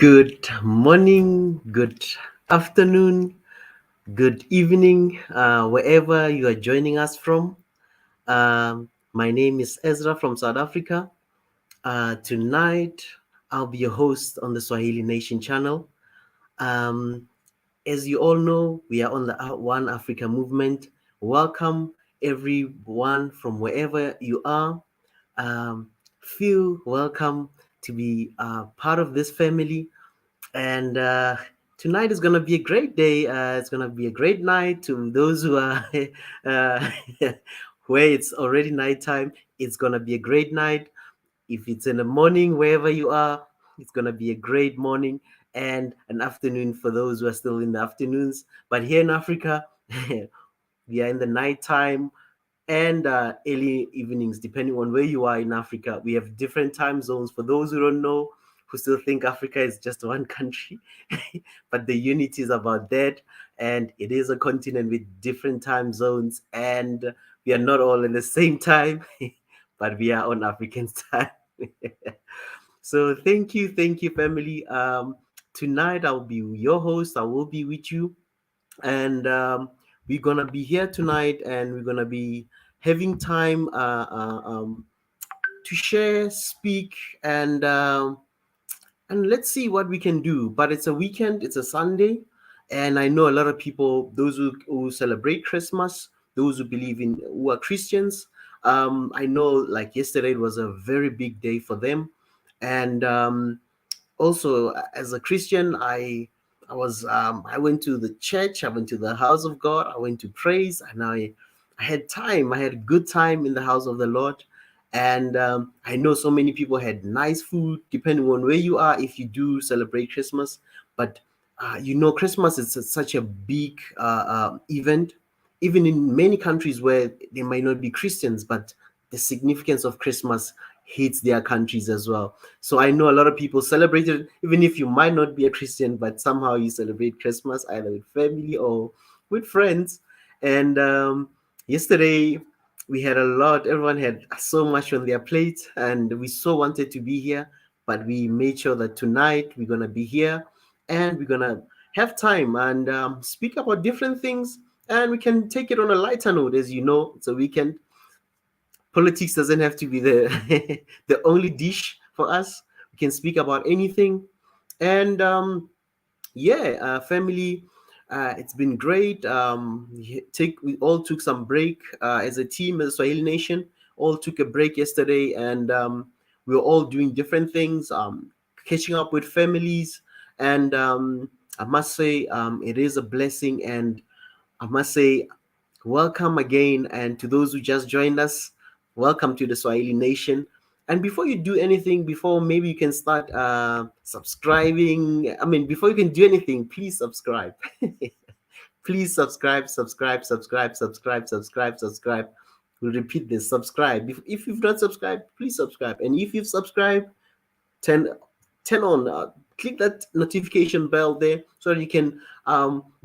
Good morning, good afternoon, good evening, wherever you are joining us from. My name is Ezra from South Africa. Tonight, I'll be your host on the Swahili Nation channel. Um, as you all know, we are on the One Africa movement. Welcome, everyone from wherever you are. Um, feel welcome to be part of this family. And tonight is going to be a great day. It's going to be a great night to those who are uh, where it's already nighttime. It's going to be a great night. If it's in the morning, wherever you are, it's going to be a great morning and an afternoon for those who are still in the afternoons. But here in Africa, we are in the nighttime and early evenings, depending on where you are in Africa. We have different time zones. For those who don't know, who still think Africa is just one country, but the unity is about that. And it is a continent with different time zones, and we are not all in the same time, but we are on African time. So thank you, family. Tonight I'll be your host. I will be with you, and we're gonna be here tonight, and we're gonna be having time to share, speak, and let's see what we can do. But it's a weekend, it's a Sunday, and I know a lot of people, those who celebrate Christmas, those who believe in who are Christians. I know, like yesterday, it was a very big day for them, and also as a Christian, I went to the church, I went to the house of God, I went to praise, and I had time, I had a good time in the house of the Lord. And I know so many people had nice food, depending on where you are, if you do celebrate Christmas. But Christmas is such a big event, even in many countries where they might not be Christians, but the significance of Christmas hits their countries as well. So I know a lot of people celebrate it, even if you might not be a Christian, but somehow you celebrate Christmas either with family or with friends. And yesterday we had a lot, everyone had so much on their plate, and we so wanted to be here, but we made sure that tonight we're going to be here and we're going to have time and speak about different things. And we can take it on a lighter note. As you know, it's a weekend. Politics doesn't have to be the the only dish for us. We can speak about anything. And family, it's been great. We all took some break as a team, as a Swahili Nation. All took a break yesterday, and we were all doing different things, catching up with families. And I must say, it is a blessing. And I must say, welcome again. And to those who just joined us, welcome to the Swahili Nation. And before you do anything, before maybe you can start subscribing, I mean, before you can do anything, please subscribe. Please subscribe, subscribe, subscribe, subscribe, subscribe, subscribe. We'll repeat this: subscribe. If you've not subscribed, please subscribe. And if you've subscribed, turn turn on click that notification bell there so that you can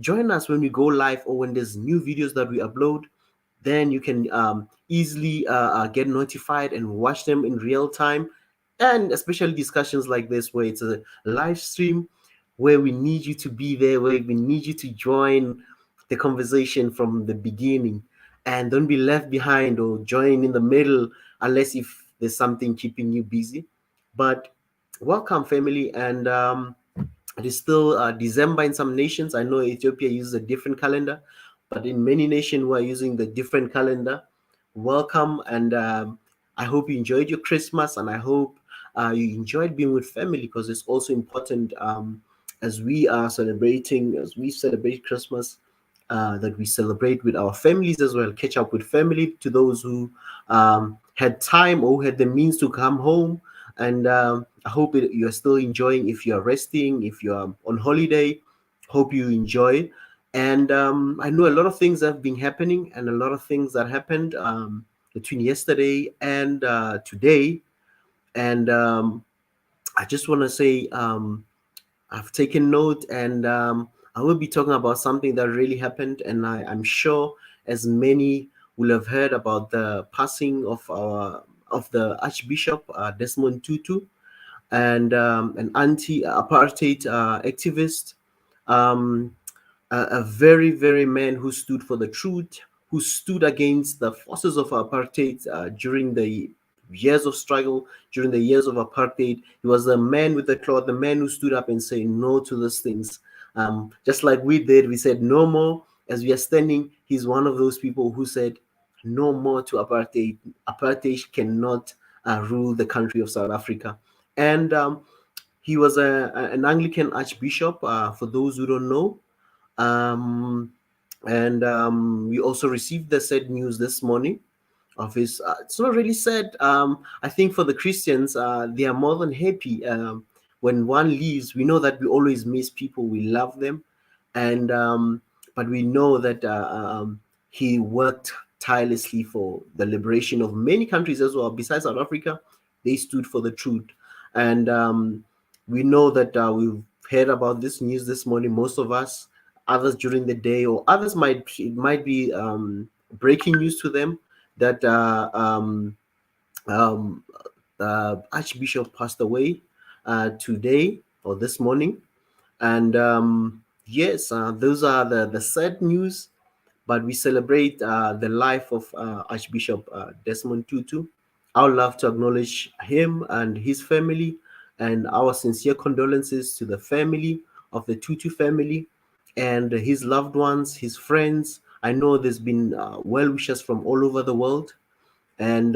join us when we go live or when there's new videos that we upload. Then you can easily get notified and watch them in real time, and especially discussions like this where it's a live stream, where we need you to be there, where we need you to join the conversation from the beginning, and don't be left behind or join in the middle unless if there's something keeping you busy. But welcome, family. And it is still December in some nations. I know Ethiopia uses a different calendar, but in many nations who are using the different calendar, welcome. And I hope you enjoyed your Christmas, and I hope you enjoyed being with family, because it's also important, as we celebrate Christmas, that we celebrate with our families as well, catch up with family, to those who had time or who had the means to come home. And I hope you're still enjoying. If you're resting, if you're on holiday, hope you enjoy. And I know a lot of things have been happening, and a lot of things that happened between yesterday and today. And I just want to say, I've taken note, and I will be talking about something that really happened. And I'm sure as many will have heard about the passing of the Archbishop Desmond Tutu. and an anti-apartheid activist, um, a very, very man who stood for the truth, who stood against the forces of apartheid during the years of struggle, during the years of apartheid. He was the man with the cloth, the man who stood up and said no to those things. Just like we did, we said no more. As we are standing, he's one of those people who said no more to apartheid. Apartheid cannot rule the country of South Africa. And he was an Anglican archbishop, for those who don't know. Um, and we also received the sad news this morning of his. It's not really sad. I think for the Christians, they are more than happy. When one leaves, we know that we always miss people. We love them, and but we know that he worked tirelessly for the liberation of many countries as well. Besides South Africa, they stood for the truth, and we know that we've heard about this news this morning. Most of us, others during the day, or others might it might be breaking news to them that um, Archbishop passed away today or this morning. And yes, those are the sad news, but we celebrate the life of Archbishop Desmond Tutu. I would love to acknowledge him and his family, and our sincere condolences to the family of the Tutu family and his loved ones, his friends. I know there's been well wishers from all over the world, and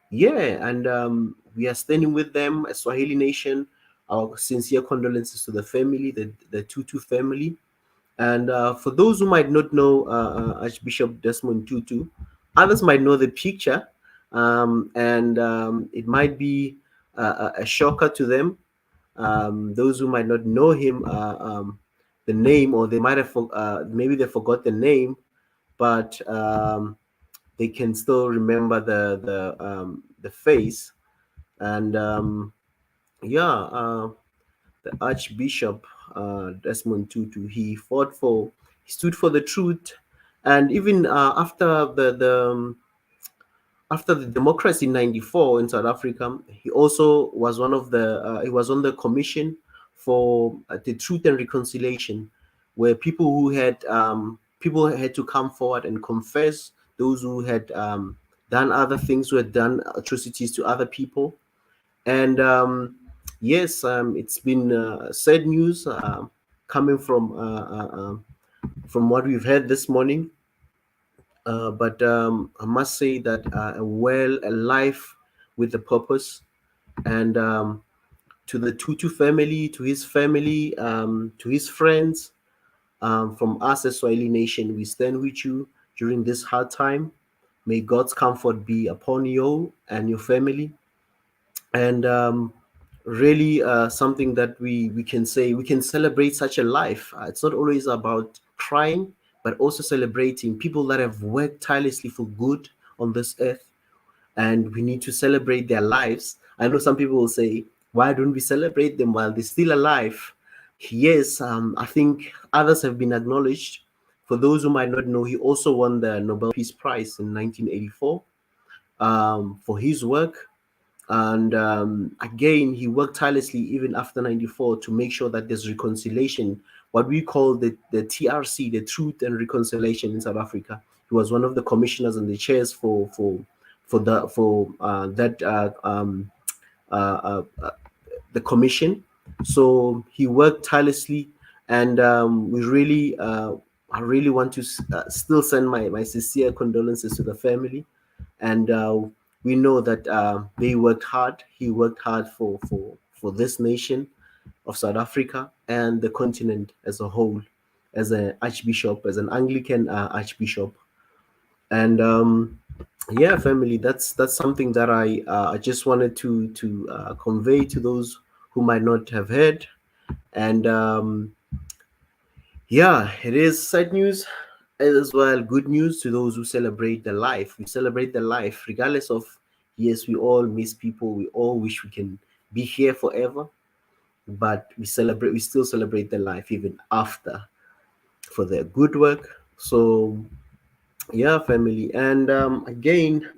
yeah, and we are standing with them as Swahili Nation. Our sincere condolences to the family, the Tutu family. And for those who might not know Archbishop Desmond Tutu, others might know the picture, and it might be a shocker to them. Those who might not know him, the name, or they might have maybe they forgot the name, but they can still remember the face. And yeah, the Archbishop Desmond Tutu, he stood for the truth, and even after the democracy in '94 in South Africa, he also was one of the he was on the commission for the Truth and Reconciliation, where people had to come forward and confess those who had done other things, who had done atrocities to other people. And yes, it's been sad news coming from what we've heard this morning. But I must say that a life with a purpose, and to the Tutu family, to his family, to his friends, from us as Swahili Nation, we stand with you during this hard time. May God's comfort be upon you and your family. And really something that we can say, we can celebrate such a life. It's not always about crying, but also celebrating people that have worked tirelessly for good on this earth, and we need to celebrate their lives. I know some people will say, why don't we celebrate them while they're still alive? Yes, I think others have been acknowledged. For those who might not know, he also won the Nobel Peace Prize in 1984 for his work. And again, he worked tirelessly even after '94 to make sure that there's reconciliation, what we call the TRC, the Truth and Reconciliation in South Africa. He was one of the commissioners and the chairs for that uh, uh, the commission. So he worked tirelessly, and I really want to still send my sincere condolences to the family. And we know that they worked hard. He worked hard for this nation of South Africa and the continent as a whole, as an archbishop, as an Anglican archbishop. And yeah, family, that's something that I just wanted to convey to those who might not have heard. And yeah, it is sad news as well, good news to those who celebrate the life. We celebrate the life, regardless of, yes, we all miss people. We all wish we can be here forever, but we still celebrate the life even after for their good work. So yeah, family. And again,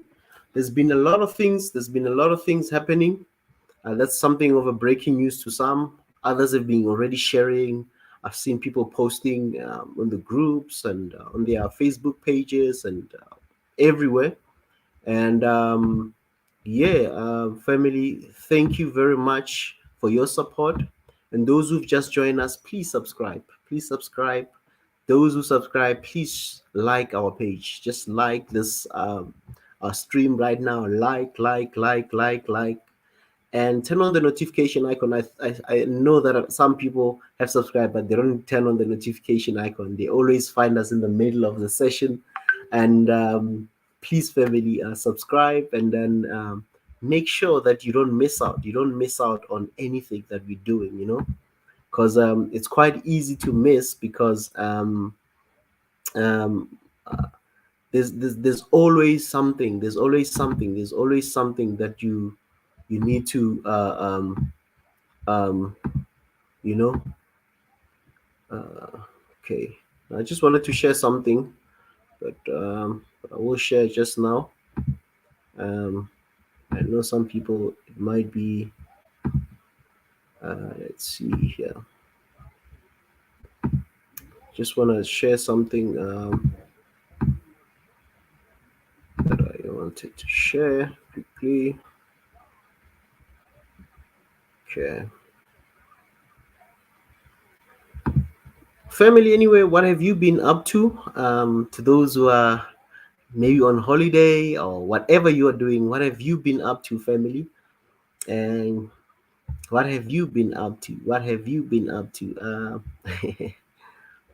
there's been a lot of things happening. That's something of a breaking news to some. Others have been already sharing. I've seen people posting on the groups and on their Facebook pages and everywhere. And yeah, family, thank you very much for your support. And those who've just joined us, please subscribe. Please subscribe. Those who subscribe, please like our page. Just like this our stream right now. Like, and turn on the notification icon. I know that some people have subscribed, but they don't turn on the notification icon. They always find us in the middle of the session. And please, family, subscribe, and then make sure that you don't miss out. You don't miss out on anything that we're doing, because it's quite easy to miss because um, uh, there's always something. There's always something that you need to um, you know uh, okay. I just wanted to share something, but I will share just now. um, I know some people it might be let's see here. Just want to share something that I wanted to share quickly. Okay, family, anyway, what have you been up to those who are maybe on holiday or whatever you are doing? What have you been up to, family? And what have you been up to? What have you been up to?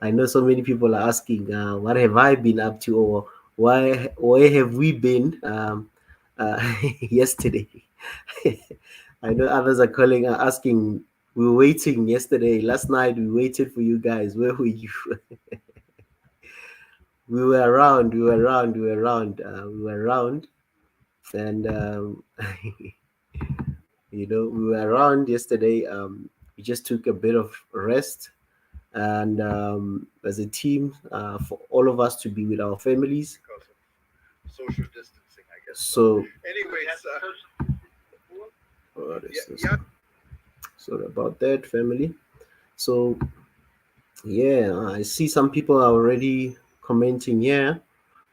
I know so many people are asking, what have I been up to, or where have we been yesterday? I know others are calling, asking. We were waiting yesterday. Last night we waited for you guys. Where were you? We were around. We were around. We were around. We were around, and we were around yesterday. We just took a bit of rest, and as a team, for all of us to be with our families. Social distancing, I guess. So, Anyways, what is this? Sorry about that, family. So, yeah, I see some people are already commenting here.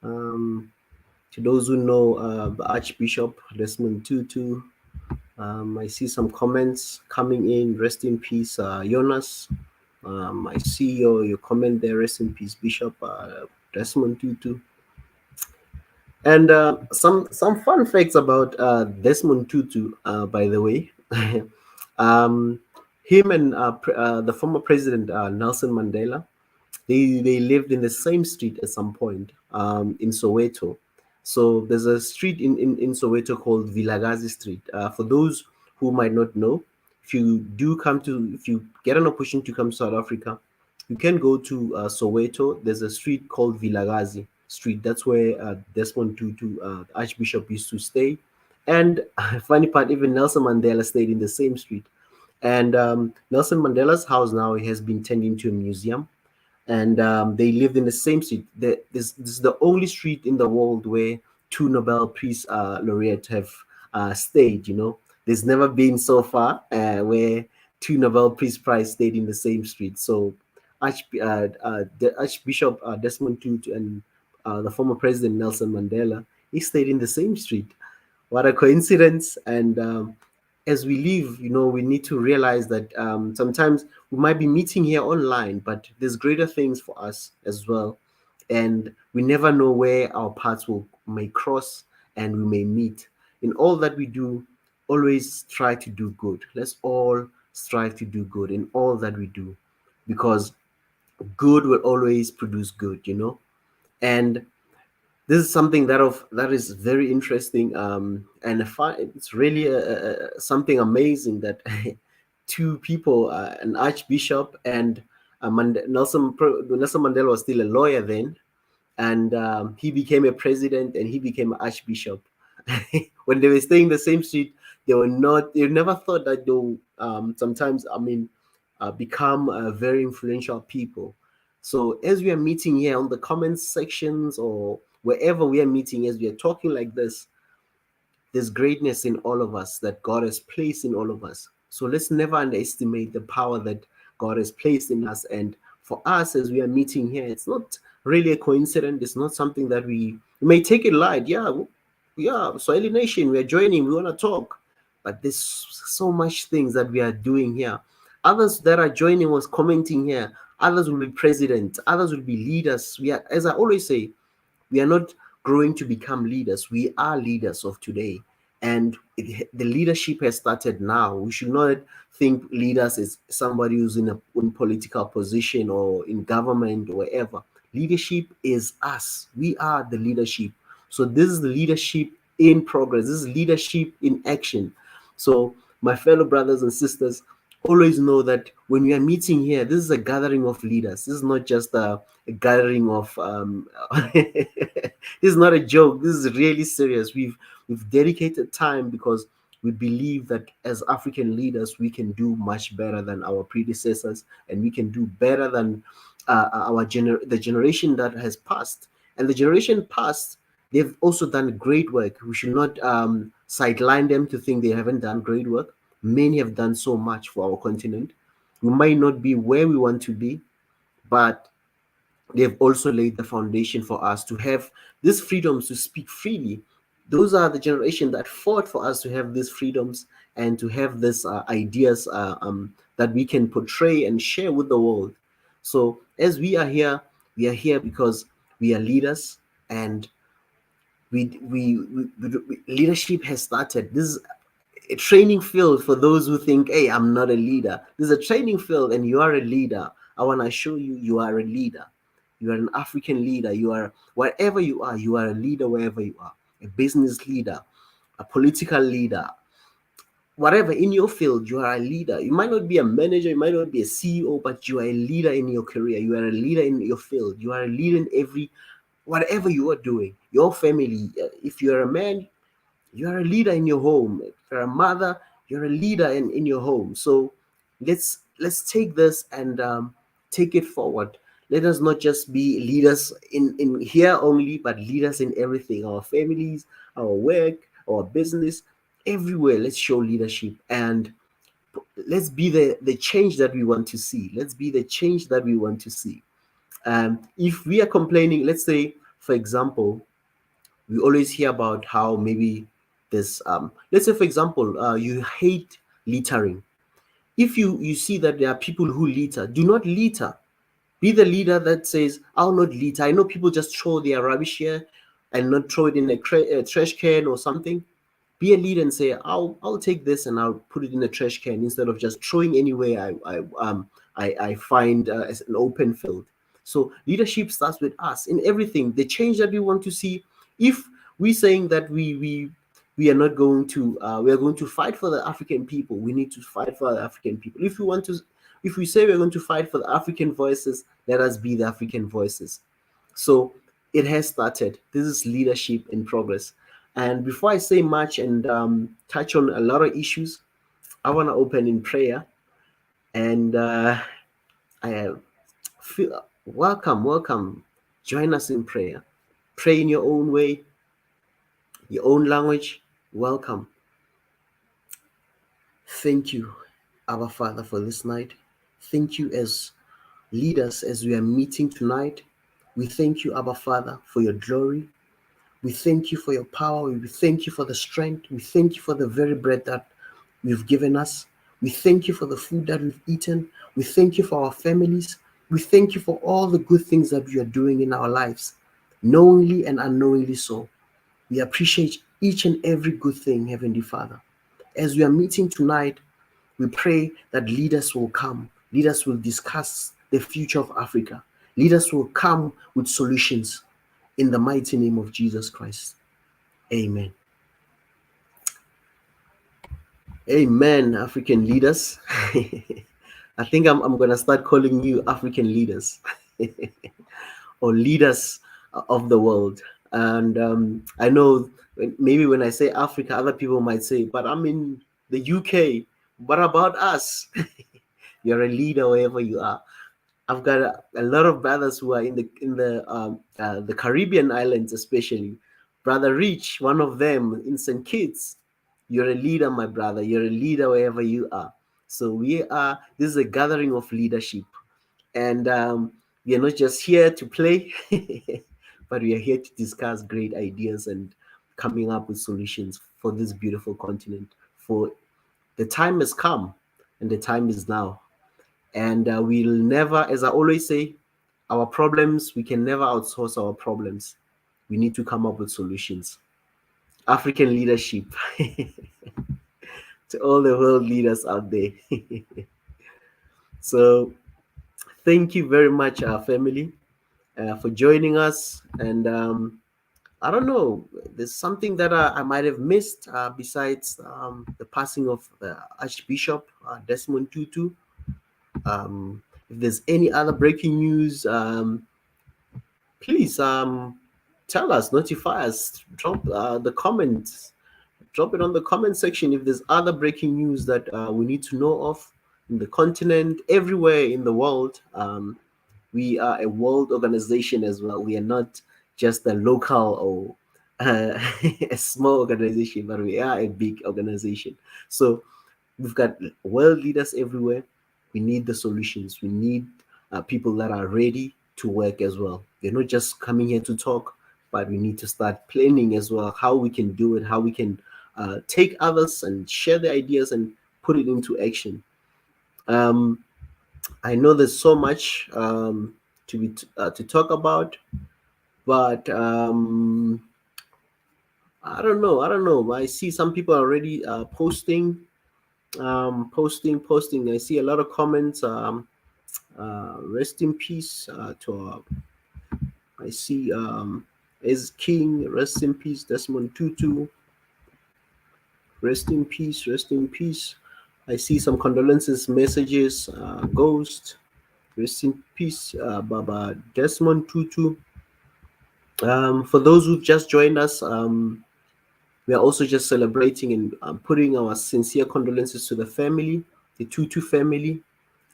To those who know the Archbishop Desmond Tutu, I see some comments coming in. Rest in peace, Jonas. I see your comment there. Rest in peace, Bishop Desmond Tutu. And some fun facts about Desmond Tutu, by the way. um, Him and the former president Nelson Mandela, they lived in the same street at some point in Soweto. So there's a street in Soweto called Vilagazi Street. For those who might not know, if you get an opportunity to come to South Africa, you can go to Soweto. There's a street called Vilagazi Street. That's where Desmond Tutu, Archbishop, used to stay. And funny part, even Nelson Mandela stayed in the same street. And Nelson Mandela's house now has been turned into a museum, and they lived in the same street. This is the only street in the world where two Nobel Peace laureates have stayed. There's never been so far where two Nobel Peace Prize stayed in the same street. So, the Archbishop Desmond Tutu and the former President Nelson Mandela, he stayed in the same street. What a coincidence! And as we live, we need to realize that sometimes we might be meeting here online, but there's greater things for us as well. And we never know where our paths may cross and we may meet. In all that we do, always try to do good. Let's all strive to do good in all that we do, because good will always produce good. And this is something that is very interesting, and it's really something amazing that two people, an archbishop and Nelson Mandela was still a lawyer then, and he became a president and he became an archbishop. When they were staying in the same street, they never thought that they'll sometimes, become very influential people. So as we are meeting here on the comments sections or wherever we are meeting, as we are talking like this, There's greatness in all of us that God has placed in all of us. So let's never underestimate the power that God has placed in us. And for us, as we are meeting here, it's not really a coincidence. It's not something that we may take it light. Yeah, Swahili Nation, we are joining. We want to talk, but there's so much things that we are doing here. Others that are joining was commenting here. Others will be president. Others will be leaders. We are, as I always say, we are not growing to become leaders. We are leaders of today. And the leadership has started now. We should not think leaders is somebody who's in political position or in government or wherever. Leadership is us. We are the leadership. So this is the leadership in progress. This is leadership in action. So my fellow brothers and sisters, always know that when we are meeting here, this is a gathering of leaders. This is not just a gathering of this is not a joke. This is really serious. We've dedicated time because we believe that as African leaders we can do much better than our predecessors, and we can do better than the generation that has passed. And the generation past, they've also done great work. We should not sideline them to think they haven't done great work. Many have done so much for our continent. We might not be where we want to be, but they've also laid the foundation for us to have these freedoms to speak freely. Those are the generation that fought for us to have these freedoms and to have these ideas that we can portray and share with the world. So as we are here because we are leaders, and leadership has started. This is a training field for those who think, hey, I'm not a leader. This is a training field and you are a leader. I want to show you, you are a leader. You are an African leader. You are, wherever you are a leader wherever you are. A business leader, a political leader, whatever in your field, you are a leader. You might not be a manager, you might not be a CEO, but you are a leader in your career. You are a leader in your field. You are a leader in whatever you are doing. Your family, if you're a man, you're a leader in your home. If you're a mother, you're a leader in your home. So let's take this and take it forward. Let us not just be leaders in here only, but leaders in everything, our families, our work, our business, everywhere. Let's show leadership, and let's be the change that we want to see. Let's be the change that we want to see. If we are complaining, let's say, for example, we always hear about how maybe this let's say, for example, you hate littering. If you see that there are people who litter, do not litter. Be the leader that says, I'll not litter. I know people just throw their rubbish here and not throw it in a trash can or something. Be a leader and say, I'll take this and I'll put it in a trash can instead of just throwing anywhere I find as an open field. So leadership starts with us in everything. The change that we want to see. If we're saying that we are not going to we are going to fight for the African people, we need to fight for the African people. If we say we're going to fight for the African voices, let us be the African voices. So it has started. This is leadership in progress. And before I say much and touch on a lot of issues, I want to open in prayer. And I feel welcome. Join us in prayer. Pray in your own way, your own language. Welcome. Thank you, our Father, for this night. Thank you as leaders as we are meeting tonight. We thank you, Abba Father, for your glory. We thank you for your power. We thank you for the strength. We thank you for the very bread that you've given us. We thank you for the food that we've eaten. We thank you for our families. We thank you for all the good things that you are doing in our lives, knowingly and unknowingly so. We appreciate each and every good thing, Heavenly Father. As we are meeting tonight, we pray that leaders will come. Leaders will discuss the future of Africa. Leaders will come with solutions in the mighty name of Jesus Christ. Amen. Amen, African leaders. I think I'm going to start calling you African leaders or leaders of the world. And I know maybe when I say Africa, other people might say, but I'm in the UK. What about us? You're a leader wherever you are. I've got a lot of brothers who are in the Caribbean islands, especially. Brother Rich, one of them in St. Kitts. You're a leader, my brother. You're a leader wherever you are. So this is a gathering of leadership. And we are not just here to play, but we are here to discuss great ideas and coming up with solutions for this beautiful continent. For the time has come, and the time is now. And we'll never, as I always say, our problems, we can never outsource our problems. We need to come up with solutions. African leadership to all the world leaders out there. So, thank you very much, our family, for joining us. And I don't know, there's something that I might have missed besides the passing of Archbishop Desmond Tutu. If there's any other breaking news, please tell us, notify us, drop the comments, drop it on the comment section if there's other breaking news that we need to know of in the continent, everywhere in the world. We are a world organization as well. We are not just a local or a small organization, but we are a big organization. So we've got world leaders everywhere. We need the solutions. We need people that are ready to work as well. They're not just coming here to talk, but we need to start planning as well how we can do it, how we can take others and share the ideas and put it into action. Um, I know there's so much to talk about, but I don't know. I don't know. I see some people already posting, posting. I see a lot of comments. Rest in peace to our. I see is King. Rest in peace, Desmond Tutu. Rest in peace. Rest in peace. I see some condolences messages. Ghost. Rest in peace, Baba Desmond Tutu. For those who've just joined us, we are also just celebrating and putting our sincere condolences to the family, the Tutu family.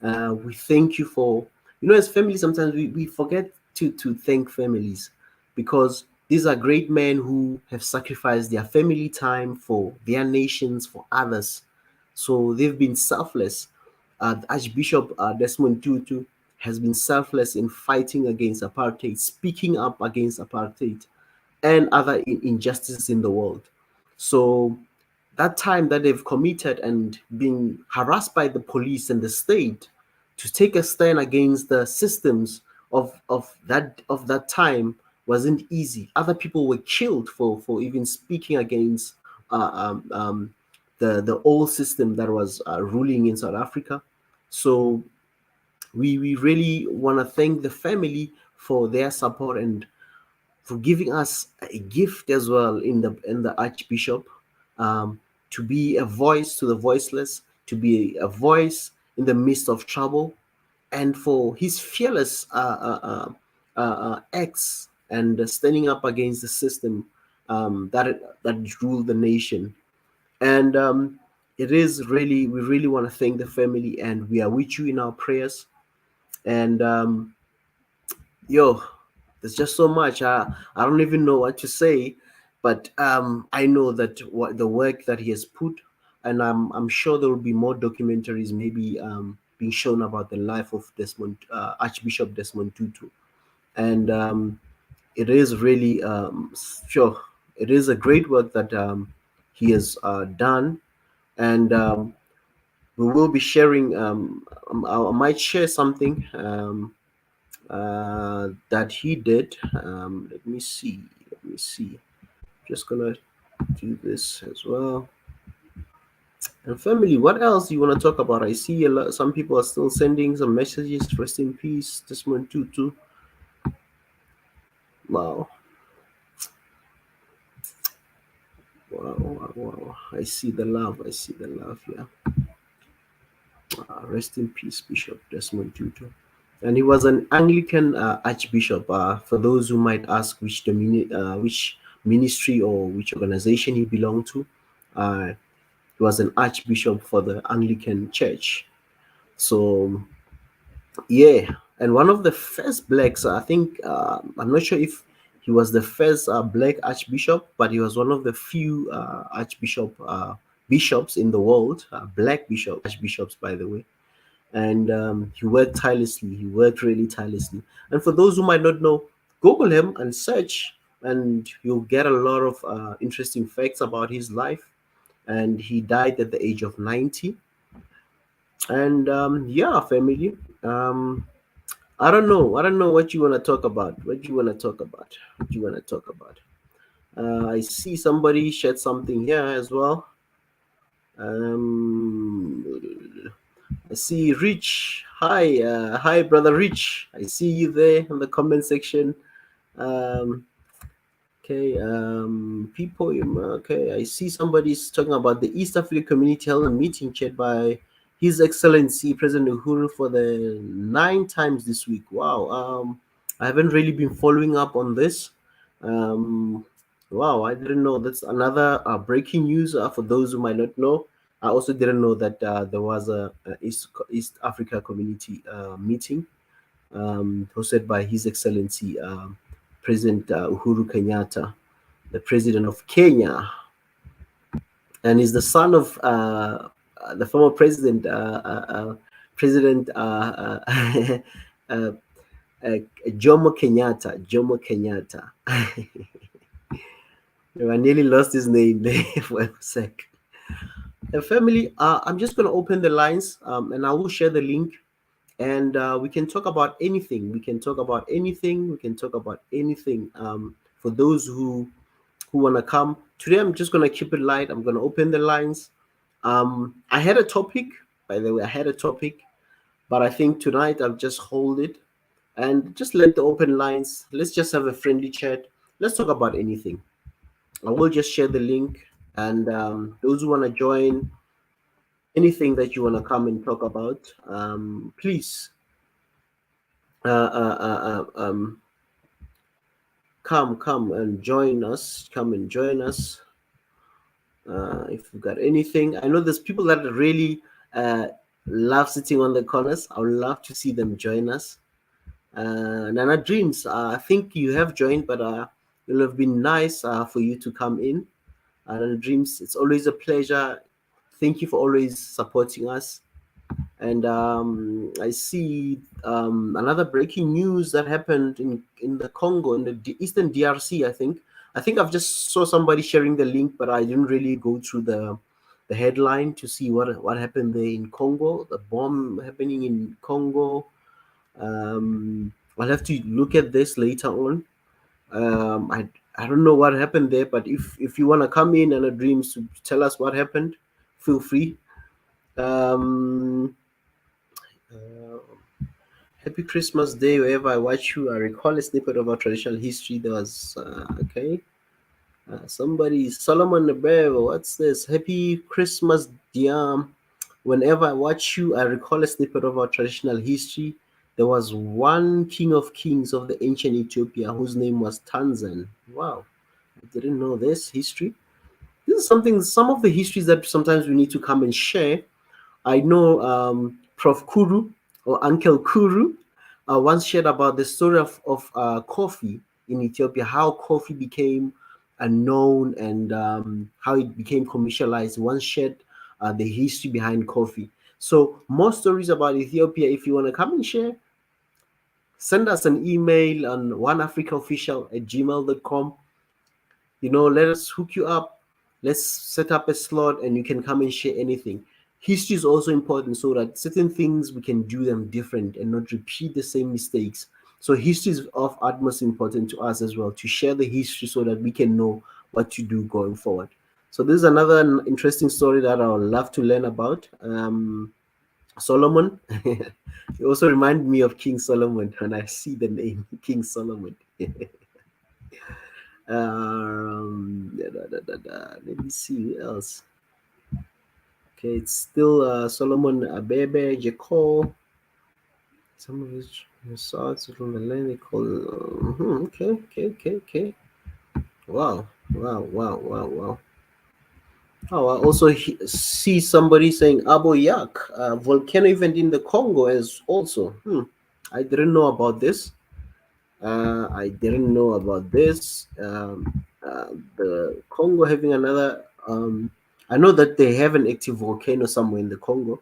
We thank you for, as families, sometimes we forget to thank families because these are great men who have sacrificed their family time for their nations, for others. So they've been selfless. Archbishop Desmond Tutu has been selfless in fighting against apartheid, speaking up against apartheid and other injustices in the world. So that time that they've committed and being harassed by the police and the state to take a stand against the systems of that time wasn't easy. Other people were killed for even speaking against the old system that was ruling in South Africa. So we really want to thank the family for their support and for giving us a gift as well in the Archbishop, to be a voice to the voiceless, to be a voice in the midst of trouble, and for his fearless acts and standing up against the system that ruled the nation. And it is really, we really want to thank the family, and we are with you in our prayers. And yo, there's just so much. I don't even know what to say, but I know that what the work that he has put, and I'm sure there will be more documentaries maybe being shown about the life of Desmond Archbishop Desmond Tutu, and it is really sure it is a great work that he has done, and we will be sharing. I might share something. That he did. Let me see. Let me see. Just gonna do this as well. And family, what else do you want to talk about? I see a lot. Some people are still sending some messages. Rest in peace, Desmond Tutu. Wow. Wow. I see the love. I see the love. Yeah. Rest in peace, Bishop Desmond Tutu. And he was an Anglican archbishop. For those who might ask which ministry or which organization he belonged to, he was an archbishop for the Anglican Church. So yeah, and one of the first blacks, I think, I'm not sure if He was the first black archbishop, but he was one of the few bishops in the world, black archbishops, by the way. And he worked tirelessly. He worked really tirelessly. And for those who might not know, Google him and search, and you'll get a lot of interesting facts about his life. And he died at the age of 90. And yeah, family. I don't know what you want to talk about. What you want to talk about? What you want to talk about? I see somebody shared something here as well. Um, I see Rich. Hi, hi, brother Rich. I see you there in the comment section. Um, okay, people. Okay, I see somebody's talking about the East African Community held a meeting chaired by His Excellency President Uhuru for the 9 times this week. Wow. I haven't really been following up on this. Um, wow, I didn't know. That's another breaking news for those who might not know. I also didn't know that there was a East Africa Community meeting hosted by His Excellency President Uhuru Kenyatta, the President of Kenya, and he's the son of the former President, President Jomo Kenyatta. Jomo Kenyatta. I nearly lost his name there for a sec. Family, I'm just going to open the lines and I will share the link, and we can talk about anything. We can talk about anything. We can talk about anything. For those who want to come today, I'm just going to keep it light. I'm going to open the lines. I had a topic, by the way. I had a topic, but I think tonight I'll just hold it and just let the open lines. Let's just have a friendly chat. Let's talk about anything. I will just share the link, and those who want to join, anything that you want to come and talk about, please uh, uh, uh, uh, um, come and join us. Come and join us. If you've got anything, I know there's people that really love sitting on the corners. I would love to see them join us. Nana Dreams, I think you have joined, but it will have been nice for you to come in. Nana Dreams, it's always a pleasure. Thank you for always supporting us. And I see another breaking news that happened in the Congo, in the Eastern DRC, I think. I think I've just saw somebody sharing the link, but I didn't really go through the headline to see what happened there in Congo, the bomb happening in Congo. I'll have to look at this later on. I don't know what happened there, but if you want to come in and a dreams to tell us what happened, feel free. Happy Christmas Day. Wherever I watch you, I recall a snippet of our traditional history. There was okay. Somebody, Solomon Nebel, what's this? Happy Christmas, dear. Whenever I watch you, I recall a snippet of our traditional history. There was one king of kings of the ancient Ethiopia whose name was Tanzan. Wow, I didn't know this history. This is something, some of the histories that sometimes we need to come and share. I know Prof. Kuru or Uncle Kuru once shared about the story of coffee in Ethiopia, how coffee became known and how it became commercialized. Once shared the history behind coffee. So more stories about Ethiopia. If you want to come and share, send us an email on oneafricaofficial@gmail.com. Let us hook you up. Let's set up a slot and you can come and share anything. History is also important so that certain things we can do them different and not repeat the same mistakes. So history is of utmost importance to us as well, to share the history so that we can know what to do going forward. So this is another interesting story that I would love to learn about. Solomon. It also reminds me of King Solomon when I see the name King Solomon. Let me see who else. Okay, it's still Solomon Abebe Jekol. Some of his results from the land they call. Okay. Wow. Oh, I also see somebody saying Abo Yak, volcano event in the Congo as also. I didn't know about this. I didn't know about this. The Congo having another. I know that they have an active volcano somewhere in the Congo.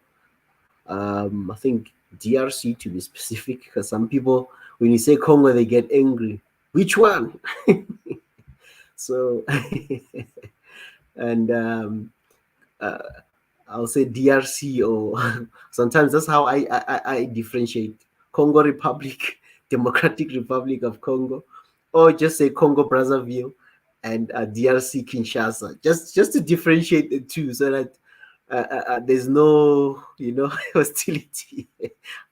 I think DRC to be specific, because some people, when you say Congo, they get angry. Which one? So, and uh, I'll say DRC, or sometimes that's how I differentiate Congo Republic, Democratic Republic of Congo, or just say Congo Brazzaville and DRC Kinshasa, just to differentiate the two, so that there's no hostility.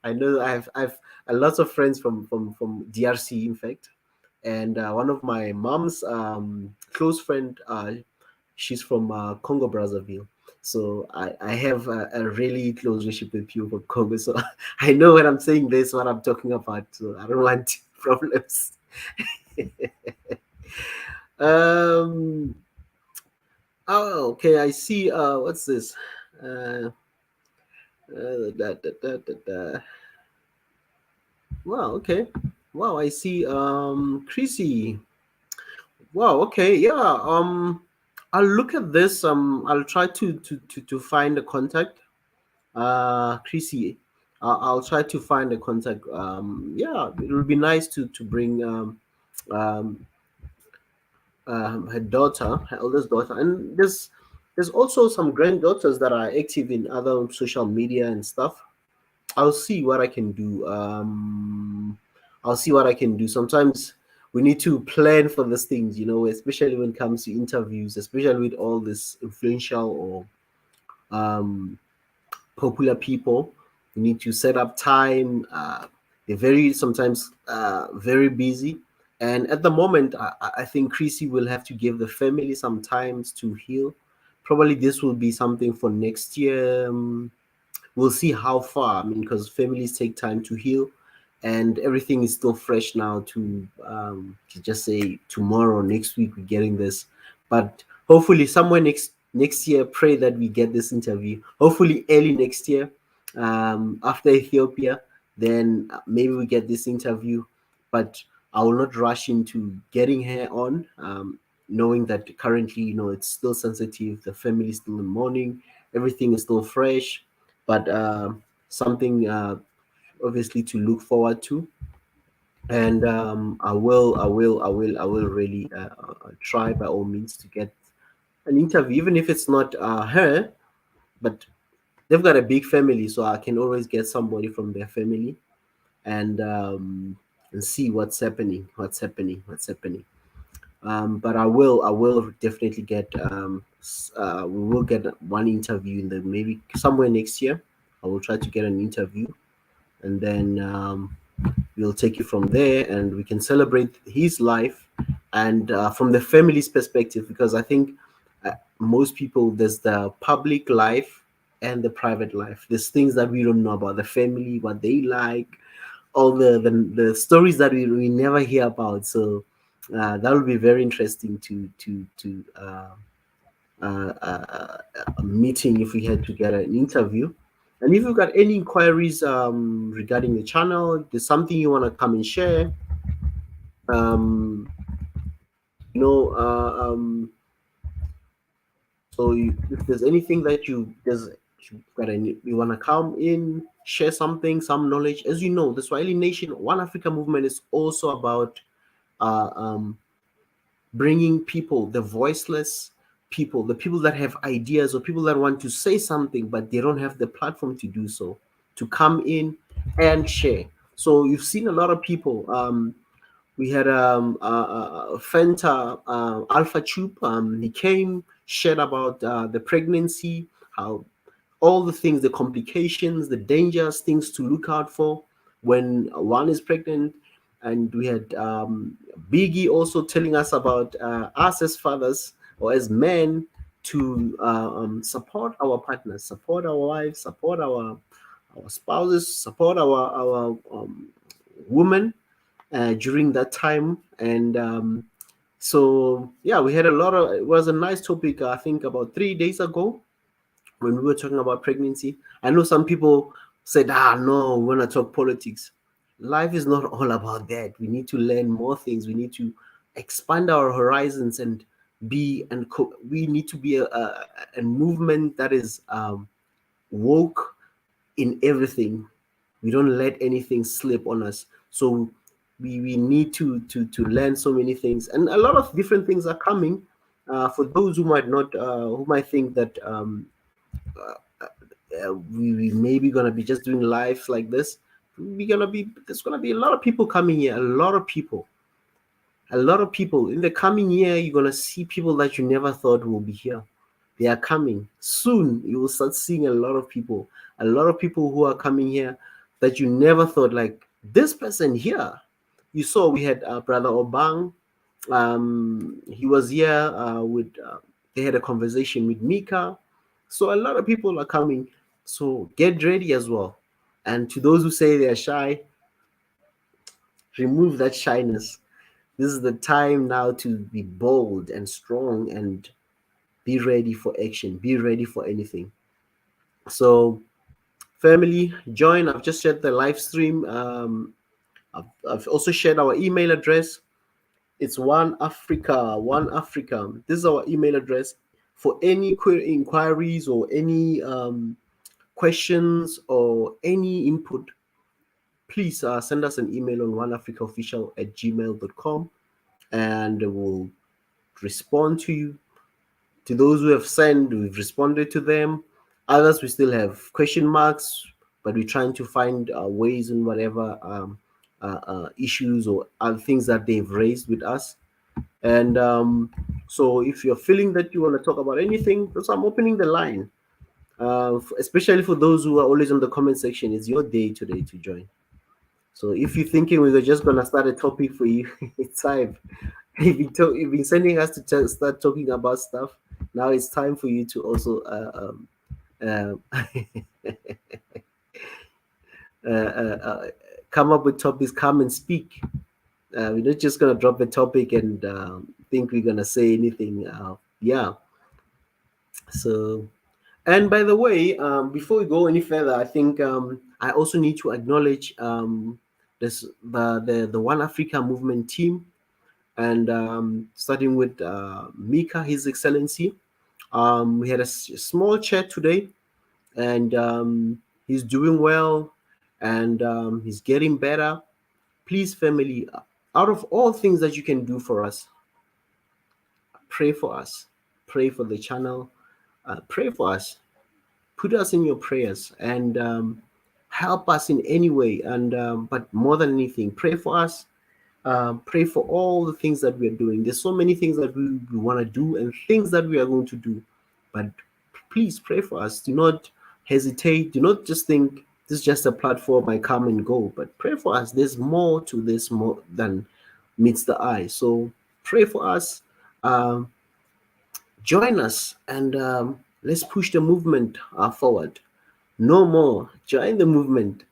I know I've a lot of friends from DRC, in fact, and one of my mom's close friend, she's from Congo Brazzaville. So I have a really close relationship with people from Congo. So I know when I'm saying this, what I'm talking about. So I don't want problems. um. Oh, okay. I see. What's this? Uh. Da, da, da, da, da. Wow. Okay. Wow. I see. Chrissy. Wow. Okay. Yeah. I'll look at this. I'll try to find a contact. Chrissy, I'll try to find a contact. Yeah, it would be nice to bring um, her daughter, her eldest daughter, and there's also some granddaughters that are active in other social media and stuff. I'll see what I can do. I'll see what I can do. Sometimes we need to plan for these things, especially when it comes to interviews, especially with all this influential or um, popular people. You need to set up time. They're very sometimes very busy, and at the moment, I think Chrissy will have to give the family some times to heal. Probably this will be something for next year. We'll see how far. I mean, because families take time to heal, and everything is still fresh now. To just say tomorrow, next week, we're getting this, but hopefully somewhere next year. Pray that we get this interview. Hopefully early next year, after Ethiopia, then maybe we get this interview. But I will not rush into getting her on. Knowing that currently, it's still sensitive. The family is still in mourning. Everything is still fresh, but something obviously to look forward to. And I will really try by all means to get an interview, even if it's not her, but they've got a big family, so I can always get somebody from their family, and see what's happening. But I will definitely get we will get one interview in the maybe somewhere next year. I will try to get an interview, and then we'll take it from there, and we can celebrate his life, and from the family's perspective, because I think most people, there's the public life and the private life. There's things that we don't know about the family, what they like, all the stories that we never hear about. So that will be very interesting a meeting if we had to get an interview. And if you've got any inquiries regarding the channel, there's something you want to come and share, um, you know, so if there's anything that you've got any, you want to come in, share something, some knowledge. As you know, the Swahili Nation One Africa movement is also about uh, um, bringing people, the voiceless people, the people that have ideas or people that want to say something but they don't have the platform to do so, to come in and share. So you've seen a lot of people. We had Fenta Alpha Troop. He came, shared about the pregnancy, how all the things, the complications, the dangers, things to look out for when one is pregnant. And we had Biggie also telling us about us as fathers or as men to support our partners, support our wives, support our spouses, support our women during that time. And so, yeah, we had a lot of, it was a nice topic, I think about 3 days ago when we were talking about pregnancy. I know some people said, no, we want to talk politics. Life is not all about that. We need to learn more things. We need to expand our horizons and we need to be a movement that is woke in everything. We don't let anything slip on us. So we need to learn so many things, and a lot of different things are coming. For those who might not, who might think that we maybe gonna be just doing lives like this. There's gonna be a lot of people coming here. A lot of people in the coming year. You're gonna see people that you never thought will be here. They are coming soon. You will start seeing a lot of people who are coming here that you never thought, like this person here. You saw we had Brother Obang. He was here with. They had a conversation with Mika. So a lot of people are coming. So get ready as well. And to those who say they are shy, remove that shyness. This is the time now to be bold and strong and be ready for action. Be ready for anything. So, family, join. I've just shared the live stream. I've also shared our email address. It's One Africa. This is our email address for any inquiries or any questions or any input. Please send us an email on oneafricaofficial@gmail.com and we'll respond to you. To those who have sent, we've responded to them. Others, we still have question marks, but we're trying to find ways in whatever issues or other things that they've raised with us. And so, if you're feeling that you want to talk about anything, so I'm opening the line. Especially for those who are always on the comment section, it's your day today to join. So if you're thinking we were just gonna start a topic for you, it's time. You've been sending us to start talking about stuff. Now it's time for you to also come up with topics. Come and speak. We're not just gonna drop a topic and think we're gonna say anything. Yeah. So, and by the way, before we go any further, I think I also need to acknowledge the One Africa movement team, and starting with Mika, His Excellency. We had a small chat today, and he's doing well, and he's getting better. Please, family, out of all things that you can do for us, pray for us, pray for the channel, pray for us, put us in your prayers, and help us in any way. And but more than anything, pray for us. Pray for all the things that we are doing. There's so many things that we want to do and things that we are going to do, but please pray for us. Do not hesitate. Do not just think this is just a platform I come and go, but pray for us. There's more to this more than meets the eye. So pray for us. Um, Join us, and let's push the movement forward. No more. Join the movement.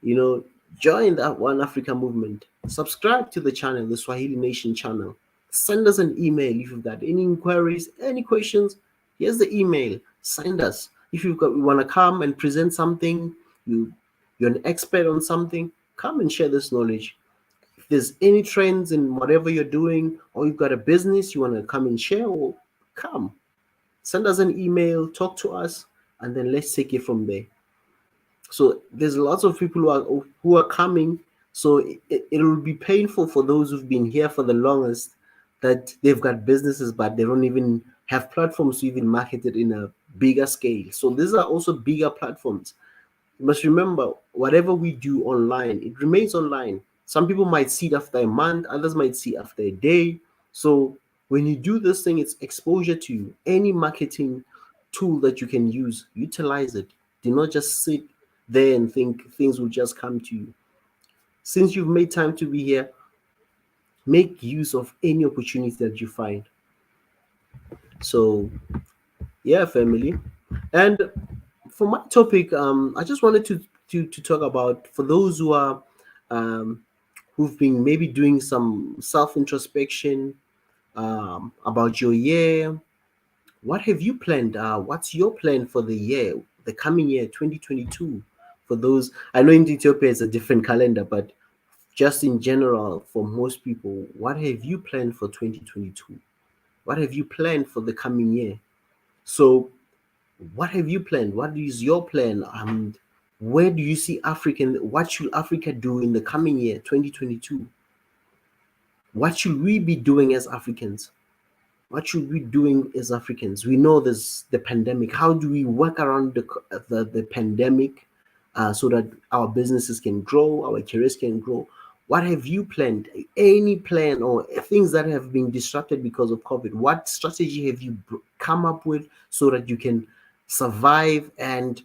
You know, join that One Africa movement. Subscribe to the channel, the Swahili Nation channel. Send us an email if you've got any inquiries, any questions. Here's the email. Send us. If you want to come and present something, you're an expert on something, come and share this knowledge. If there's any trends in whatever you're doing, or you've got a business you want to come and share, or come. Send us an email, talk to us, and then let's take it from there. So there's lots of people who are coming. So it'll be painful for those who've been here for the longest, that they've got businesses but they don't even have platforms to even market it in a bigger scale. So these are also bigger platforms. You must remember, whatever we do online, it remains online. Some people might see it after a month, others might see it after a day. So when you do this thing, it's exposure to you. Any marketing tool that you can use, utilize it. Do not just sit there and think things will just come to you. Since you've made time to be here, make use of any opportunity that you find. So, yeah, family. And for my topic, I just wanted to talk about, for those who are who've been maybe doing some self introspection about your year. What have you planned? What's your plan for the year, the coming year, 2022? For those, I know in Ethiopia it's a different calendar, but just in general, for most people, what have you planned for 2022? What have you planned for the coming year? So, what have you planned? What is your plan? Where do you see African? What should Africa do in the coming year, 2022? What should we be doing as Africans? What should we doing as Africans? We know there's the pandemic. How do we work around the pandemic, so that our businesses can grow, our careers can grow? What have you planned? Any plan or things that have been disrupted because of COVID? What strategy have you come up with so that you can survive and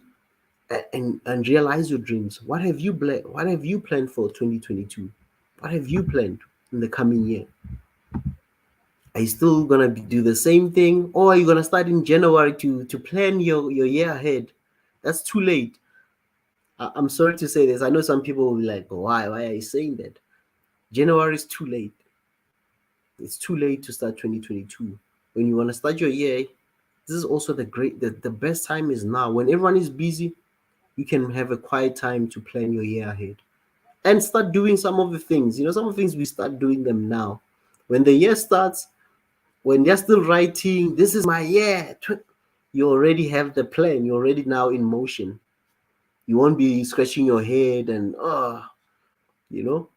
realize your dreams? What have you planned for 2022? What have you planned in the coming year? Are you still gonna do the same thing, or are you gonna start in January to plan your year ahead? That's too late. I'm sorry to say this. I know some people will be like, why are you saying that? January is too late. It's too late to start 2022. When you want to start your year, this is also the best time is now. When everyone is busy, you can have a quiet time to plan your year ahead and start doing some of the things. Some of the things we start doing them now. When the year starts, when they're still writing, this is my year, you already have the plan. You're already now in motion. You won't be scratching your head and you know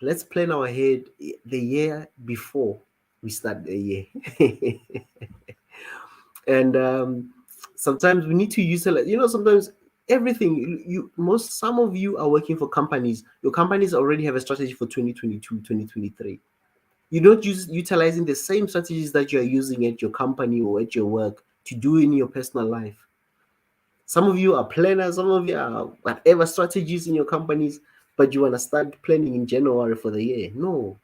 let's plan our head the year before we start the year. And sometimes we need to utilize, sometimes everything some of you are working for companies. Your companies already have a strategy for 2022, 2023. You're not utilizing the same strategies that you're using at your company or at your work to do in your personal life. Some of you are planners, some of you are whatever strategies in your companies, but you want to start planning in January for the year. No,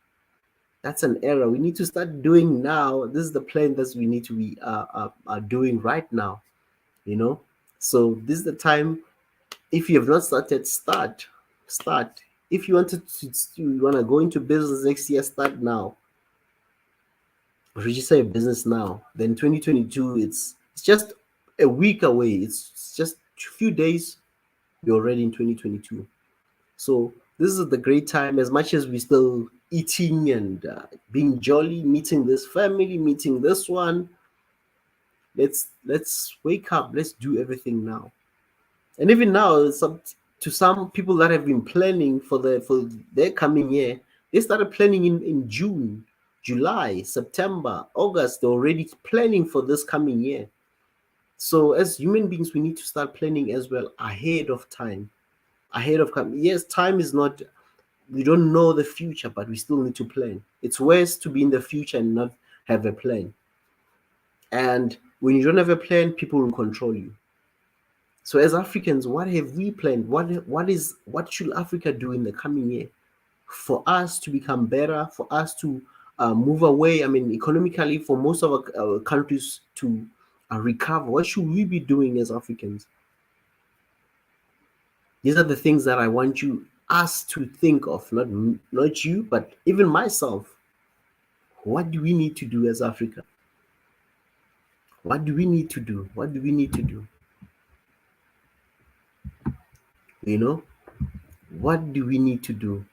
that's an error. We need to start doing now. This is the plan that we need to be are doing right now. So this is the time. If you have not started, start. If you want to go into business next year, start now. Register a business now. Then 2022, it's just a week away. It's just a few days. You're already in 2022. So this is the great time. As much as we're still eating and being jolly, meeting this family, meeting this one, let's wake up. Let's do everything now. And even now, to some people that have been planning for their coming year, they started planning in June, July, September, August. They're already planning for this coming year. So as human beings, we need to start planning as well ahead of time. Yes, time is not, we don't know the future, but we still need to plan. It's worse to be in the future and not have a plan. And when you don't have a plan, people will control you. So as Africans, what have we planned? What should Africa do in the coming year for us to become better, for us to move away? I mean, economically, for most of our countries to recover. What should we be doing as Africans? These are the things that I want us to think of, not you, but even myself. What do we need to do as Africa? What do we need to do? What do we need to do? You know, what do we need to do?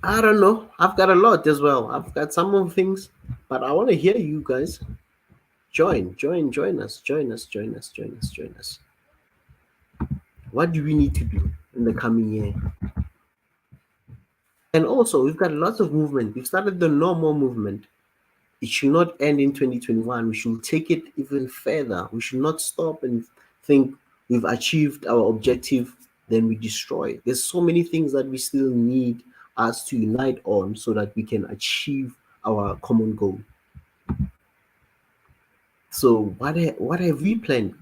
I don't know. I've got a lot as well. I've got some of things, but I want to hear you guys. Join us. Join us. Join us. Join us. Join us. What do we need to do in the coming year? And also, we've got lots of movement. We've started the no more movement. It should not end in 2021. We should take it even further. We should not stop and think we've achieved our objective, then we destroy. There's so many things that we still need us to unite on so that we can achieve our common goal. So what have we planned?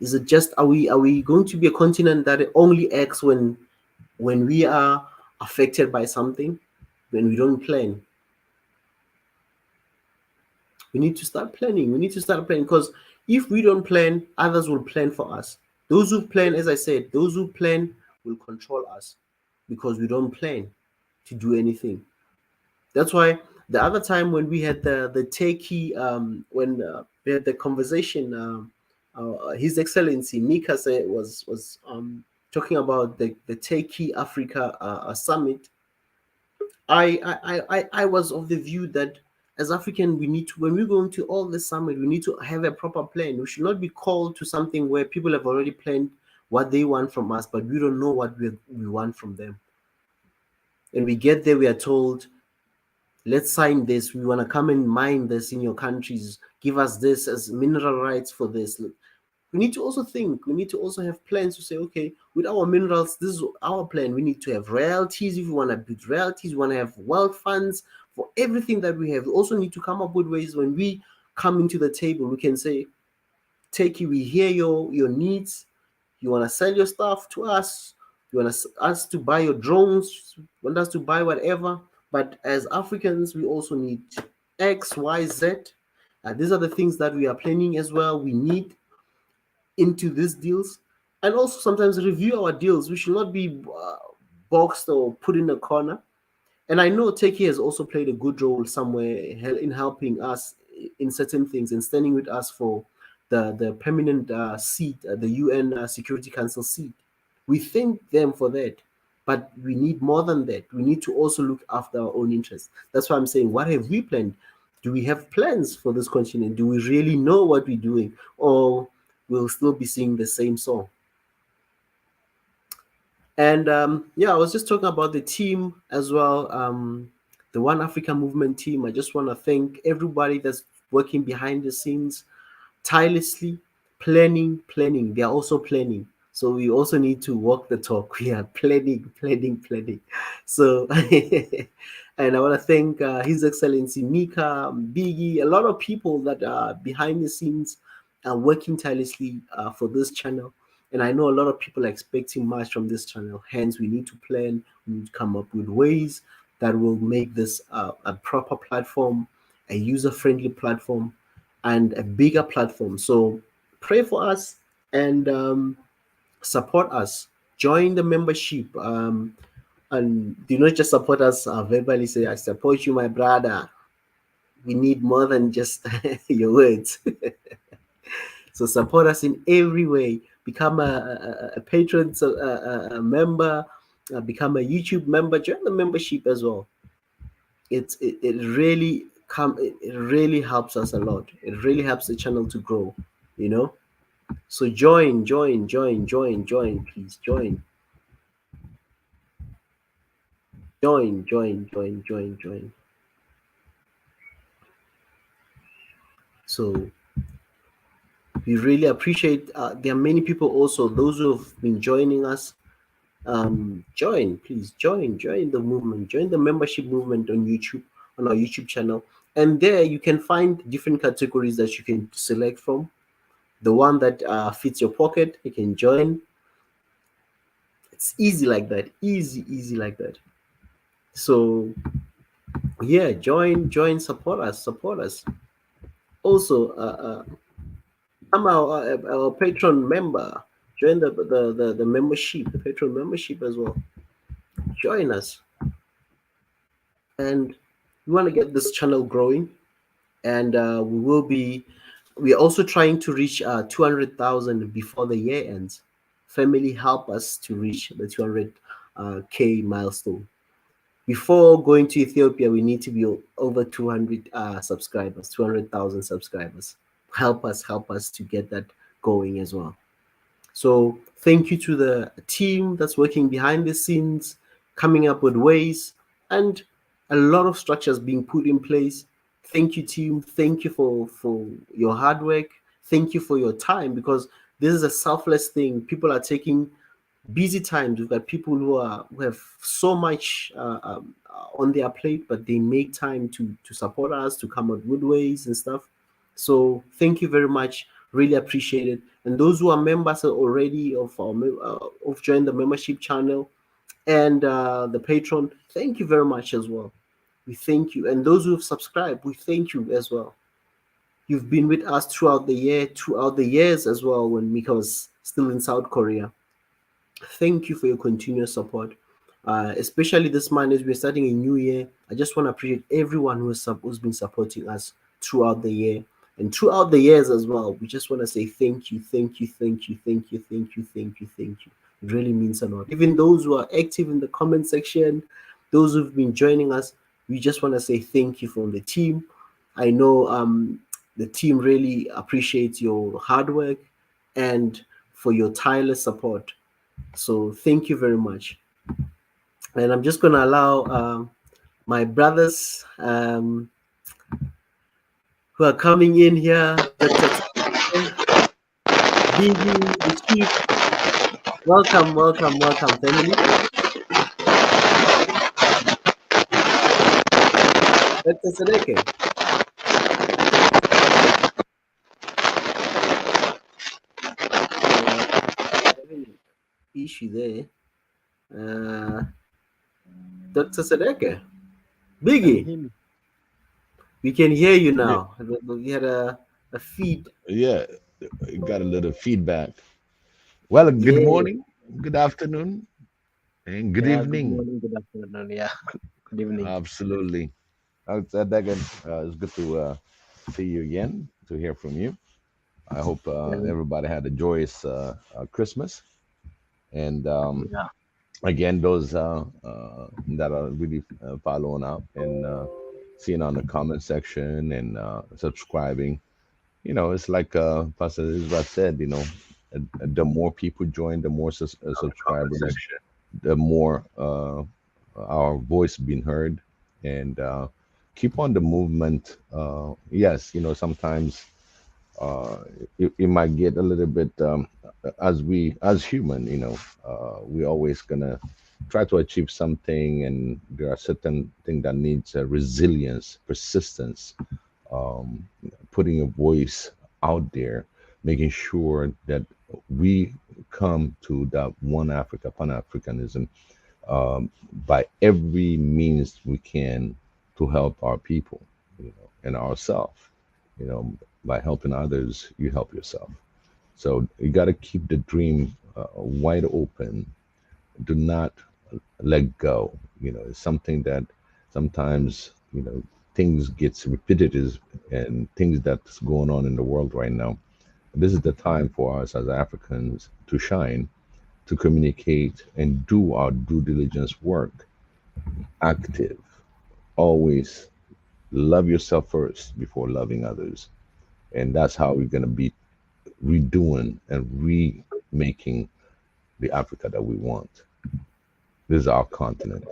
Is it just are we going to be a continent that only acts when we are affected by something, when we don't plan? We need to start planning. We need to start planning, because if we don't plan, others will plan for us. Those who plan, as I said, those who plan will control us because we don't plan to do anything. That's why the other time when we had the techie, when we had the conversation His Excellency Mika was talking about the Turkey Africa summit. I was of the view that as African, we need to, when we go into all the summit, we need to have a proper plan. We should not be called to something where people have already planned what they want from us, but we don't know what we want from them. And we get there, we are told, let's sign this. We want to come and mine this in your countries. Give us this as mineral rights for this. Look, we need to also think. We need to also have plans to say, okay, with our minerals, this is our plan. We need to have royalties if we want to build royalties. We want to have wealth funds for everything that we have. We also need to come up with ways when we come into the table, we can say, Turkey, we hear your needs. You want to sell your stuff to us. You want us to buy your drones. You want us to buy whatever. But as Africans, we also need X, Y, Z. These are the things that we are planning as well. We need into these deals, and also sometimes review our deals. We should not be boxed or put in a corner. And I know Turkey has also played a good role somewhere in helping us in certain things and standing with us for the permanent seat, the UN Security Council seat. We thank them for that, but we need more than that. We need to also look after our own interests. That's why I'm saying, what have we planned? Do we have plans for this continent? Do we really know what we're doing, or we'll still be singing the same song? And yeah, I was just talking about the team as well, the One Africa Movement team. I just want to thank everybody that's working behind the scenes tirelessly, planning. They are also planning. So we also need to walk the talk. We are planning. So, and I want to thank His Excellency Mika, Biggie, a lot of people that are behind the scenes working tirelessly for this channel. And I know a lot of people are expecting much from this channel. Hence, we need to plan, we need to come up with ways that will make this a proper platform, a user-friendly platform, and a bigger platform. So pray for us and support us. Join the membership. And do not just support us verbally, say, I support you, my brother. We need more than just your words. So support us in every way. Become a patron, a member, become a YouTube member. Join the membership as well. It really it really helps us a lot. It really helps the channel to grow. You know. So join, please join. So we really appreciate. There are many people also, those who have been joining us. Please join the movement, join the membership movement on YouTube, on our YouTube channel, and there you can find different categories that you can select from. The one that fits your pocket, you can join. It's easy like that, easy like that. So yeah, join, support us. Also, I'm our patron member. Join the membership, the patron membership as well. Join us, and we want to get this channel growing, and we're also trying to reach 200,000 before the year ends. Family, help us to reach the 200K milestone. Before going to Ethiopia, we need to be over 200 subscribers, 200,000 subscribers. Help us to get that going as well. So thank you to the team that's working behind the scenes, coming up with ways, and a lot of structures being put in place. Thank you, team. Thank you for your hard work. Thank you for your time, because this is a selfless thing. People are taking busy times. We've got people who have so much on their plate, but they make time to support us, to come up with ways and stuff. So thank you very much. Really appreciate it. And those who are members already of joined the membership channel and the patron, thank you very much as well. We thank you. And those who have subscribed, we thank you as well. You've been with us throughout the year, throughout the years as well, when Mika was still in South Korea. Thank you for your continuous support. Especially this month as we're starting a new year. I just want to appreciate everyone who's been supporting us throughout the year. And throughout the years as well, we just want to say thank you, thank you, thank you, thank you, thank you, thank you, thank you. It really means a lot. Even those who are active in the comment section, those who've been joining us, we just want to say thank you from the team. I know the team really appreciates your hard work and for your tireless support. So thank you very much. And I'm just going to allow my brothers who are coming in here, Dr. Bibi, the chief. Welcome, welcome, welcome, family. Dr. Sadeke. Issue there. Dr. Sadeke. Biggie. We can hear you now. We had a feed. Yeah, got a little feedback. Well, good Yeah. morning, good afternoon, and good Yeah, good evening. morning, good afternoon. Yeah, good evening. Absolutely. Again, it's good to see you again, to hear from you. I hope Yeah, everybody had a joyous Christmas. And yeah, again, those that are really following up and seeing on the comment section and subscribing, it's like Pastor Israel said, the more people join, the more On the comment subscribers, section. the more our voice being heard, and keep on the movement. Yes, sometimes uh, it might get a little bit as human, we always gonna try to achieve something, and there are certain things that needs resilience, persistence, um, putting a voice out there, making sure that we come to that one Africa, Pan Africanism, by every means we can to help our people, and ourselves. You know, by helping others, you help yourself. So you got to keep the dream wide open. Do not let go. It's something that sometimes things gets repetitive, and things that's going on in the world right now. This is the time for us as Africans to shine, to communicate and do our due diligence work. Active, always love yourself first before loving others, and that's how we're going to be redoing and remaking the Africa that we want. This is our continent.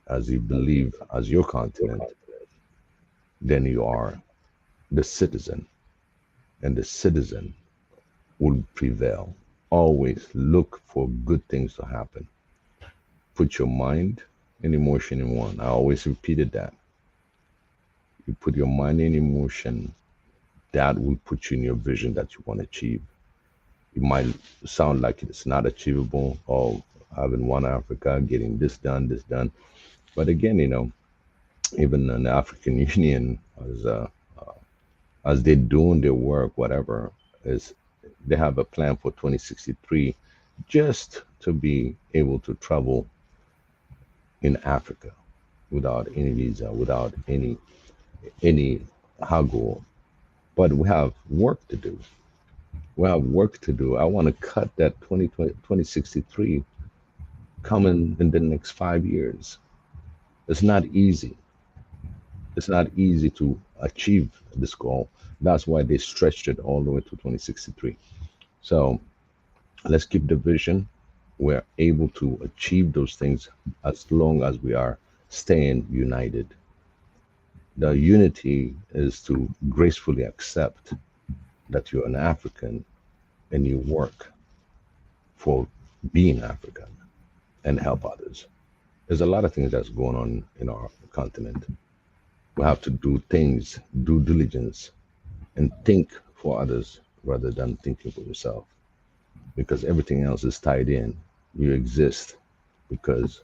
As you believe as your continent, then you are the citizen, and the citizen will prevail. Always look for good things to happen. Put your mind and emotion in one. I always repeated that. You put your mind and emotion, that will put you in your vision that you want to achieve. It might sound like it's not achievable, or having one Africa, getting this done. But again, even in the African Union, as they're doing their work, whatever, is they have a plan for 2063, just to be able to travel in Africa without any visa, without any haggle. But we have work to do. We have work to do. I want to cut that 2063 coming in the next 5 years. It's not easy. It's not easy to achieve this goal. That's why they stretched it all the way to 2063. So let's keep the vision. We're able to achieve those things as long as we are staying united. The unity is to gracefully accept that you're an African and you work for being African and help others. There's a lot of things that's going on in our continent. We have to do things, due diligence, and think for others rather than thinking for yourself, because everything else is tied in. You exist because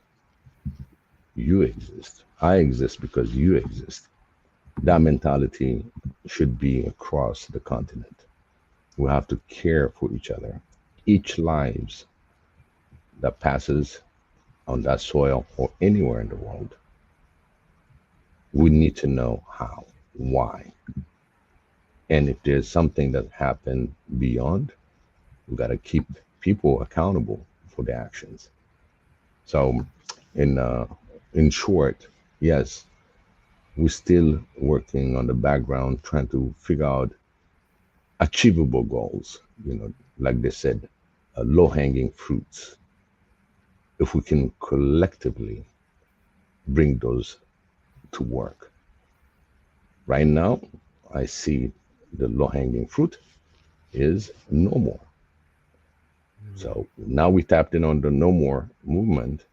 you exist. I exist because you exist. That mentality should be across the continent. We have to care for each other. Each lives that passes on that soil or anywhere in the world, we need to know how, why. And if there's something that happened beyond, we got to keep people accountable for their actions. So, in in short, yes, we're still working on the background, trying to figure out achievable goals. Like they said, low-hanging fruits. If we can collectively bring those to work, right now, I see the low-hanging fruit is no more. So now we tapped in on the no more movement.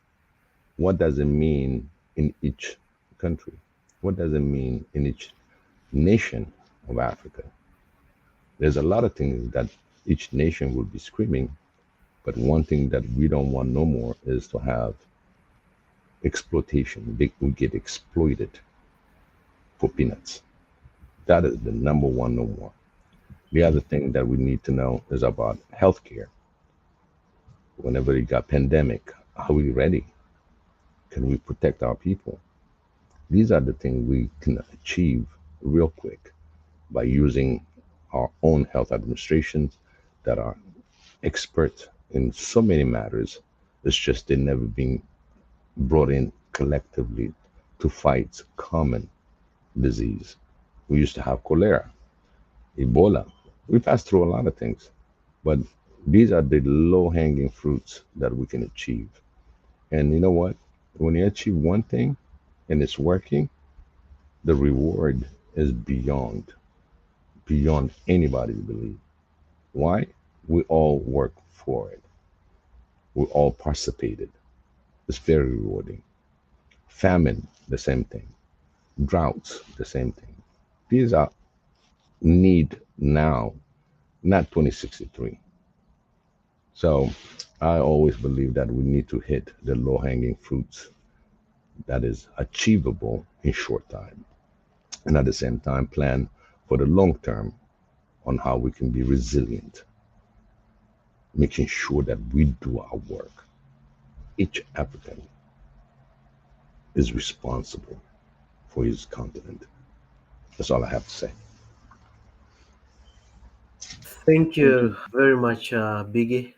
What does it mean in each country? What does it mean in each nation of Africa? There's a lot of things that each nation will be screaming, but one thing that we don't want no more is to have exploitation. We get exploited for peanuts. That is the number one no more. The other thing that we need to know is about healthcare. Whenever you got pandemic, are we ready? Can we protect our people? These are the things we can achieve real quick by using our own health administrations that are expert in so many matters. It's just they never been brought in collectively to fight common disease. We used to have cholera, Ebola. We passed through a lot of things, but these are the low hanging fruits that we can achieve. And you know what? When you achieve one thing and it's working, the reward is beyond anybody's belief. Why? We all work for it. We all participated. It's very rewarding. Famine, the same thing. Droughts, the same thing. These are need now, not 2063. So I always believe that we need to hit the low hanging fruits that is achievable in short time. And at the same time, plan for the long term on how we can be resilient, making sure that we do our work. Each African is responsible for his continent. That's all I have to say. Thank Thank you you. very much, Biggie.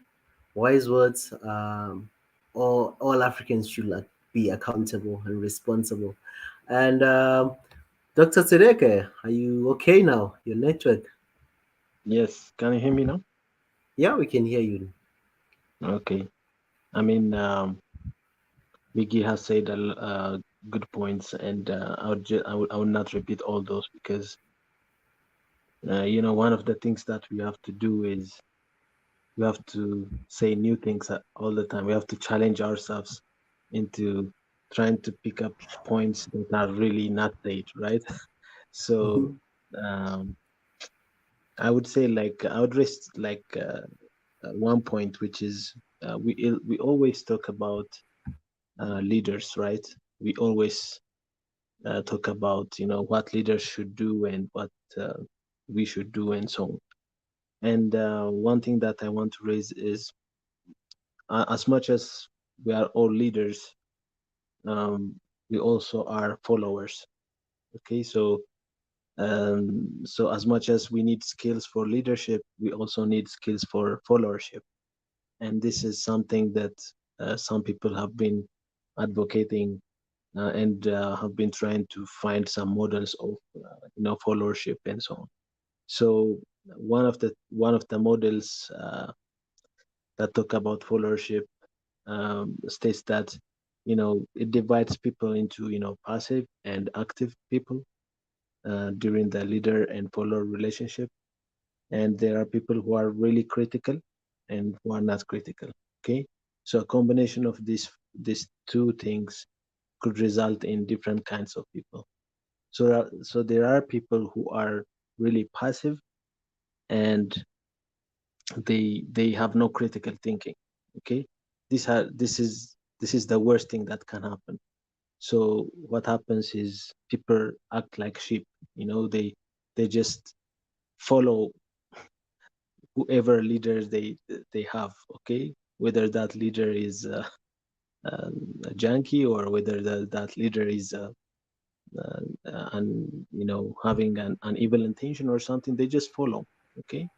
Wise words. All Africans should be accountable and responsible. And Dr. Tereke, are you okay now? Your network? Yes, can you hear me now? Yeah, we can hear you. Okay. I mean, Vicky has said good points, and I would not repeat all those because one of the things that we have to do is we have to say new things all the time. We have to challenge ourselves into trying to pick up points that are really not said, right? So Mhm. um, I would say like I would raise like one point, which is we always talk about leaders, right? We always talk about what leaders should do and what we should do and so on. And one thing that I want to raise is as much as we are all leaders, um, we also are followers. Okay, so as much as we need skills for leadership, we also need skills for followership. And this is something that some people have been advocating and have been trying to find some models of followership and so on. So one of the models that talk about followership states that it divides people into passive and active people during the leader and follower relationship, and there are people who are really critical and who are not critical. Okay, so a combination of these two things could result in different kinds of people. So there are people who are really passive and they have no critical thinking. Okay, this is the worst thing that can happen. So what happens is people act like sheep. They just follow whoever leaders they have. Okay, whether that leader is a junkie or whether that leader is and having an evil intention or something, they just follow. Okay,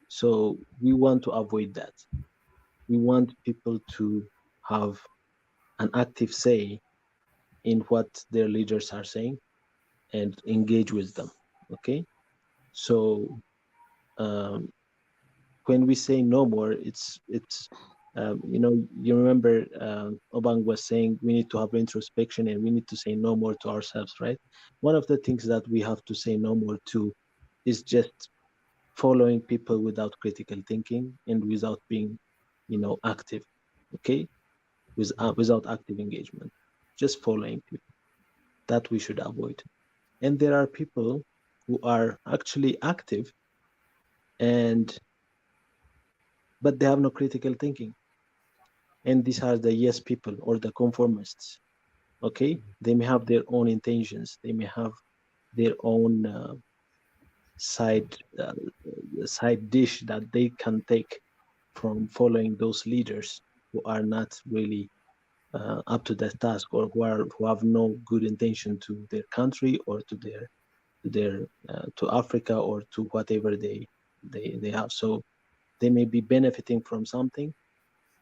so we want to avoid that. We want people to have an active say in what their leaders are saying and engage with them. Okay, so um, when we say no more, it's you remember Obang was saying we need to have introspection and we need to say no more to ourselves, right? One of the things that we have to say no more to is just following people without critical thinking and without being, active. Okay, without active engagement, just following people that we should avoid. And there are people who are actually active and but they have no critical thinking, and these are the yes people or the conformists. Okay, they may have their own intentions, they may have their own side uh, side dish that they can take from following those leaders who are not really up to that task, or who have no good intention to their country or to Africa or to whatever they have. So they may be benefiting from something,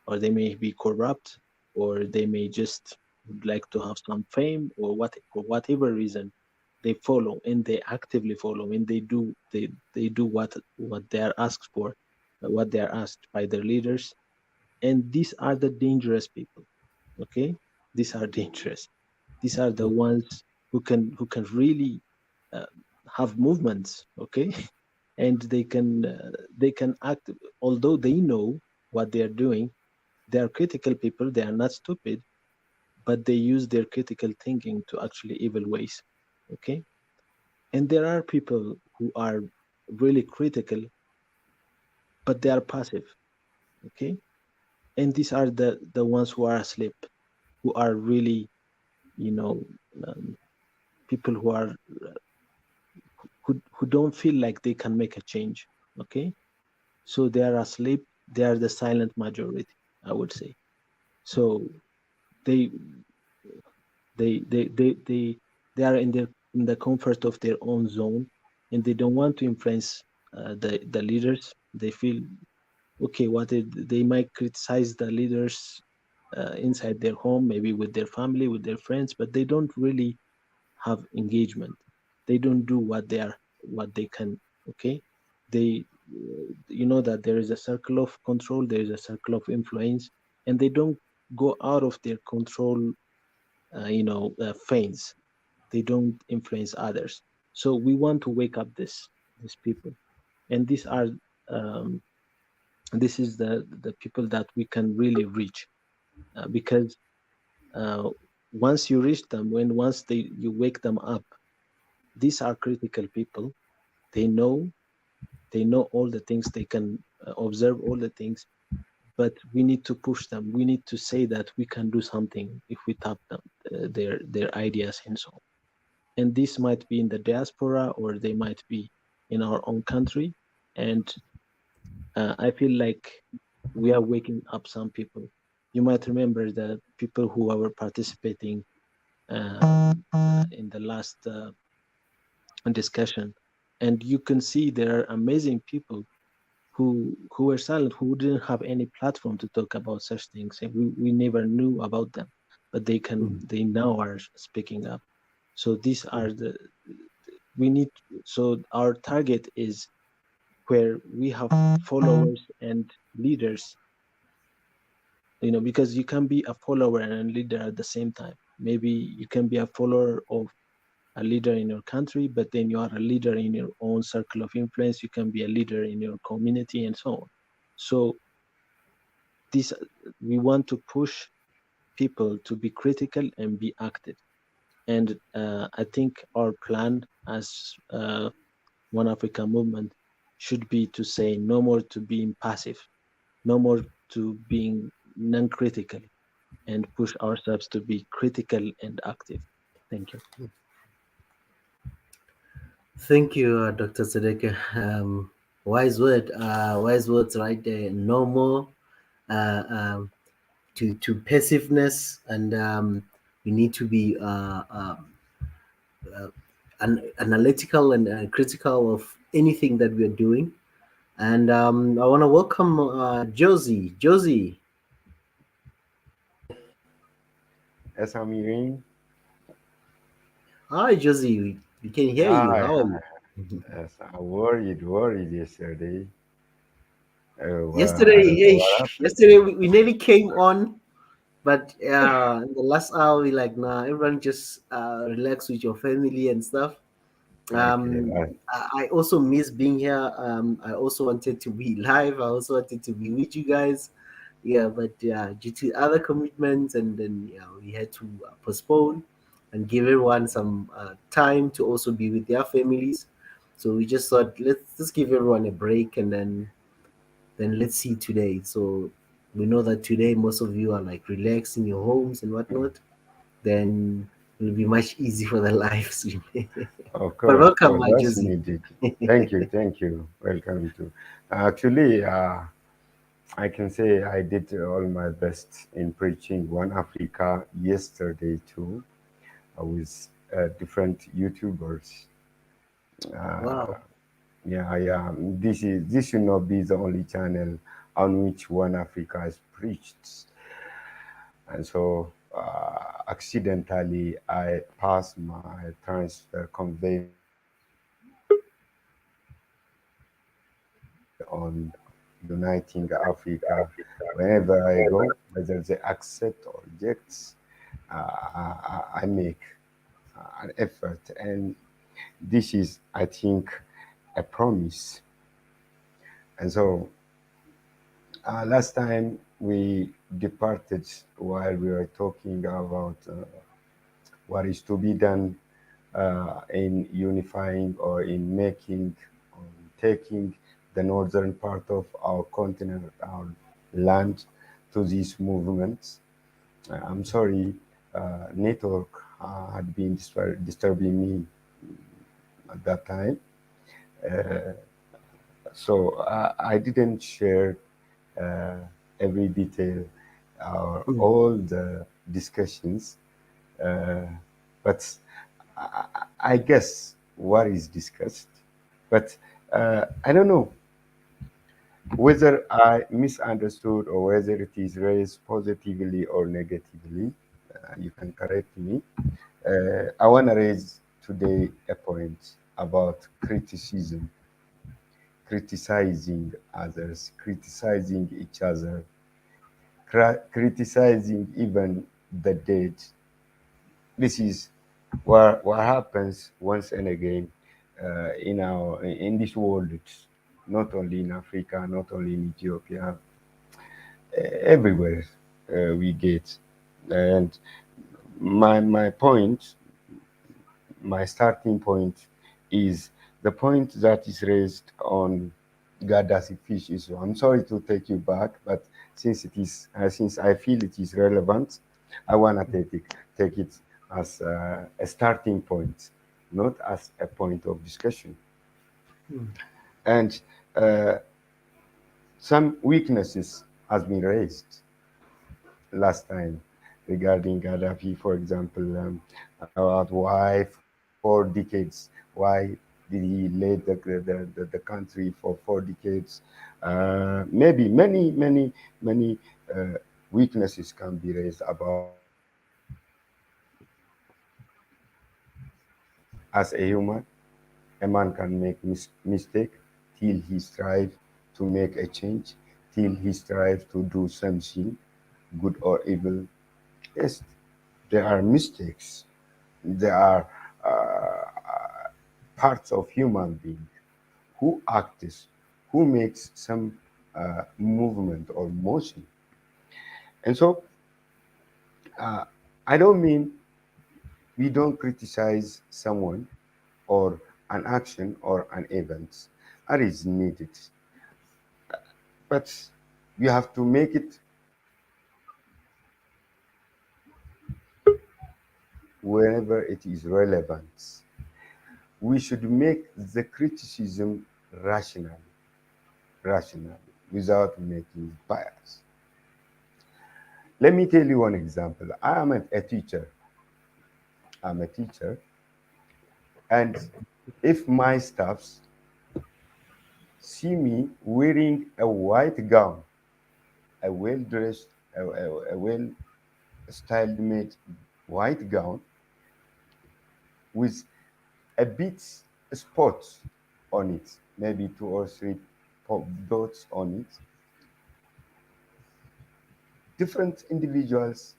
or they may be corrupt, or they may just would like to have some fame, or for whatever reason they follow, and they actively follow, and they do what they are asked for, what they are asked by their leaders. And these are the dangerous people. Okay, these are dangerous. These are the ones who can really uh, have movements. Okay, and they can act, although they know what they are doing. They are critical people, they are not stupid, but they use their critical thinking to actually evil ways. Okay, and there are people who are really critical, but they are passive. Okay, and these are the ones who are asleep, who are really, you know um, people who don't feel like they can make a change. Okay, so they are asleep, they are the silent majority, I would say. So they they are in the comfort of their own zone, and they don't want to influence the leaders. They feel okay. They might criticize the leaders inside their home, maybe with their family, with their friends, but they don't really have engagement. They don't do what they can. Okay, they you know that there is a circle of control, there is a circle of influence, and they don't go out of their control feigns. They don't influence others. So we want to wake up these people, and um, this is the people that we can really reach, because uh, once you reach them, once you wake them up, these are critical people. They know they know all the things, they can observe all the things, but we need to push them. We need to say that we can do something if we tap them, their ideas and so on. And this might be in the diaspora, or they might be in our own country. And I feel like we are waking up some people. You might remember the people who were participating in the last discussion, and you can see there are amazing people who were silent, who didn't have any platform to talk about such things, and we never knew about them, but they now are speaking up. So these are we need so our target is where we have followers and leaders, because you can be a follower and a leader at the same time. Maybe you can be a follower of a leader in your country, but then you are a leader in your own circle of influence. You can be a leader in your community and so on. So this we want to push people to be critical and be active. And I think our plan as One Africa movement should be to say no more to being passive, no more to being non-critical, and push ourselves to be critical and active. Thank you. Thank you, Dr. Sadeka. Wise words right there. No more to passiveness, and we need to be uh, analytical and critical of anything that we are doing. And I want to welcome Josie. Josie, Yes, I'm hearing. hi Josie. We can hear you. Hi, How are you? yes, I worried yesterday. Yesterday, I don't know yeah, what happened. yesterday we nearly came on, but in the last hour we like, nah, everyone just relax with your family and stuff. Okay, I also miss being here. I also wanted to be live. I also wanted to be with you guys. Yeah, but due to other commitments, and then we had to postpone and give everyone some time to also be with their families. So we just thought let's just give everyone a break, and then let's see today. So we know that today most of you are like relaxed in your homes and whatnot. Then it will be much easier for the lives. But of welcome, course, my that's Josie. needed. Thank you. Welcome to. Actually, I can say I did all my best in preaching One Africa yesterday too, with different YouTubers. Wow. Uh, yeah. This should not be the only channel on which One Africa is preached. And so accidentally I passed my transfer conveyance on uniting Africa whenever I go, whether they accept or reject. I make an effort, and this is, I think, a promise. And so last time we departed while we were talking about what is to be done in unifying or in making or taking the northern part of our continent, our land, to these movements. I'm sorry, network had been disturbing me at that time. Uh, so I didn't share uh, every detail or Mm. all the discussions, uh, but I guess what is discussed. But I don't know whether I misunderstood or whether it is raised positively or negatively. You can correct me. I want to raise today a point about criticism, criticizing others, criticizing each other, criticizing even the dead. This is what happens once and again in this world. It's not only in Africa, not only in Ethiopia, everywhere we get. And my point, my starting point, is the point that is raised on Gaddafi fish issue. I'm sorry to take you back, but since I feel it is relevant, I wanna take it as a starting point, not as a point of discussion. Mm. And uh, some weaknesses has been raised last time regarding Gaddafi, for example, about why 4 decades, why did he lead the country for 4 decades? Maybe many uh, weaknesses can be raised about as a human. A man can make mistake till he strive to make a change, till he strive to do something good or evil. Yes, there are mistakes. There are parts of human being who acts, who makes some movement or motion. And so uh, I don't mean we don't criticize someone or an action or an event that is needed, but we have to make it whenever it is relevant. We should make the criticism rational, rational, without making bias. Let me tell you one example. I am a teacher. I'm a teacher, And if my staffs see me wearing a white gown, a well dressed, a well styled made white gown with a bit spot on it, maybe two or three dots on it, different individuals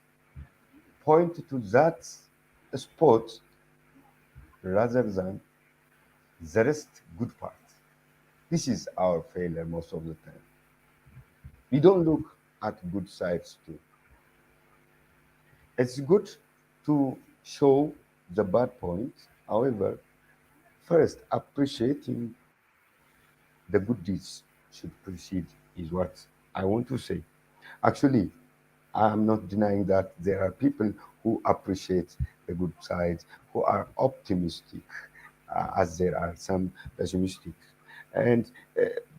point to that spot rather than the rest good part. This is our failure most of the time. We don't look at good sides too. It's good to show the bad points. However, first appreciating the good deeds should precede is what I want to say. Actually, I'm not denying that there are people who appreciate the good sides, who are optimistic, as there are some pessimistic. And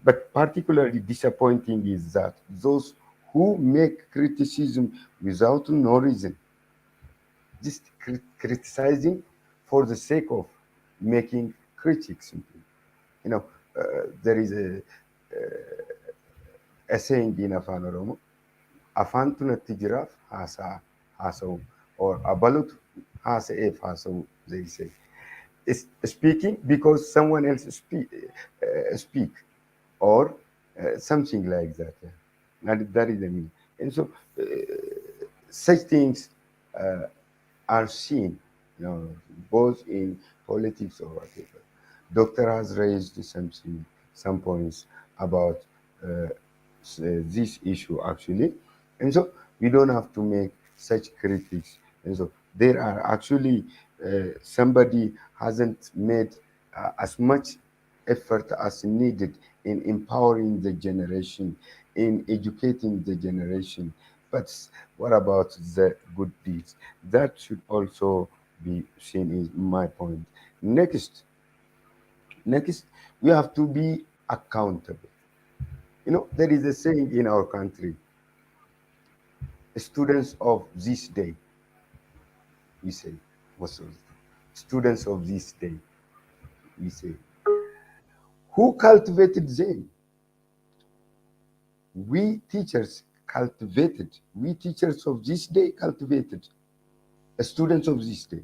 but particularly disappointing is that those who make criticism without no reason, just criticizing for the sake of making critics simply. You know, there is a saying in Afan Oromo, afaan tunatti jiraaf haasa'u, or abalut haasa'eef haasa'u, they say. It's speaking because someone else speak, or something like that. Yeah. That is the meaning. And so such things uh, are seen, you know, both in politics or whatever. Doctor has raised some points about uh, this issue actually, and so we don't have to make such critics. And so there are actually somebody hasn't made as much effort as needed in empowering the generation, in educating the generation. But what about the good deeds? That should also be seen, is my point. Next, next, we have to be accountable. You know, there is a saying in our country, students of this day, we say, most of the time, students of this day, we say, who cultivated them? We teachers of this day cultivated students of this day.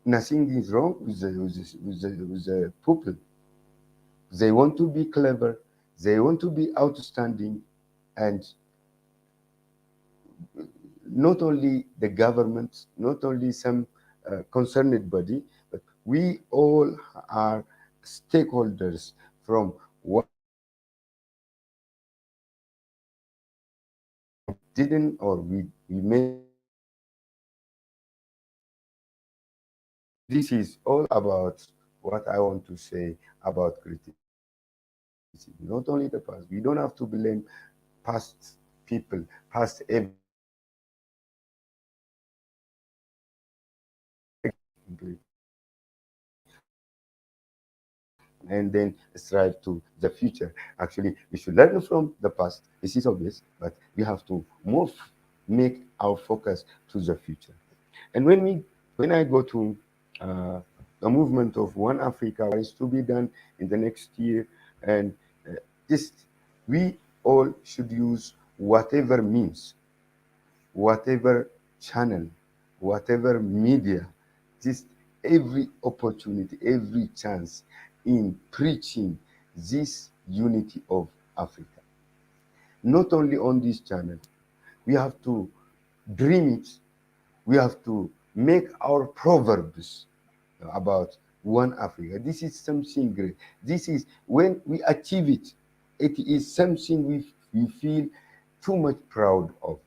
Nothing is wrong with the pupil. They want to be clever, they want to be outstanding, and not only the government, not only some concerned body, but we all are stakeholders from one didn't, or we made this is all about what I want to say about criticism. Not only the past. We don't have to blame past people, past events. We have to and then strive to the future. Actually, we should learn from the past. This is obvious, but we have to move, make our focus to the future. And when I go to uh, the movement of One Africa, what is to be done in the next year, and uh, this, we all should use whatever means, whatever channel, whatever media, just every opportunity, every chance in preaching this unity of Africa. Not only on this channel, we have to dream it, we have to make our proverbs about one Africa. This is something great. This is when we achieve it, it is something we feel too much proud of.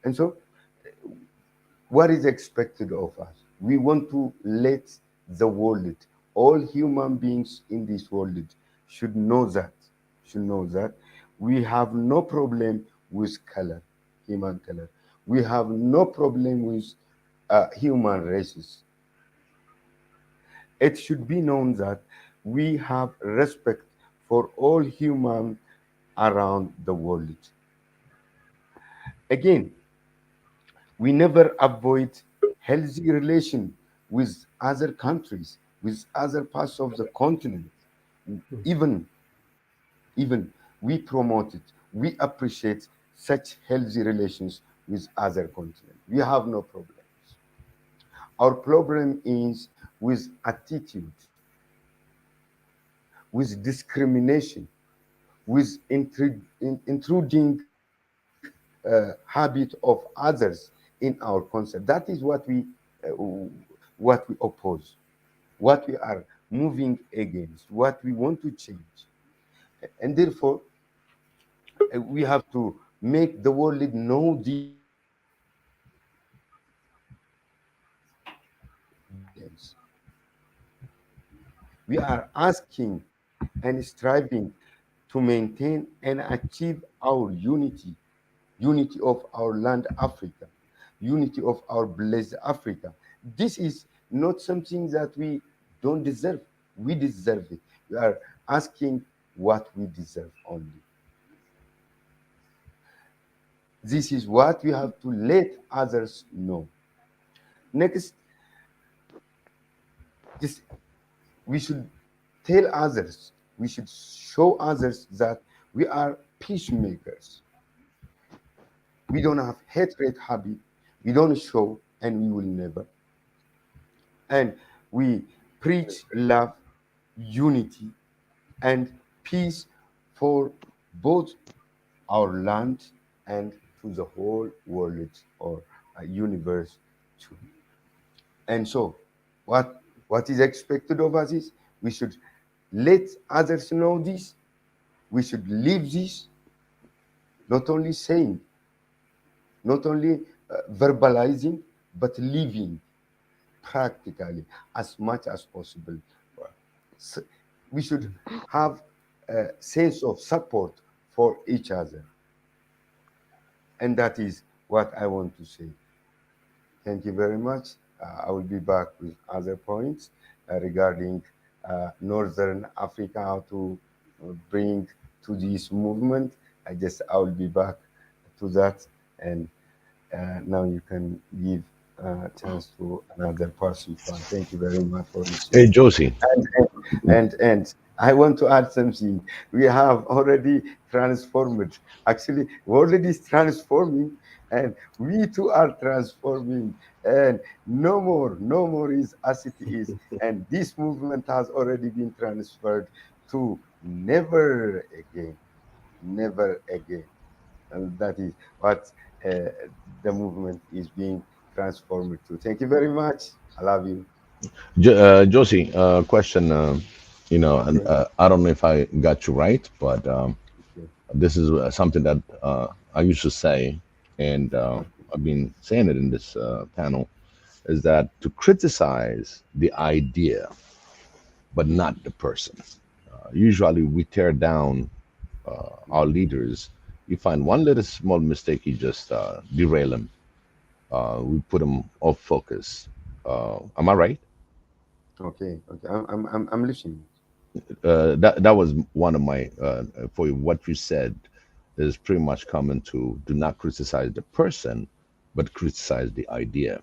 And so what is expected of us? We want to let the world, all human beings in this world, should know that, should know that we have no problem with color, human color. We have no problem with human races. It should be known that we have respect for all human around the world. Again, we never avoid healthy relation with other countries, with other parts of the continent. Even even we promote it, we appreciate such healthy relations with other continents. We have no problems. Our problem is with attitude, with discrimination, with intruding habit of others in our concept. That is what we oppose, what we are moving against, what we want to change. And therefore, we have to make the world know this, we are asking and striving to maintain and achieve our unity, unity of our land Africa, unity of our blessed Africa. This is not something that we don't deserve. We deserve it. We are asking what we deserve only. This is what we have to let others know. Next, this we should tell others, we should show others that we are peacemakers. We don't have hatred habit. We don't show, and we will never. And we preach love, unity, and peace for both our land and to the whole world or universe too. And so, what is expected of us is we should let others know this. We should live this, not only saying, not only verbalizing, but living practically as much as possible. So we should have a sense of support for each other. And that is what I want to say. Thank you very much. I will be back with other points regarding Northern Africa, how to bring to this movement. I will be back to that, and now you can give chance to another person. Thank you very much for Hey, listening. Josie. And I want to add something. We have already transformed. Actually, we're already transforming, and we too are transforming. And no more is as it is. And this movement has already been transferred to never again, never again. And that is what uh, the movement is being transformed to. Thank you very much. I love you. Josie, question. And Okay. I don't know if I got you right, but Okay. this is something that I used to say, and Okay. I've been saying it in this panel, is that to criticize the idea, but not the person. Usually, we tear down our leaders. You find one little small mistake, you just derail them. We put them off focus. Am I right? Okay, okay. I'm listening. That was one of my for you, what you said is pretty much common to do not criticize the person, but criticize the idea.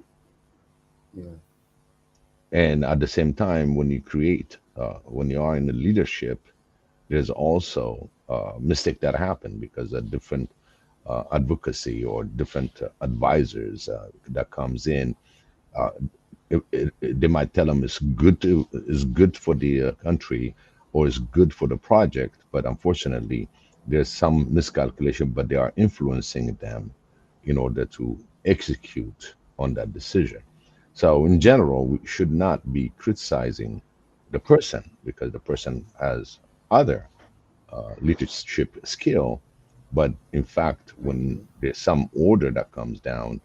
Yeah, And at the same time, when you create, when you are in the leadership, there's also mistake that happen because of different advocacy or different advisors that comes in. Uh, they might tell them it's good for the country or it's good for the project, but unfortunately, there's some miscalculation, but they are influencing them in order to execute on that decision. So, in general, we should not be criticizing the person because the person has other leadership skill. But in fact, when there's some order that comes down,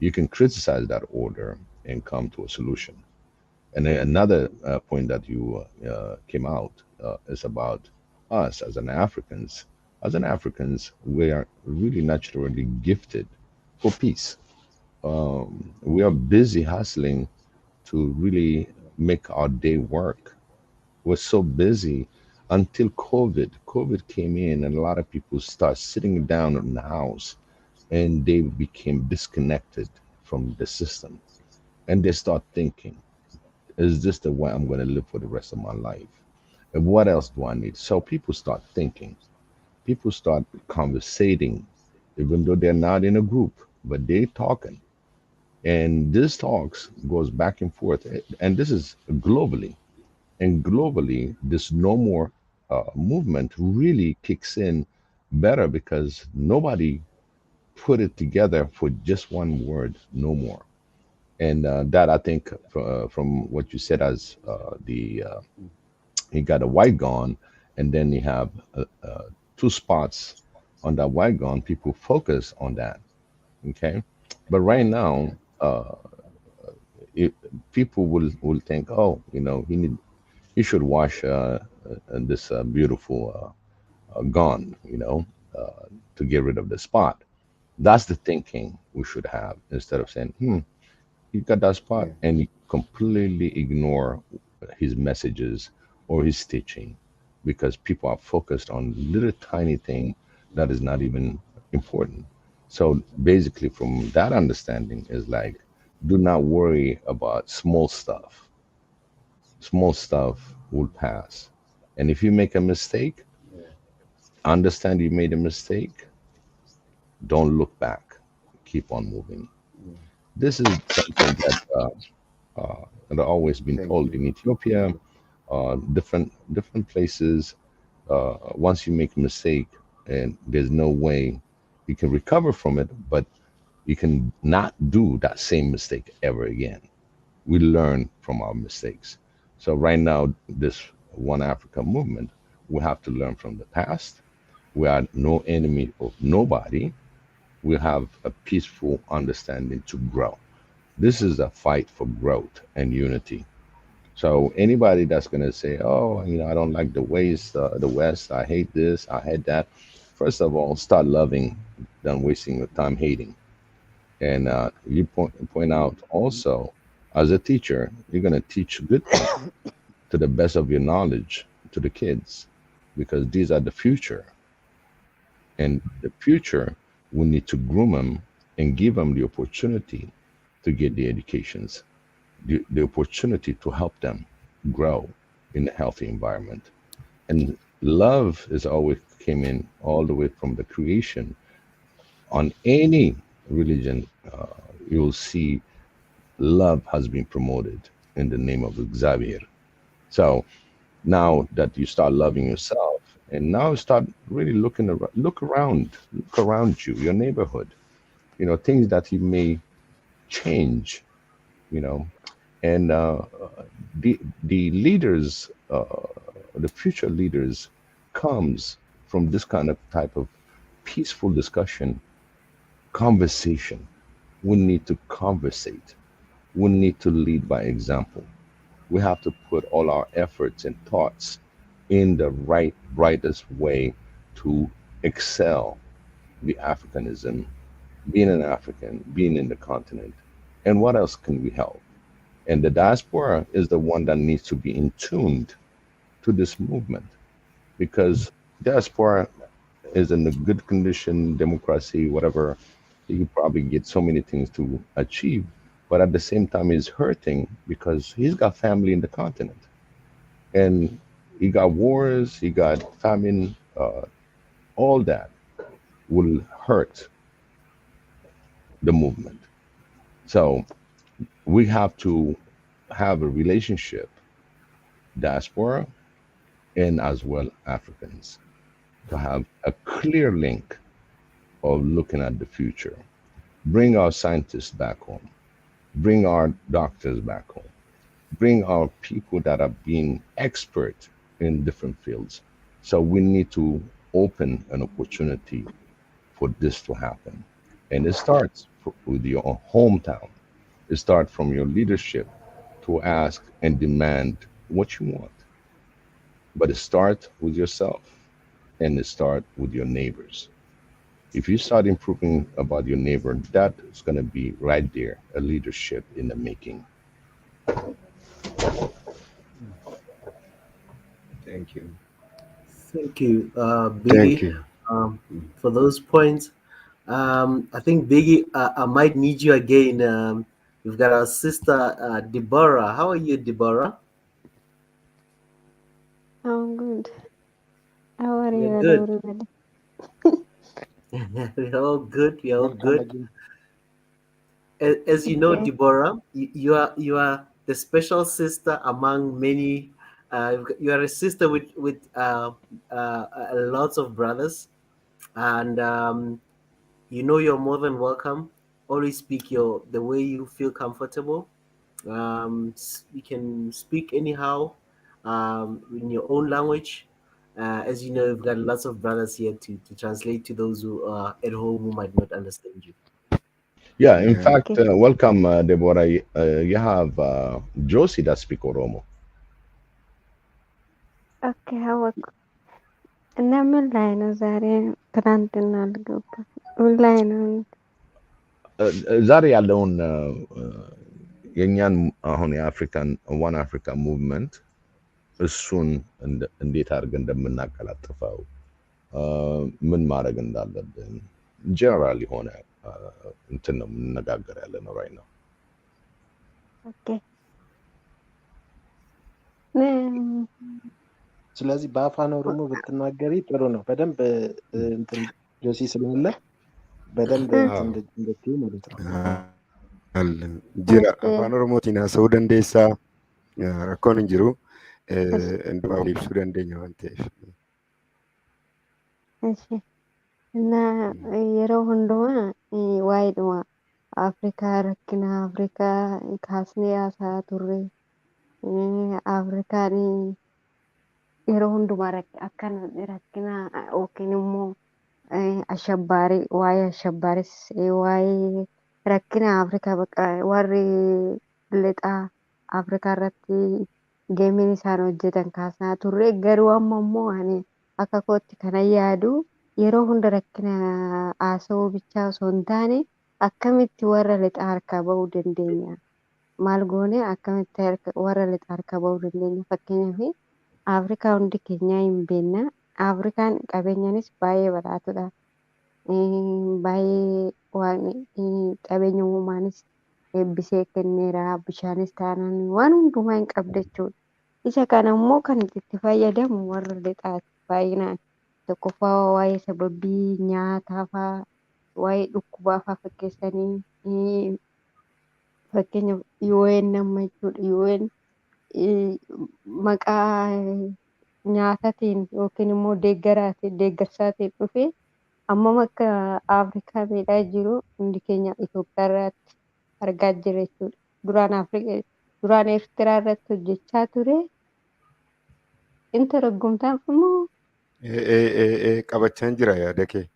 you can criticize that order and come to a solution. And then another point that you came out is about us as an Africans. As an Africans, we are really naturally gifted for peace. We are busy hustling to really make our day work. We're so busy until COVID. COVID came in, and a lot of people start sitting down in the house, and they became disconnected from the system, and they start thinking. Is this the way I'm going to live for the rest of my life? And what else do I need? So people start thinking, people start conversating, even though they're not in a group, but they talking. And this talks goes back and forth. And this is globally. And globally, this no more movement really kicks in better because nobody put it together for just one word, no more. And that I think from what you said as the he got a white gone, and then you have two spots on that white gone. People focus on that, okay? But right now, it, people will think, oh, he should wash this beautiful gone, to get rid of the spot. That's the thinking we should have instead of saying, you got that spot, yeah, and you completely ignore his messages or his teaching because people are focused on little tiny thing that is not even important. So basically, from that understanding, is like, do not worry about small stuff. Small stuff will pass, and if you make a mistake, yeah, understand you made a mistake. Don't look back. Keep on moving. yeah. This is something that always been Thank told you. in Ethiopia, different places. Once you make a mistake, and there's no way you can recover from it, but you can not do that same mistake ever again. We learn from our mistakes. So right now, this One Africa movement, we have to learn from the past. We are no enemy of nobody. We have a peaceful understanding to grow. This is a fight for growth and unity. So anybody that's gonna say, "Oh, I don't like the ways, the West. I hate this. I hate that." First of all, start loving than wasting your time hating. And you point out also, as a teacher, you're gonna teach good things to the best of your knowledge to the kids, because these are the future, and the future we need to groom them and give them the opportunity to get the educations, the opportunity to help them grow in a healthy environment. And love is always came in all the way from the creation. On any religion, you'll see love has been promoted in the name of Xavier. So now that you start loving yourself, and now start really look around you, your neighborhood, things that you may change, you know, and the leaders, the future leaders, comes from this kind of type of peaceful discussion, conversation. We need to conversate. We need to lead by example. We have to put all our efforts and thoughts in the right, brightest way to excel the Africanism, being an African, being in the continent. And what else can we help? And the diaspora is the one that needs to be in tuned to this movement, because diaspora is in a good condition, democracy, whatever. You probably get so many things to achieve, but at the same time, he's hurting because he's got family in the continent, and he got wars, he got famine, all that will hurt the movement. So we have to have a relationship, diaspora and as well Africans, to have a clear link of looking at the future. Bring our scientists back home, bring our doctors back home, bring our people that are being expert in different fields. So we need to open an opportunity for this to happen. And it starts with your hometown. It starts from your leadership to ask and demand what you want. But it starts with yourself, and it starts with your neighbors. If you start improving about your neighbor, that is going to be right there, a leadership in the making. Thank you. Thank you, Thank Biggie, you. for those points. I think Biggie, I might need you again we've got our sister Deborah. How are you, Deborah? I'm good. How are We're you, good. everybody? We're all good. We're all Welcome good. again. As you know, Okay. Deborah, you are the special sister among many. You are a sister with lots of brothers, and you're more than welcome. Always speak the way you feel comfortable. You can speak anyhow, in your own language. As you know, we've got lots of brothers here to translate to those who are at home who might not understand you. Yeah, in Yeah. fact, Okay. welcome, Deborah. You have Josie that speak Oromo. Okay. How are Namin line zare ትናንትና አልገባም ኦንላይን ነው ዛሬ ያለውን የእኛን አሁን የአፍሪካን ዋን አፍሪካ ሙቭመንት እሱን እንዴት አድርገን እንደምናቀላጥፈው ምን ማድረግ እንዳለብን ጀነራል የሆነ እንትን ነው የምንነጋገር ያለ ነው ራይ ነው። ኦኬ ስለዚህ በአፋን ኦሮሞ ብትናገሪ ጥሩ ነው። በደንብ እንትን ጆሲ ስለሆነ በደንብ እንትን እንድትይ ማለት ነው። Jira afaan oromootiin haasa'uu dandeessaa. Rakkoon hin jiru. Hundumaa ibsuu dandeenya waan ta'eef. እሺ እና yeroo hundumaa waa'eedhuma Afrikaa rakkina Afrikaa kaasnee haasaa turre Afrikaan yeroo hundumaa akkan rakkina yookiin immoo ashabbaarii waa'ee ashabbaaris waa'ee rakkina Afrikaa baqa warri lixaa Afrikaa irratti geemiin isaan hojjetan kaasaa turre garuu amma immoo ani akka kootti kana yaadu yeroo hunda rakkina haasa'uu bichaa osoo hin taane akkamitti warra lixaa harkaa bahuu dandeenya maal goone akkamitti warra lixaa harkaa bahuu dandeenya fakkeenyaaf Afrikaa hundi keenyaa hin beekna. Afrikaan qabeenyaanis baay'ee badhaatuudha. Baay'ee waan qabeenya uumamaanis eebbisee kenneera. Bishaanis taanaan waan hundumaa hin qabde jechuudha. Isa kana immoo kan itti fayyadamu warra lixaati baay'inaan. Tokkoffaa waa'ee sababii nyaataa fa'aa, waa'ee dhukkubaa fa'aa fakkeessanii fakkeenyaaf UN nama jechuudha. UN maqaa nyaatatiin yookiin immoo deeggarsaatiin dhufe ammam akka Afrikaa miidhaa jiru hundi keenya Itoophiyaa irratti argaa jira jechuudha. Duraan Eertiraa irratti hojjechaa ture. Inta raggumtaaf immoo Qabachaan jira yaada kee.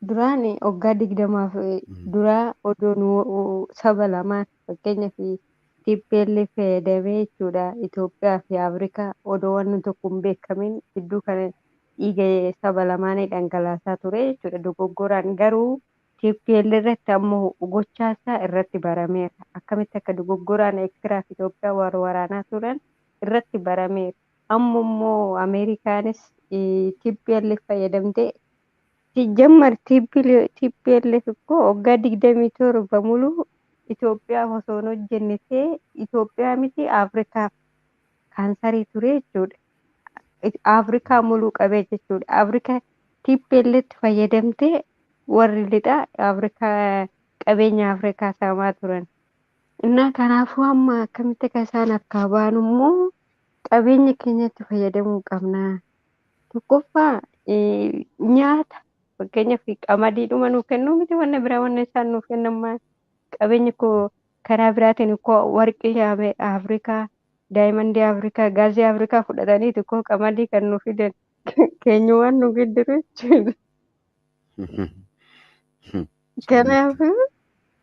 duraan waggaa 20 duraa odoon saba lamaan fakkeenyaaf TPLF fayyadamee jechuudha. Itoophiyaa fi Afrikaa odoo wanni tokko hin beekamin gidduu kana dhiiga saba lamaanii dhangalaasaa ture jechuudha. Dogoggoraan garuu TPL irratti ammoo gochaa isaa irratti barameera. Akkamitti akka dogoggoraan Eertiraa fi Itoophiyaa waraanaa turan irratti barameera. Amma immoo Ameerikaanis TPLF fayyadamtee ሲጀመር TPLF እኮ waggaa 27 ሙሉ Itoophiyaaf osoo hin hojjenne Itoophiyaa miti Afrikaaf kaansarii ture jechuudha. Afrikaa muluu qabee jechuudha. Afrikaa TPLF fayyadamtee warri lixaa Afrikaa qabeenya Afrikaa saamaa turan. Innaa kanaafuu amma akkamitti akka isaan harkaa baanu immoo qabeenya keenyatti fayyadamuu qabna. Tokkoffaa nyaata fakkeenyaaf qamadiidhuma nuuf kennuu miti wanna biraa wanna isaan nuuf kennan qabeenya koo karaa biraatiin koo warqii Afrikaa daayimandii Afrikaa gaazii Afrikaa fudhatanii tokko qamadii kan nuuf fidan keenya waan nu giddiru jechuudha. Kanaafuu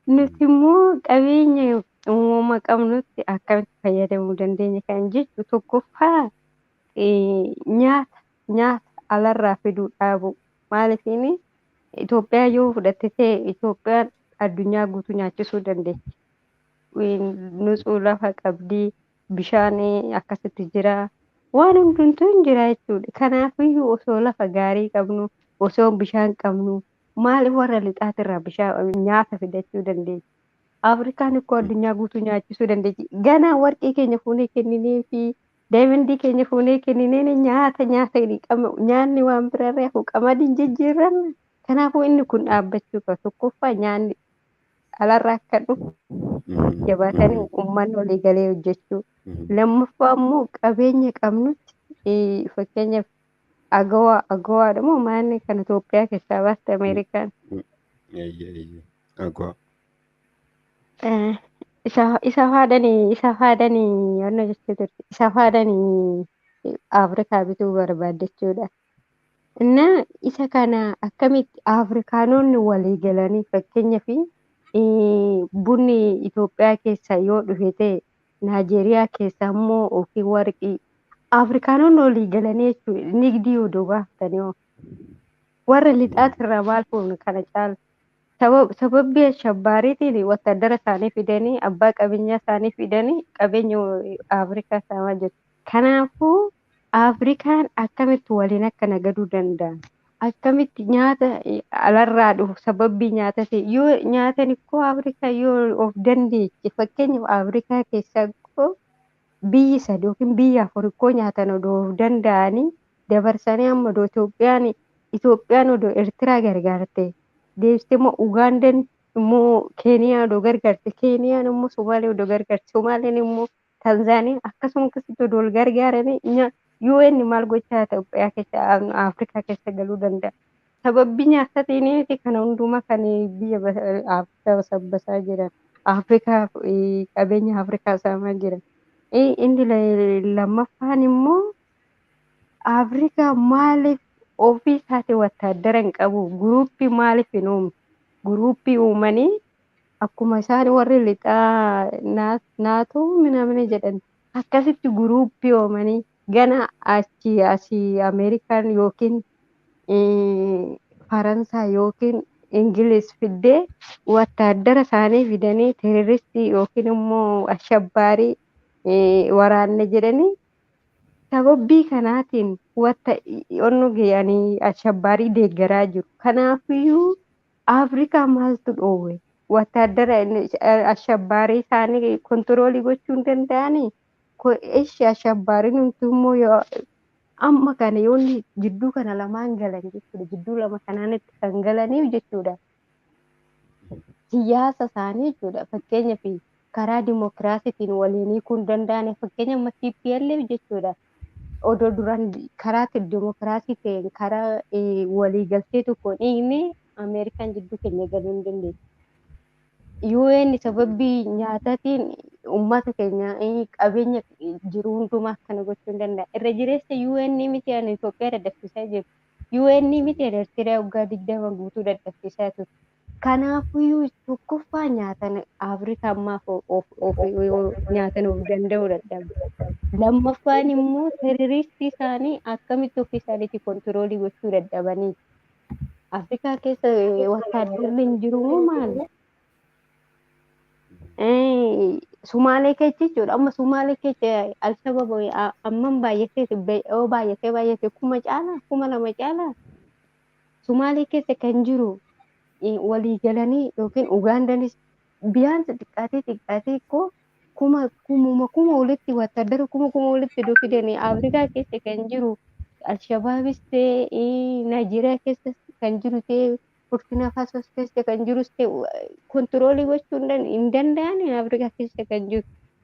nuti immoo qabeenya uumama qabnutti akkamitti fayyadamuu dandeenya kan jechu tokkoffaa nyaata alarraa fiduu dhaabu. Maaliifini Itoophiyaa yoo fudhatte ta'e Itoophiyaan addunyaa guutuu nyaachisuu dandeetti. Nutsuu lafa qabdii, bishaan akkasitti jira. Waan hundumtuu hin jira jechuudha. Kanaafiyyuu osoo lafa gaarii qabnu, osoo bishaan qabnu, maaliif warra lixaatirraa bishaan nyaata fidachuu dandeenya? Afrikaan ikkoo addunyaa guutuu nyaachisuu dandeechi. Ganaa warqii keenya fuunee kenninee fi daayimandii keenya fuunee kenninee nyaanni waan birarra hafu qamadiin jijjiirranna. Kanaafuu inni kun dhaabbachuu qaba. Tokkoffaa nyaanni alarraa akka dhufu jabaatanii uummanni walii galee hojjechuu. Lammaffaa immoo qabeenya qabnutti fakkeenyaaf agawaadha moo maanni kan Itoophiyaa keessaa baaste Ameerikaan. Agwa. Isa faadanii wanna jechuu turte isa faadanii Afrikaa bituu barbaaddechuudha. Innaa isa kana akkamitti Afrikaanonni walii galanii fakkeenyaaf bunni Itoophiyaa keessaa yoo dhufe ta'e Naajeeriyaa keessaa immoo yookiin warqii Afrikaanonni walii galanii jechuudha. Nigdii odoo baaftanii warra lixaatirraa maal fuunu kana caalu. Sababbii ashabbaariitiin wattaaddara isaanii fidanii abbaa qabeenyaa isaanii fidanii qabeenya Afrikaa saamaa jiru. Kanaafuu Afrikaan akkamitti waliin akka nagaduu danda'an? Akkamitti nyaata alarraa dhufu sababbii nyaata ta'e yoo nyaatan ikkoo Afrikaa yoo of dandeeche fakkeenyaaf Afrikaa keessaa ikkoo biyyi sadii yookiin biyya afur ikkoo nyaatan odoo of danda'anii dabarsanii amma odoo Itoophiyaan odoo Eertiraa gargaarte. Deebistee immoo Ugaandaan immoo Keeniyaa odoo gargaarte, Keeniyaan immoo Somaalee odoo gargaarte, Somaaleen immoo Tanzaaniyaa akkasuma odoo wal gargaaranii UN maal gochaa Itoophiyaa keessa Afrikaa keessa galuu danda'a. Sababbii nyaatatiin miti kana hundumaa kan biyya Afrikaa sabbasaa jiran Afrikaa qabeenya Afrikaa saamaa jiran. Inni lammaffaan immoo Afrikaa maaliif ofii isaati wattaaddara hin qabu guruuppii maaliif hin uumne guruuppii uumanii akkuma isaan warri lixaa naatoo minamni jedhan akkasitti guruuppii uumanii gana asii Ameerikaan yookiin Faransaay yookiin Ingiliis fiddee wattaaddara isaanii fidanii teeroristii yookiin immoo ashabbaarii waraanne jedhanii sababbii kanaatiin onnu ga'anii ashabbaarii deeggaraa jiru. Kanaafiyyuu Afrikaa maaltu dhoowwe? Wattaaddara ashabbaarii isaanii kontiroolii gochuu hin danda'anii? Eshi ashabbaariin immoo amma kana yoonni jidduu kana lamaan galan jechuudha. Jidduu lama kanaanitti kan galaniif jechuudha. Siyaasa isaanii jechuudha. Fakkeenyaaf karaa dimokiraasiitiin waliin hiikuu hin danda'an fakkeenya amma TPLF jechuudha. Odoo duraan karaa dimokiraasii ta'een karaa waliigaltee tokkoon dhiibnee Ameerikaan jidduu keenya galuu hin dandeessu. UN sababbii nyaataatiin uummata keenya qabeenya jiru hundumaa akkana gochuu hin danda'a. Irra jireessa UN miti ani Itoophiyaa daddaffisaa jiru. UN miti Eertiraa waggaa 20 guutuu daddaffisaa ture. Kanaafuu tokkoffaa nyaatan Afrikaa ammaaf nyaatan of danda'uu dadhabe. Lammaffaan immoo teeroristii isaanii akkamitti ofii isaaniitti kontiroolii gochuu dadhabanii. Afrikaa keessa wattaaddarri hin jiru moo maali? Sumaalee keessa jechuudha. Amma Sumaalee keessa Alshababa amman baay'atee kuma caalaa kuma lama caalaa. Sumaalee keessa kan jiru walii galanii yookiin Ugaandaanis biyaansa xiqqaatee ikkoo kuma walitti wattaaddara kuma walitti fidanii Afrikaa keessa kan jiru Alshabaabis ta'e Naajeeriyaa keessa kan jiru ta'e Burkina Faso keessa kan jirus ta'e kontiroolii gochuu hin danda'an Afrikaa keessa kan jiru.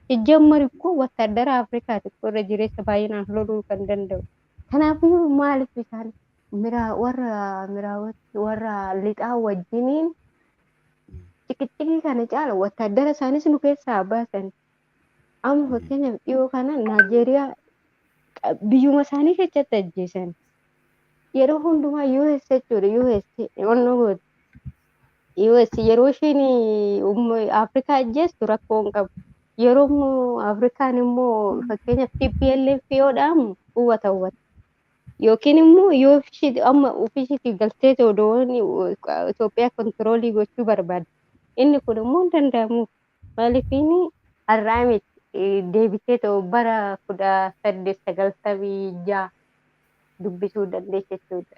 Ijaammari ikkoo wattaaddara Afrikaati ikkoo irra jireessa baay'inaan loluu kan danda'u. Kanaafuu maaliif isaan warra lixaa wajjiniin xiqiqqii kana caala wattaaddara isaanis nu keessaa baasan. Amma fakkeenyaaf dhiyoo kana Naajeeriyaa biyyuma isaanii keessatti ajjeesan. Yeroo hundumaa US jechuudha US yeroo isheen Afrikaa ajjeestu rakkoo hin qabu. Yeroo immoo Afrikaan immoo fakkeenyaaf TPLF yoo dhaamu uwwata. Yookiin immoo yoo amma ofiisiitii galtee odoon Itoophiyaa kontiroolii gochuu barbaada. Inni kun immoo hin danda'amu. Maaliif har'aa miti deebitee bara 1896 dubbisuu dandeessa jechuudha.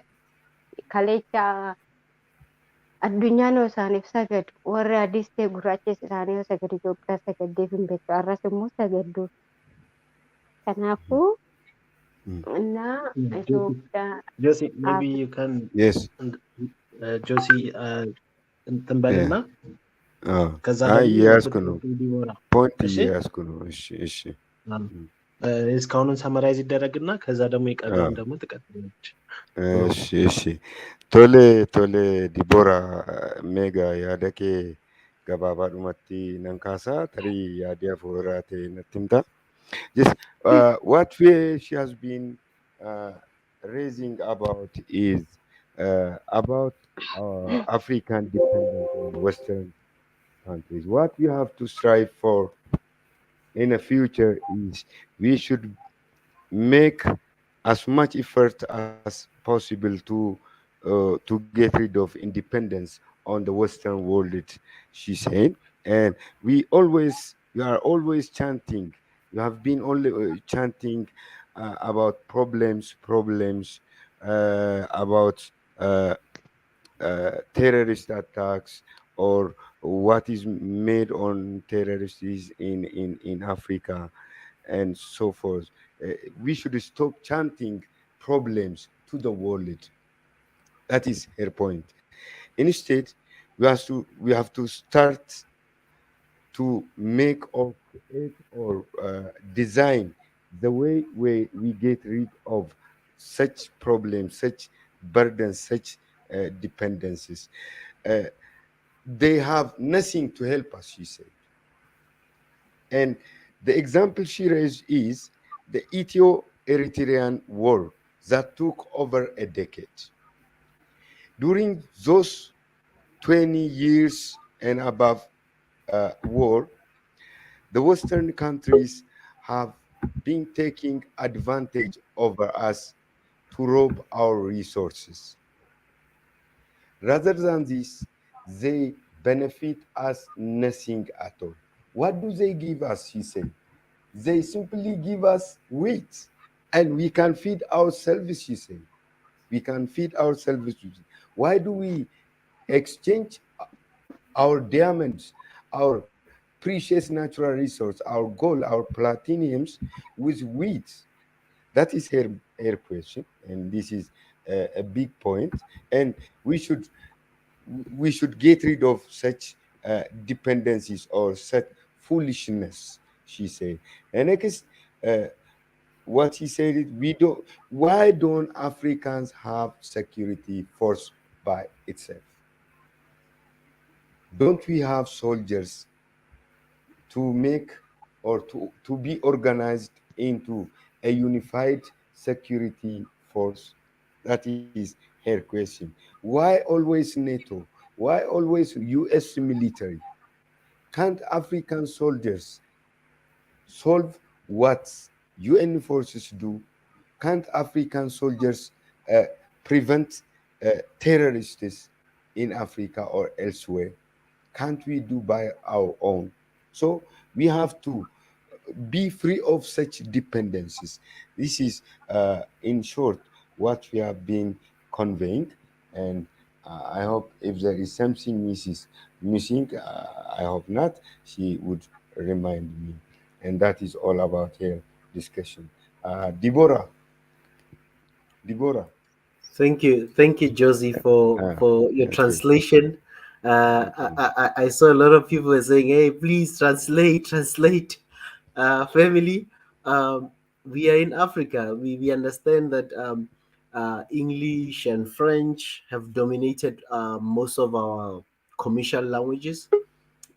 Kalecha addunyaan yoo isaaniif sagadu warri adiis ta'e gurraachis isaanii yoo sagadu Itoophiyaa sagaddeef hin beektu har'as immoo sagadduuf kanaafuu እና ኢትዮጵያ Josie, maybe you can Yes. Josie እንትን በልና ከዛ ደግሞ እየያዝኩ ነው ዲቦራ ፖይንት እሺ እየያዝኩ ነው። እሺ እሺ እስካሁኑን ሰመራይዝ ይደረግና ከዛ ደግሞ የቀረውን ደግሞ ትቀጥላለች። እሺ እሺ ቶሌ ቶሌ ዲቦራ ሜጋ ያደኬ gabaabadhumatti nan kaasaa tarii yaadii afuuraa ta'e natti himta. Yes, what she has been raising about is about African dependence on Western countries. What we have to strive for in the future is we should make as much effort as possible to get rid of independence on the Western world, she said. And we are always chanting. You have been only chanting about problems, about terrorist attacks or what is made on terrorists in Africa and so forth. We should stop chanting problems to the world. That is her point. Instead, we have to start to make or create or design the way we get rid of such problems, such burdens, such dependencies. They have nothing to help us, she said. And the example she raised is the Ethio-Eritrean war that took over a decade. During those 20 years and above war, the Western countries have been taking advantage over us to rob our resources. Rather than this, they benefit us nothing at all. What do they give us, she said? They simply give us wheat, and we can feed ourselves, she said. We can feed ourselves. Why do we exchange our diamonds, our precious natural resource, our gold, our platinums with wheat? That is her question, and this is a big point. And we should get rid of such dependencies or such foolishness, she said. And next, what he said is, why don't Africans have security force by itself? Don't we have soldiers to make or to be organized into a unified security force? That is her question. Why always NATO? Why always US military? Can't African soldiers solve what UN forces do? Can't African soldiers prevent terrorists in Africa or elsewhere? Can't we do by our own? So we have to be free of such dependencies. This is, in short, what we have been conveying. And I hope if there is something missing, I hope not, she would remind me. And that is all about her discussion. Deborah. Thank you, Josie, for your Okay. translation. I saw a lot of people were saying, "Hey, please translate." Family, we are in Africa. We understand that English and French have dominated most of our commercial languages,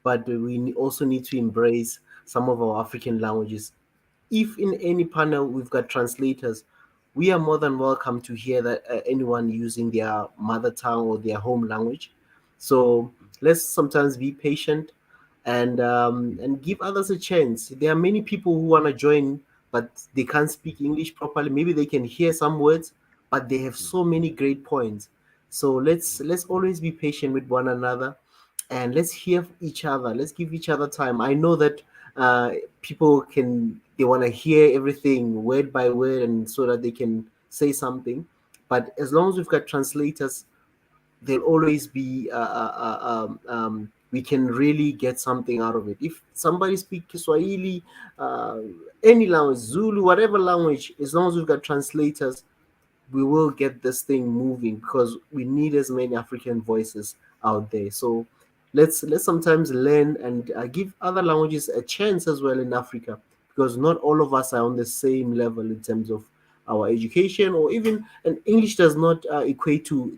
but we also need to embrace some of our African languages. If in any panel we've got translators, we are more than welcome to hear that anyone using their mother tongue or their home language. So let's sometimes be patient and give others a chance. There are many people who want to join, but they can't speak English properly. Maybe they can hear some words, but they have so many great points. So let's always be patient with one another, and let's hear each other. Let's give each other time. I know that people they want to hear everything word by word, and so that they can say something. But as long as we've got translators, there'll always be we can really get something out of it. If somebody speaks Swahili, uh, any language, Zulu, whatever language, as long as we've got translators, we will get this thing moving, because we need as many African voices out there. So let's sometimes learn and give other languages a chance as well in Africa, because not all of us are on the same level in terms of our education, or even, and English does not equate to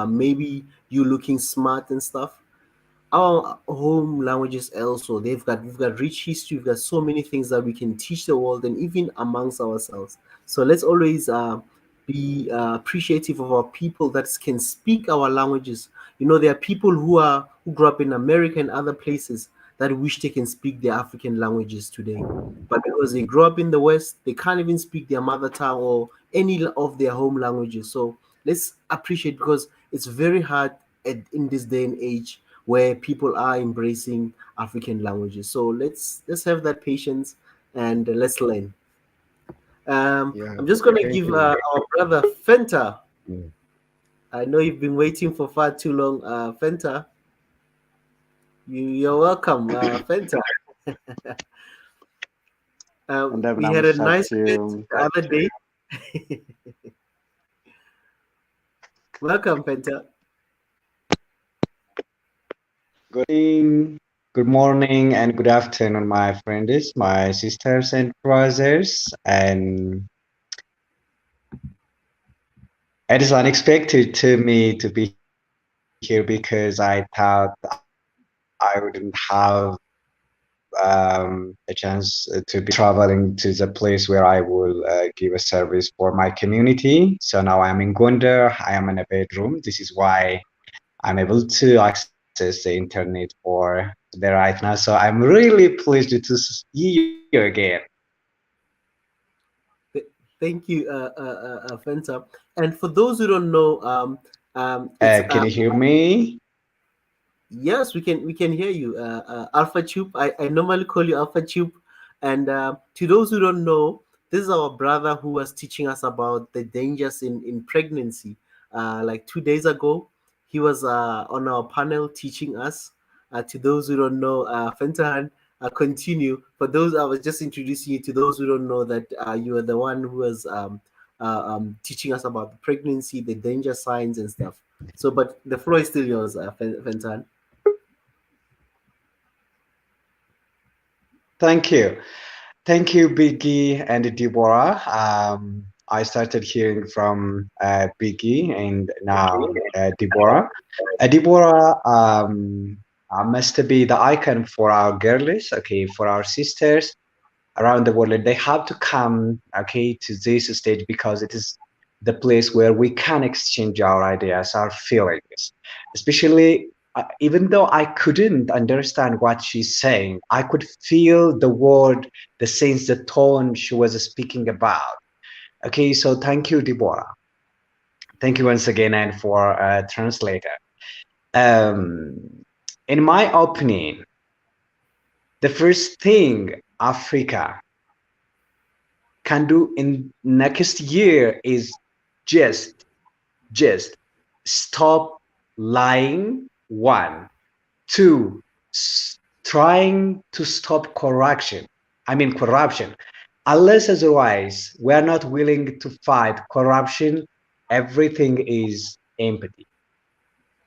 maybe you looking smart and stuff. Our home languages also, we've got rich history, we've got so many things that we can teach the world and even amongst ourselves. So let's always be appreciative of our people that can speak our languages. You know, there are people who grew up in America and other places that wish they can speak their African languages today, but because they grew up in the West, they can't even speak their mother tongue or any of their home languages. So let's appreciate, because it's very hard in this day and age where people are embracing African languages. So let's have that patience and let's learn. Yeah, I'm just gonna thank give you. our brother Fenta. Mm. I know you've been waiting for far too long, Fenta. You're welcome, Fenta. We had a nice event Andamnamsatyu. the other day. Welcome, Fenta. Good evening, good morning, and good afternoon, my friends, my sisters and brothers. And it is unexpected to me to be here because I thought I wouldn't have a chance to be traveling to the place where I will give a service for my community. So now I'm in Gondar. I am in a bedroom. This is why I'm able to access the internet for the right now. So I'm really pleased to see you again. Thank you, Fenta. And for those who don't know, it's Can you hear me? yes, we can hear you, Alpha Tube. I normally call you Alpha Tube. And to those who don't know, this is our brother who was teaching us about the dangers in pregnancy. Like 2 days ago, he was on our panel teaching us. To those who don't know, Fentahan, continue. For those, I was just introducing you to those who don't know that you are the one who was teaching us about the pregnancy, the danger signs and stuff. So, but the floor is still yours, Fentan. Thank you. Thank you, Biggie and Deborah. I started hearing from Biggie and now Deborah. Deborah must be the icon for our girls, okay, for our sisters around the world. They have to come, okay, to this stage because it is the place where we can exchange our ideas, our feelings, especially even though I couldn't understand what she's saying, I could feel the word, the sense, the tone she was speaking about. Okay, so thank you, Deborah. Thank you once again, and for translator. Um, in my opinion, the first thing Africa can do in next year is just just stop lying. One, two, trying to stop corruption. I mean corruption. Unless otherwise we are not willing to fight corruption, everything is empty.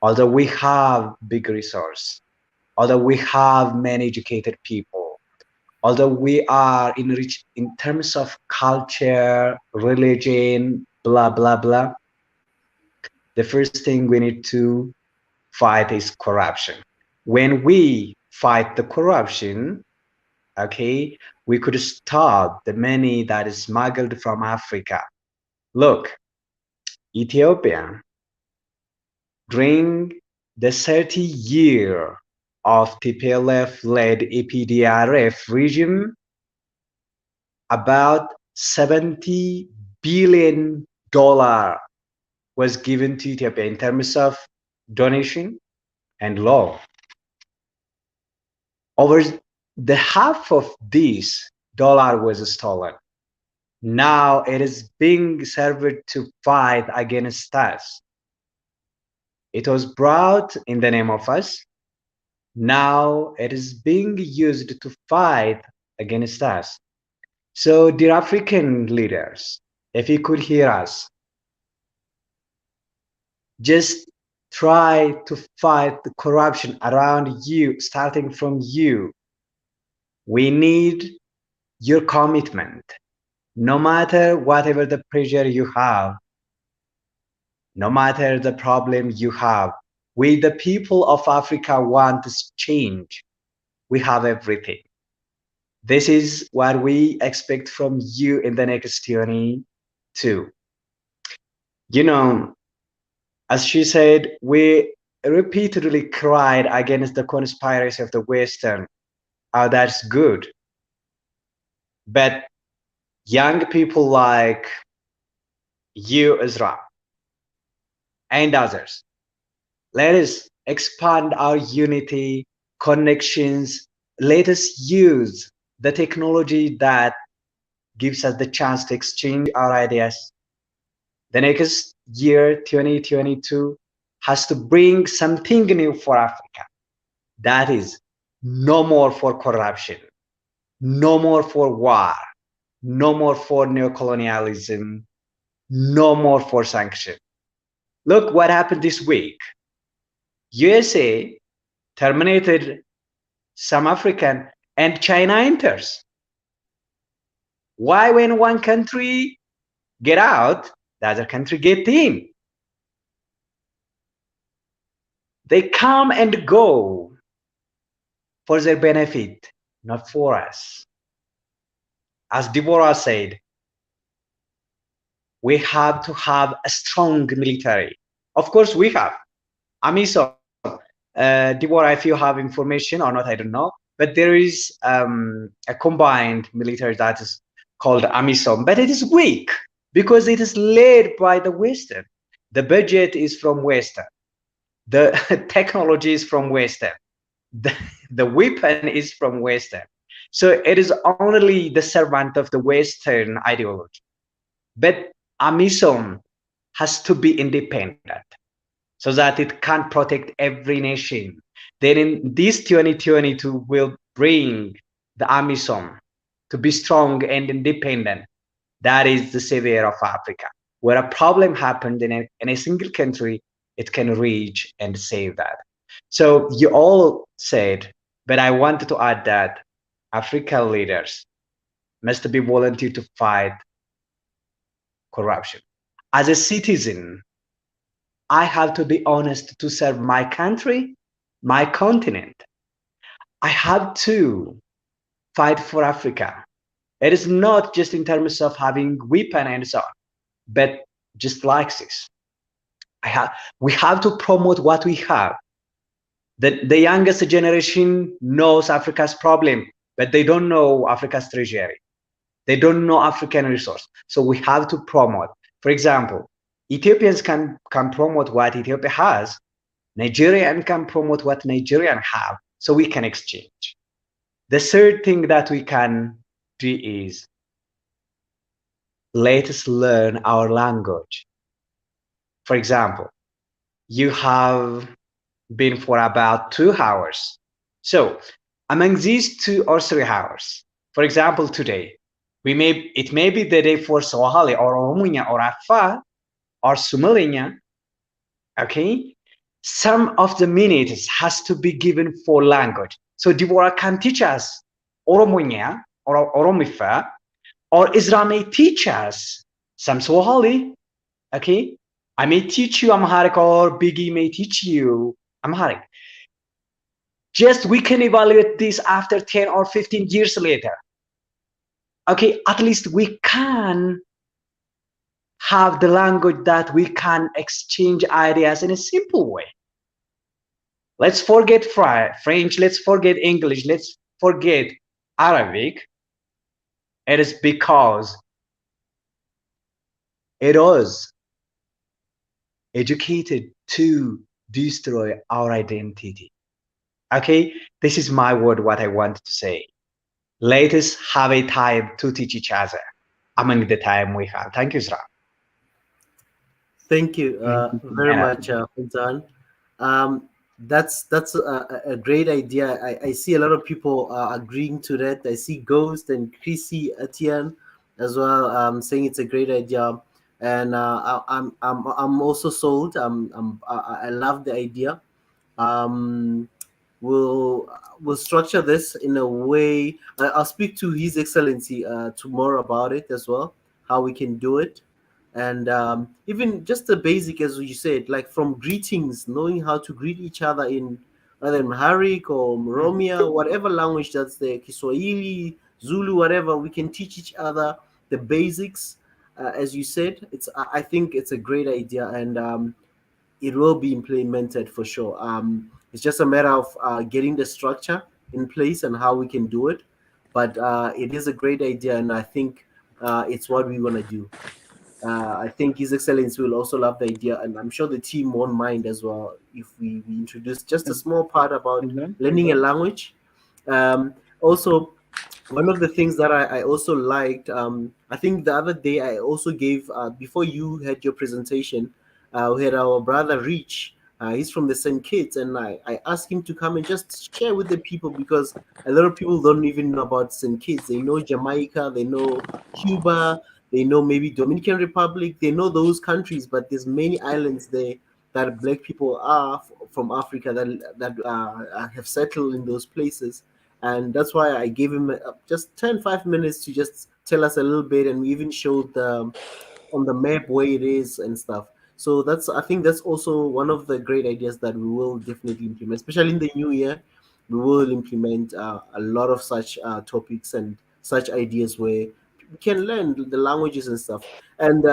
Although we have big resource, although we have many educated people, although we are enriched in terms of culture, religion, blah blah blah, the first thing we need to fight is corruption. When we fight the corruption, okay, we could stop the money that is smuggled from Africa. Look, Ethiopia, during the 30-year of TPLF-led EPDRF regime, about $70 billion was given to Ethiopia in terms of donation and law. Over the half of this dollar was stolen. Now it is being served to fight against us. It was brought in the name of us. Now it is being used to fight against us. So, dear African leaders, if you could hear us, just try to fight the corruption around you, starting from you. We need your commitment. No matter whatever the pressure you have, no matter the problem you have, we, the people of Africa, want to change. We have everything. This is what we expect from you in the next 22. You know, as she said, we repeatedly cried against the conspiracy of the Western. Oh, that's good. But young people like you, Ezra, and others, let us expand our unity, connections. Let us use the technology that gives us the chance to exchange our ideas. The next year, 2022, has to bring something new for Africa. That is, no more for corruption, no more for war, no more for neocolonialism, no more for sanction. Look what happened this week. USA terminated some African and China enters. Why when one country get out, the other country get in? They come and go for their benefit, not for us. As Deborah said, we have to have a strong military. Of course, we have. AMISOM. Deborah, if you have information or not, I don't know. But there is a combined military that is called AMISOM, but it is weak because it is led by the Western. The budget is from Western. The technology is from Western. The weapon is from Western. So it is only the servant of the Western ideology. But AMISOM has to be independent so that it can protect every nation. Then in this 2022 will bring the AMISOM to be strong and independent. That is the savior of Africa. Where a problem happened in a single country, it can reach and save that. So you all said, but I wanted to add that African leaders must be volunteer to fight corruption. As a citizen, I have to be honest to serve my country, my continent. I have to fight for Africa. It is not just in terms of having weapon and so on, but just like this. We have to promote what we have. The youngest generation knows Africa's problem, but they don't know Africa's treasury. They don't know African resource. So we have to promote. For example, Ethiopians can promote what Ethiopia has. Nigerian can promote what Nigerian have. So we can exchange. The third thing that we can do is let us learn our language. For example, you have been for about 2 hours. So among these 2 or 3 hours, for example, today, it may be the day for Swahili or Oromunya or Afar or Sumalinya, okay? Some of the minutes has to be given for language. So Deborah can teach us Oromunya or Oromifa, or Isra may teach us some Swahili, okay? I may teach you Amharic, or Biggie may teach you Amharic. Just we can evaluate this after 10 or 15 years later. Okay, at least we can have the language that we can exchange ideas in a simple way. Let's forget French, let's forget English, let's forget Arabic. It is because it was educated to destroy our identity. Okay, this is my word, what I wanted to say. Let us have a time to teach each other among the time we have. Thank you, Zra. Thank you very much, Faisal. That's a great idea. I see a lot of people agreeing to that. I see Ghost and Chrissy Etienne as well saying it's a great idea, and I'm also sold. I love the idea. Um, we'll we'll structure this in a way. I'll speak to His Excellency tomorrow about it as well, how we can do it, and even just the basic, as you said, like from greetings, knowing how to greet each other in either Amharic or Oromia, whatever language that's there, Kiswahili, Zulu, whatever. We can teach each other the basics. As you said, I think it's a great idea, and it will be implemented for sure. It's just a matter of getting the structure in place and how we can do it. But it is a great idea, and I think it's what we want to do. I think His Excellency will also love the idea, and I'm sure the team won't mind as well if we introduce just a small part about Exactly. learning a language. Also, one of the things that I also liked, I think the other day I also gave, before you had your presentation, we had our brother Rich. He's from the St. Kitts, and I asked him to come and just share with the people because a lot of people don't even know about St. Kitts. They know Jamaica, they know Cuba, they know maybe Dominican Republic, they know those countries, but there's many islands there that Black people are from Africa that have settled in those places, and that's why I gave him just 5 minutes to just tell us a little bit, and we even showed on the map where it is and stuff. So I think that's also one of the great ideas that we will definitely implement, especially in the new year. We will implement a lot of such topics and such ideas where we can learn the languages and stuff. And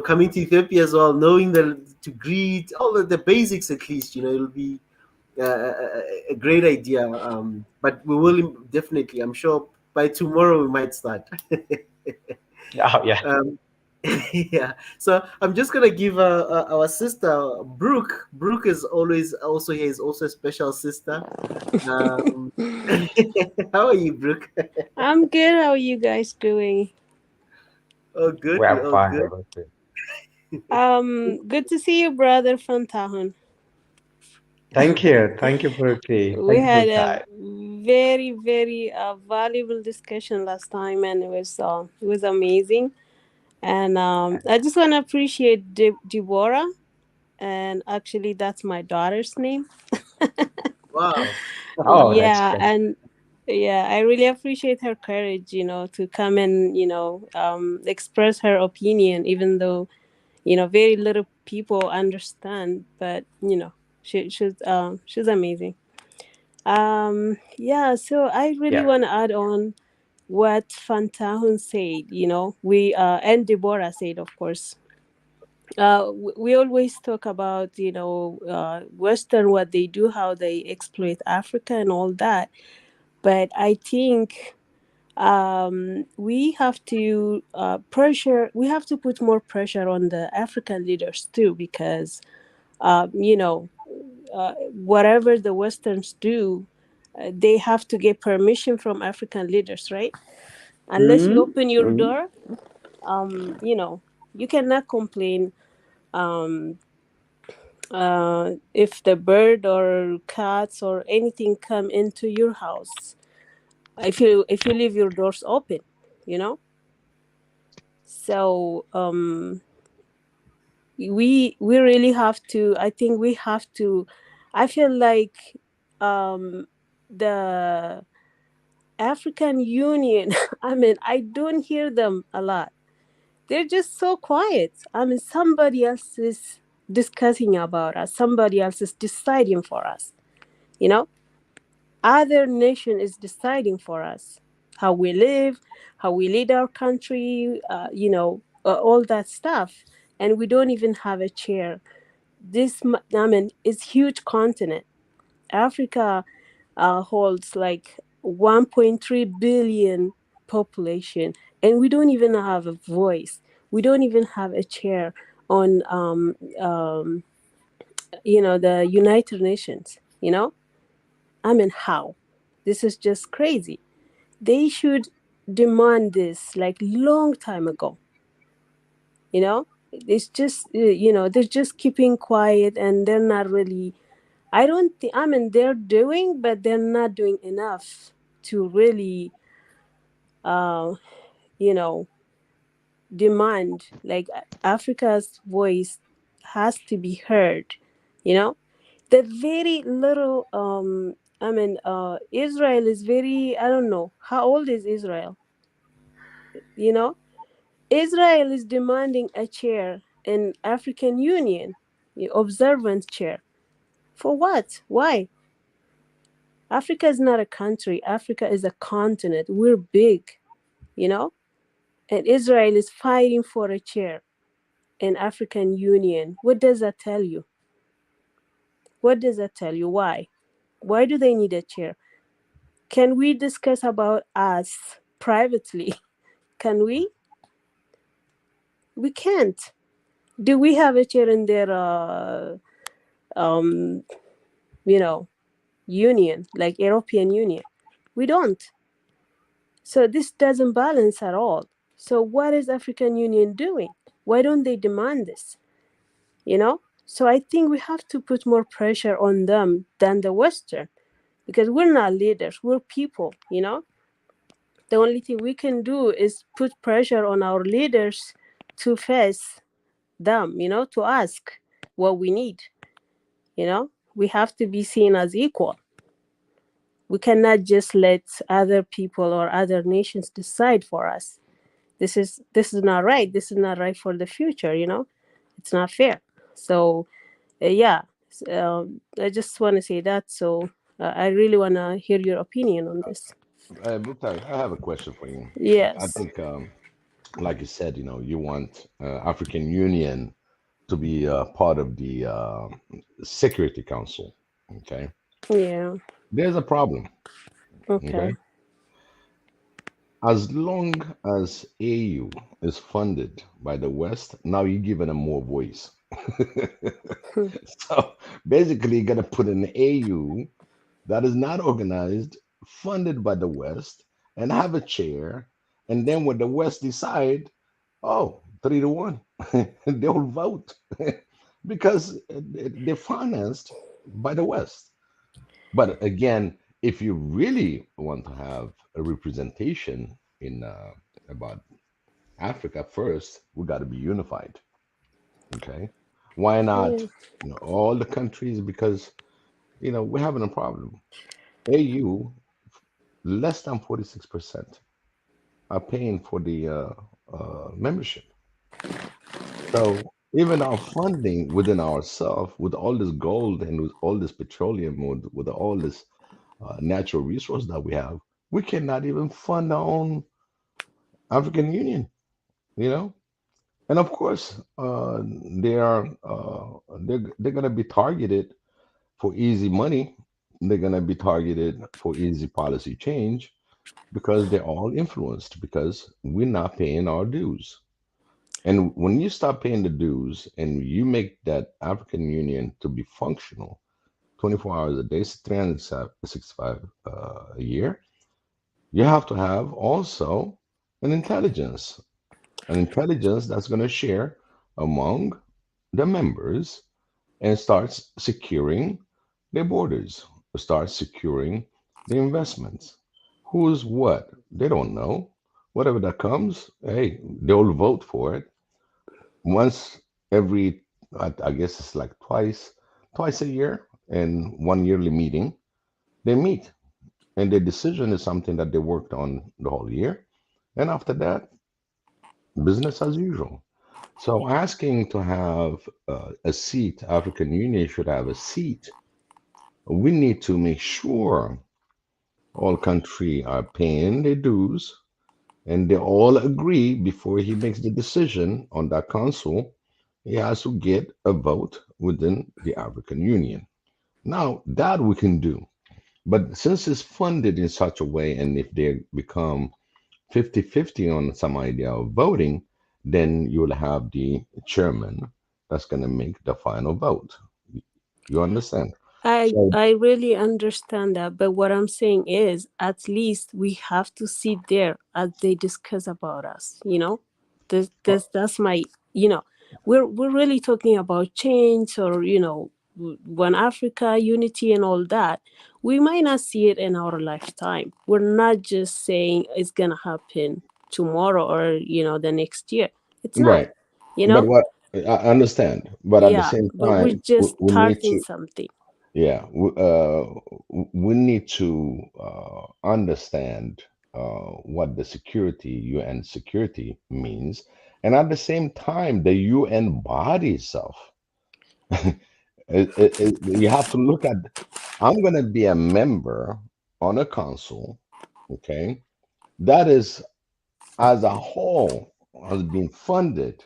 coming to Ethiopia as well, knowing to greet all the basics at least, it'll be a great idea. But we will definitely, I'm sure by tomorrow we might start. Oh, yeah. um, yeah. So I'm just gonna give our sister Brooke. Brooke is always also here. Is also a special sister. Um, how are you, Brooke? I'm good. How are you guys doing? Oh, good. We We're all fine. good. We're good. Good to see you, brother from Tahun. Thank you. Thank you, Brookie. We Thank you for had a that. very, very valuable discussion last time, and it was amazing. And I just want to appreciate Deborah, and actually, that's my daughter's name. Wow. Oh, that's Yeah, great. and yeah, I really appreciate her courage, to come and express her opinion, even though very little people understand. But she's amazing. Yeah, so I really Yeah. want to add on what Fantahun said. We and Deborah said, of course. We always talk about Western, what they do, how they exploit Africa and all that. But I think we have to we have to put more pressure on the African leaders too, because whatever the Westerns do, they have to get permission from African leaders, right? Unless you open your door, you cannot complain if the bird or cats or anything come into your house, if you leave your doors open, you know so we really have to, I think we have to, I feel like um the African Union, I mean, I don't hear them a lot. They're just so quiet. I mean, somebody else is discussing about us, somebody else is deciding for us, you know other nation is deciding for us how we live, how we lead our country, all that stuff, and we don't even have a chair. I mean, it's huge continent. Africa holds like 1.3 billion population, and we don't even have a voice. We don't even have a chair on the United Nations. I mean, how? This is just crazy. They should demand this like long time ago. It's just they're just keeping quiet, and they're not really I don't think, I mean, they're doing, but they're not doing enough to really, uh, you know, demand like Africa's voice has to be heard, you know. The very little, I mean, Israel is very, I don't know, how old is Israel, you know? Israel is demanding a chair in African Union, the observant chair. For what? Why? Africa is not a country. Africa is a continent. We're big, you know? And Israel is fighting for a chair in African Union. What does that tell you? What does that tell you? Why? Why do they need a chair? Can we discuss about us privately? Can we? We can't. Do we have a chair in their um you know, union, like European Union? We don't. So this doesn't balance at all. So what is African Union doing? Why don't they demand this? You know? So I think we have to put more pressure on them than the Western, because we're not leaders, we're people, you know? The only thing we can do is put pressure on our leaders to face them, you know, to ask what we need, you know? We have to be seen as equal. We cannot just let other people or other nations decide for us. This is not right. This is not right for the future, you know? It's not fair. So, yeah, I just want to say that. So, I really want to hear your opinion on this. Mukhtar, I have a question for you. I Yes. think, like you said, you want African Union to be part of the Security Council. Okay, Yeah. there's a problem. Okay. Okay, as long as AU is funded by the West, now you're giving them more voice. So basically, you're gonna put an AU that is not organized, funded by the West, and have a chair. And then when the West decide, oh, 3-1, they'll vote because they're financed by the West. But again, if you really want to have a representation in about Africa first, we got to be unified. Okay, why Yeah. not? All the countries, because we're having a problem. AU, less than 46% are paying for the membership. So even our funding within ourselves, with all this gold and with all this petroleum, with all this natural resource that we have, we cannot even fund our own African Union. You know, and of course, they are they're going to be targeted for easy money. They're going to be targeted for easy policy change because they're all influenced because we're not paying our dues. And when you stop paying the dues and you make that African Union to be functional 24 hours a day, 365 a year, you have to have also an intelligence, that's going to share among the members and starts securing their borders, starts securing the investments. Who's what? They don't know. Whatever that comes, hey, they'll vote for it. Once every, I guess it's like twice a year, and one yearly meeting, they meet, and their decision is something that they worked on the whole year. And after that, business as usual. So asking to have a seat, African Union should have a seat. We need to make sure all country are paying their dues and they all agree before he makes the decision on that council. He has to get a vote within the African Union. Now that we can do, but since it's funded in such a way, and if they become 50-50 on some idea of voting, then you'll have the chairman that's going to make the final vote. You understand? I So, I really understand that, but what I'm saying is, at least we have to sit there as they discuss about us. You know, uh, that's my, you know, we're really talking about change, or, you know, one Africa, unity and all that, we might not see it in our lifetime. We're not just saying it's gonna happen tomorrow or the next year. It's not, Right. you But know. what I understand, but at the Yeah, same but we're time, just we need starting to, something. yeah, we need to understand what the security, UN security means. And at the same time, the UN body itself, you have to look at, I'm going to be a member on a council, okay, that is as a whole has been funded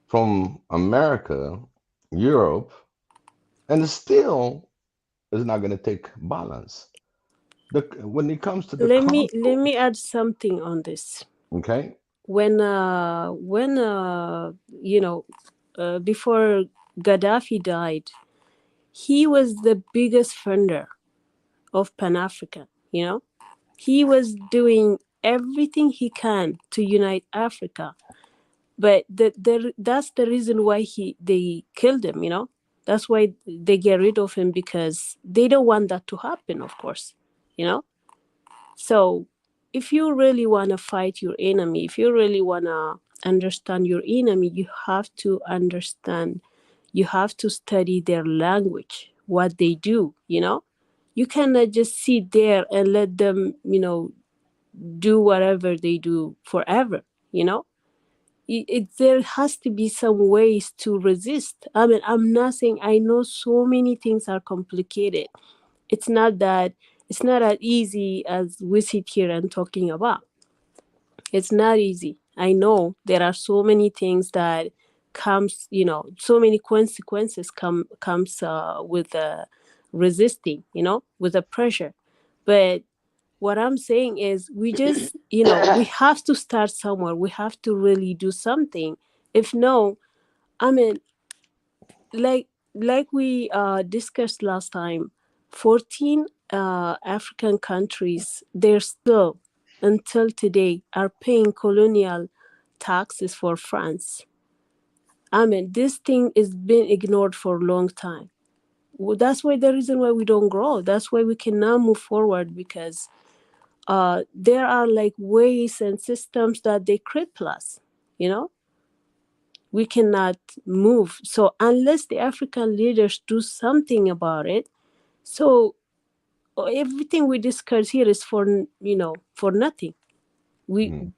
from America, Europe, and still is not going to take balance. When it comes to the Let me council, add something on this. okay, When before Gaddafi died, he was the biggest funder of Pan African. He was doing everything he can to unite Africa, but that's the reason why they killed him. That's why they get rid of him, because they don't want that to happen, of course. you know so if you really want to fight your enemy, if you really want to understand your enemy, you have to understand, you have to study their language, what they do. You cannot just sit there and let them do whatever they do forever. you know there has to be some ways to resist. I mean, I'm not saying, I know so many things are complicated. It's not that it's not as easy as we sit here and talking about. It's not easy. I know there are so many things that comes, so many consequences comes with resisting, with the pressure. But what I'm saying is, we just, we have to start somewhere. We have to really do something. If no, I mean, like we discussed last time, 14 African countries, they're still, until today, are paying colonial taxes for France. I mean, this thing is been ignored for a long time. That's why the reason why we don't grow. That's why we cannot move forward, because there are like ways and systems that they cripple us. You know, we cannot move. So unless the African leaders do something about it, so everything we discuss here is for nothing. We, mhm,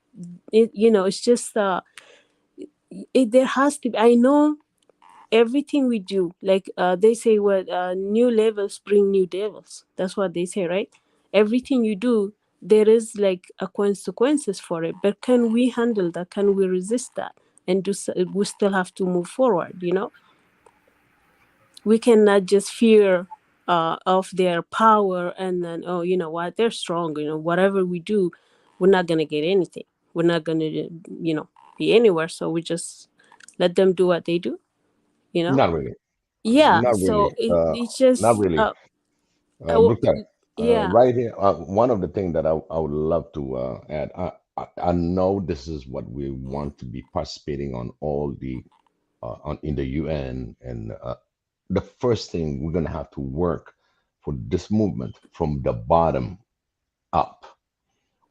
it's just there has to be. I know everything we do, like they say, what new levels bring new devils. That's what they say, right? Everything you do, there is like a consequences for it. But can we handle that? Can we resist that? And we still have to move forward. We cannot just fear of their power, and then, oh, you know what, they're strong. Whatever we do, we're not gonna get anything. We're not gonna be anywhere. So we just let them do what they do. you know not really, yeah, not so really, it's not just really. uh, Look at yeah, right here. One of the things that I would love to add. I know this is what we want to be participating on all the on in the UN, and the first thing we're gonna have to work for this movement from the bottom up.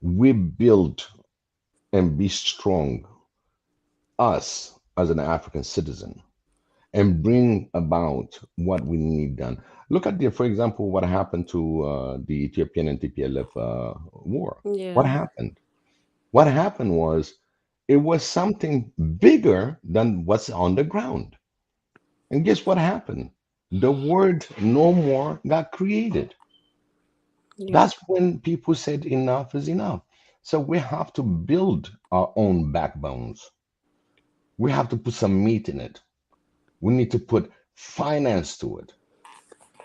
We build and be strong, us as an African citizen, and bring about what we need done. Look at for example, what happened to the Ethiopian and TPLF war. What yeah, happened? What happened was it was something bigger than what's on the ground. And guess what happened? The word no more got created. yeah, That's when people said enough is enough. So we have to build our own backbones. We have to put some meat in it. We need to put finance to it.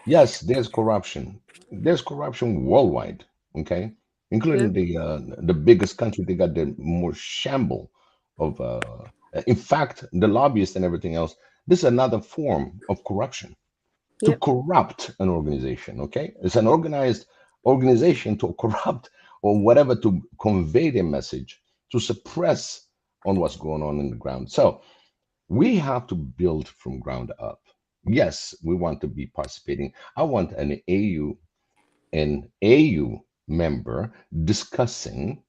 Yes, there's corruption. There's corruption worldwide, okay? yeah, Including the biggest country, they got the more shamble of in fact, the lobbyists and everything else. This is another form of corruption, to yep, corrupt an organization, okay? It's an organized organization to corrupt or whatever, to convey their message, to suppress on what's going on in the ground. So we have to build from ground up. Yes, we want to be participating. I want an AU member discussing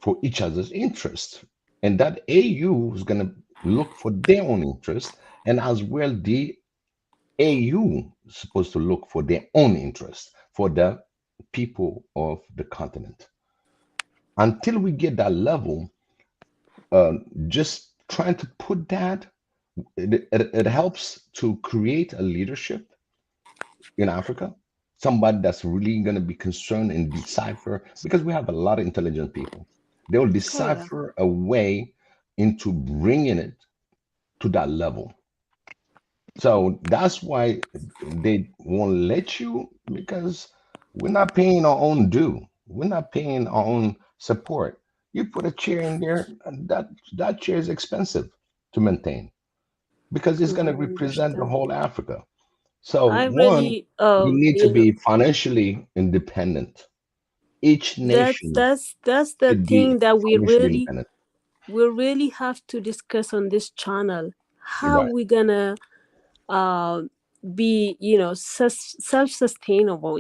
for each other's interest. And that AU is going to look for their own interest, and as well, the AU is supposed to look for their own interest for the people of the continent. Until we get that level, just trying to put that, it helps to create a leadership in Africa, somebody that's really going to be concerned and decipher, because we have a lot of intelligent people. They will Oh yeah. decipher a way into bringing it to that level. So that's why they won't let you, because we're not paying our own due. We're not paying our own support. You put a chair in there, and that chair is expensive to maintain because it's going I to represent the understand. whole Africa. So I one, really, we need to be financially independent. Each nation that's the should be thing that financially independent. we really have to discuss on this channel. How Right. we gonna uh be, self-sustainable,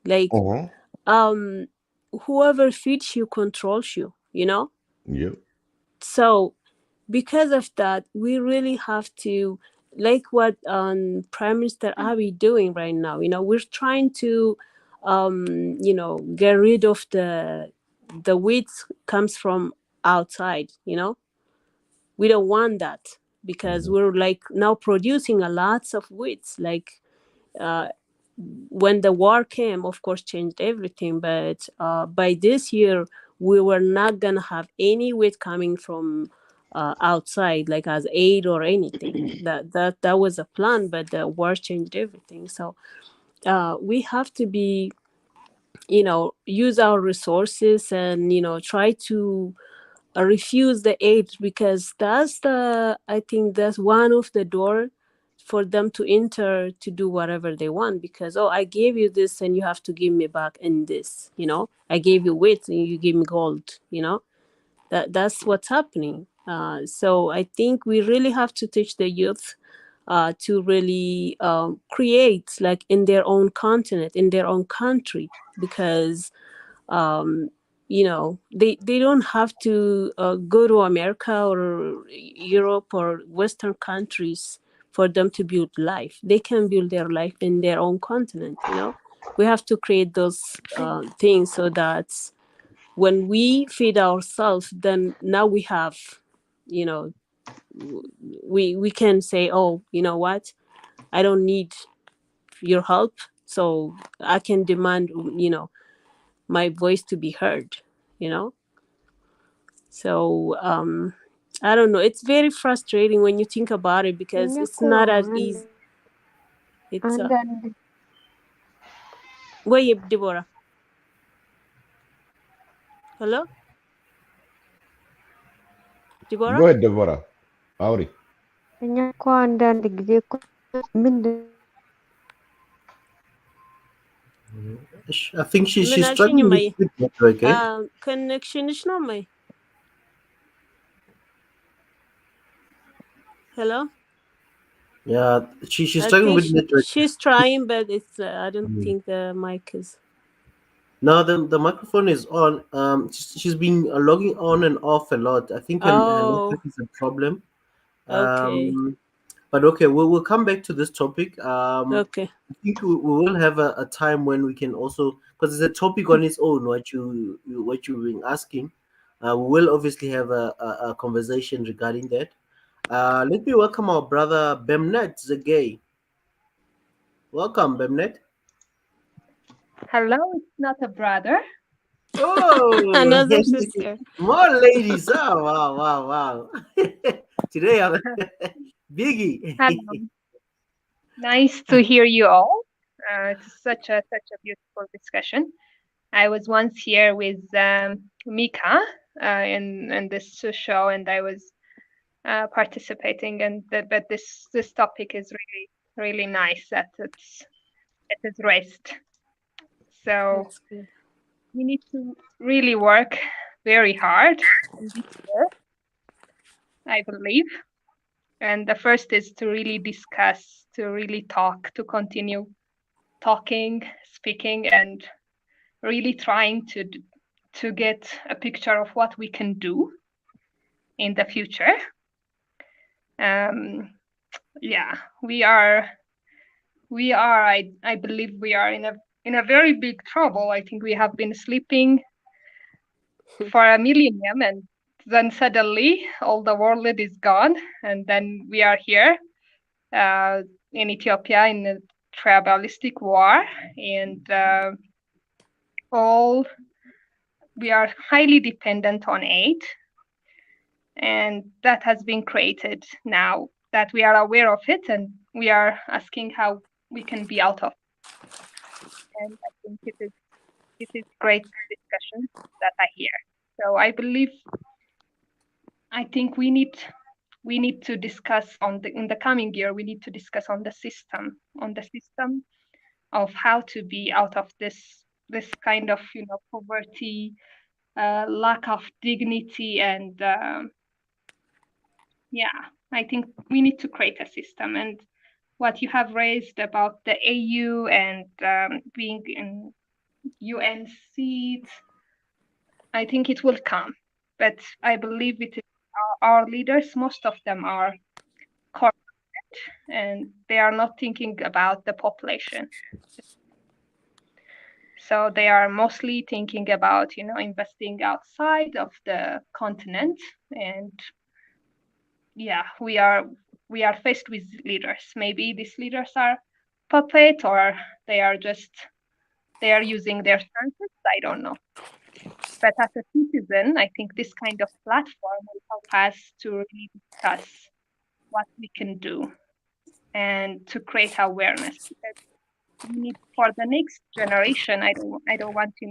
like Uh-huh. um whoever feeds you controls you, Yep. so because of that we really have to, like what Prime Minister Abiy doing right now, we're trying to get rid of the weeds comes from outside, we don't want that because Mhm. we're like now producing a lots of weeds, like uh, when the war came, of course, changed everything. But by this year, we were not gonna have any weight coming from outside, like as aid or anything. That was a plan, but the war changed everything. So we have to be, use our resources and try to refuse the aid, because I think that's one of the door for them to enter to do whatever they want, because I gave you this and you have to give me back in this, I gave you wheat and you give me gold, that's what's happening. So I think we really have to teach the youth to really create like in their own continent, in their own country, because um, they don't have to go to America or Europe or Western countries for them to build life. They can build their life in their own continent. We have to create those things so that when we feed ourselves, then now we have, you know we can say, oh, you know what, I don't need your help, so I can demand, my voice to be heard, you know so I don't know, it's very frustrating when you think about it, because it's not as easy. It's And then wait, Deborah. Hello, Deborah. Go ahead, Deborah. Audi. እኛ አንዳንድ ጊዜ እኮ ምንድን I think ምን she's አልሽኝ? struggling ማየ with network, eh? ኮኔክሽንሽ ነው ማየ? Hello. Yeah, she's I struggling think with network. she's trying, but it's I don't Mm. think the mic is. No, the microphone is on. She's been logging on and off a lot. I think her Oh, network is a problem. okay. But okay, we'll come back to this topic. Okay. I think we will have a time when we can also, because it's a topic on its own. What you've been asking, we will obviously have a conversation regarding that. Let me welcome our brother Bemnet Zegay. Welcome, Bemnet. Hello, it's not a brother. Oh, Another sister. more ladies! Oh, wow! Today I'm Biggie. Hello. Nice to hear you all. It's such a beautiful discussion. I was once here with Mika in this show, and I was participating. But this topic is really nice at its rest. So That's good. we need to really work very hard in this year, I believe. And the first is to really discuss to really talk, to continue talking, speaking, and really trying to get a picture of what we can do in the future. Yeah, I believe we are in a very big trouble. I think we have been sleeping for a millennium, and then suddenly all the world is gone, and then we are here in Ethiopia in a tribalistic war, and all we are highly dependent on aid, and that has been created now that we are aware of it, and we are asking how we can be out of it. And I think it is great discussion that I hear. So I think we need to discuss in the coming year. We need to discuss on the system of how to be out of this kind of poverty, lack of dignity, and yeah, I think we need to create a system. And what you have raised about the AU and being in UN seats, I think it will come. But I believe it is our leaders, most of them are corporate, and they are not thinking about the population. So they are mostly thinking about, investing outside of the continent. And yeah, we are faced with leaders. Maybe these leaders are puppet, or they are using their senses. I don't know. But as a citizen, I think this kind of platform will help us to really discuss what we can do and to create awareness. Because we need, for the next generation, I don't want to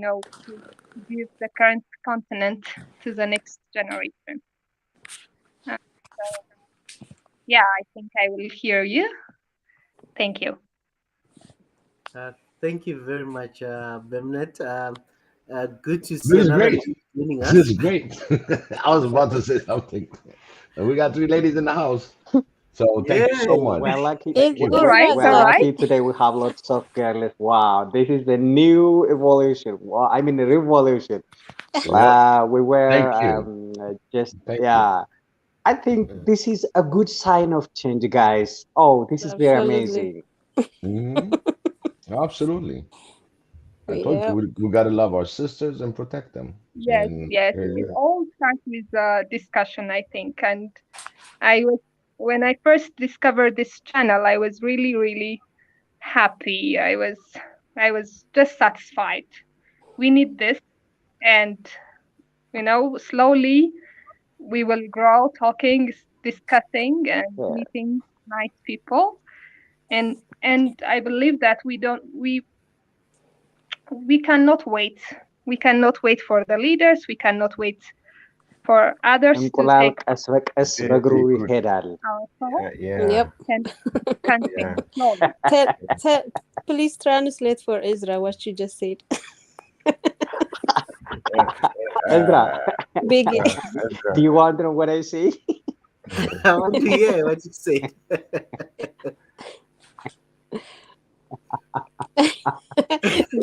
give the current continent to the next generation. So yeah, I think I will hear you. Thank you. Thank you very much, Bemnet. Good to This see is another great. lady joining This us. is great. I was about to say something. And we got three ladies in the house. So thank you so Yeah. much. We're lucky. It Thank All you. right, We're all right. lucky today. We have lots of girls. Wow, this is the new evolution. Wow, I mean the revolution. Yep. We were Thank you. just Thank you. yeah. I think this is a good sign of change, guys. Oh, this is very absolutely. amazing. Hmm. Absolutely. I told you Yeah. we got to love our sisters and protect them. Yes, And yes. here It you all starts with discussion, I think. And when I first discovered this channel, I was really, really happy. I was just satisfied. We need this, and slowly we will grow, talking, discussing, and Yeah. meeting nice people. And I believe that we cannot wait. We cannot wait for the leaders. We cannot wait for others to እንቁላል take ቀስ በቀስ Very በእግሩ good. ይሄዳል። our thought. Yeah. Yep. Can take Yeah. slowly. Tell, please translate for Ezra what you just said. Ezra, Biggie. do you want to know what I say? I want to hear what you say.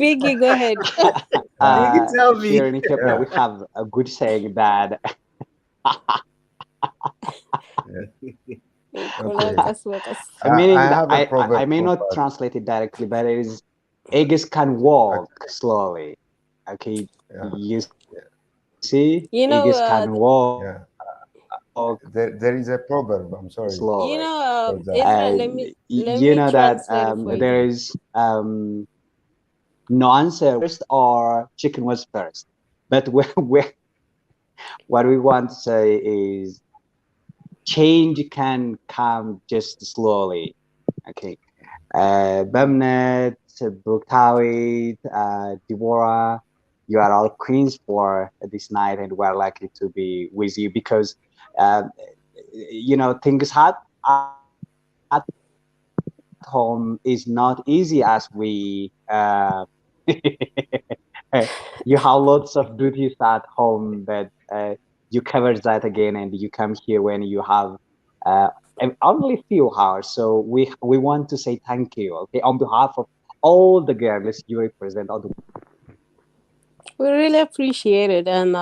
Biggie, go ahead. Biggie, tell me. Here in Ethiopia, we have a good saying that እንቁላል ቀስ በቀስ meaning I that have a proverb I may for not that. translate it directly, but it is eggs can walk slowly. Okay, Yeah. you see, You know, eggs can walk Yeah. There is a proverb. I'm sorry slowly. for that. Ezra, And let you me know that translate it for there you. is no answer first or chicken was first, but what we want to say is change can come just slowly. Okay, Bemnet, Bruktawit, Deborah, you are all queens for this night, and we're lucky to be with you because things at home is not easy as we you have lots of duties at home, but you cover that again, and you come here when you have only few hours. So we want to say thank you, okay, on behalf of all the girls you represent. All the We really appreciate it, and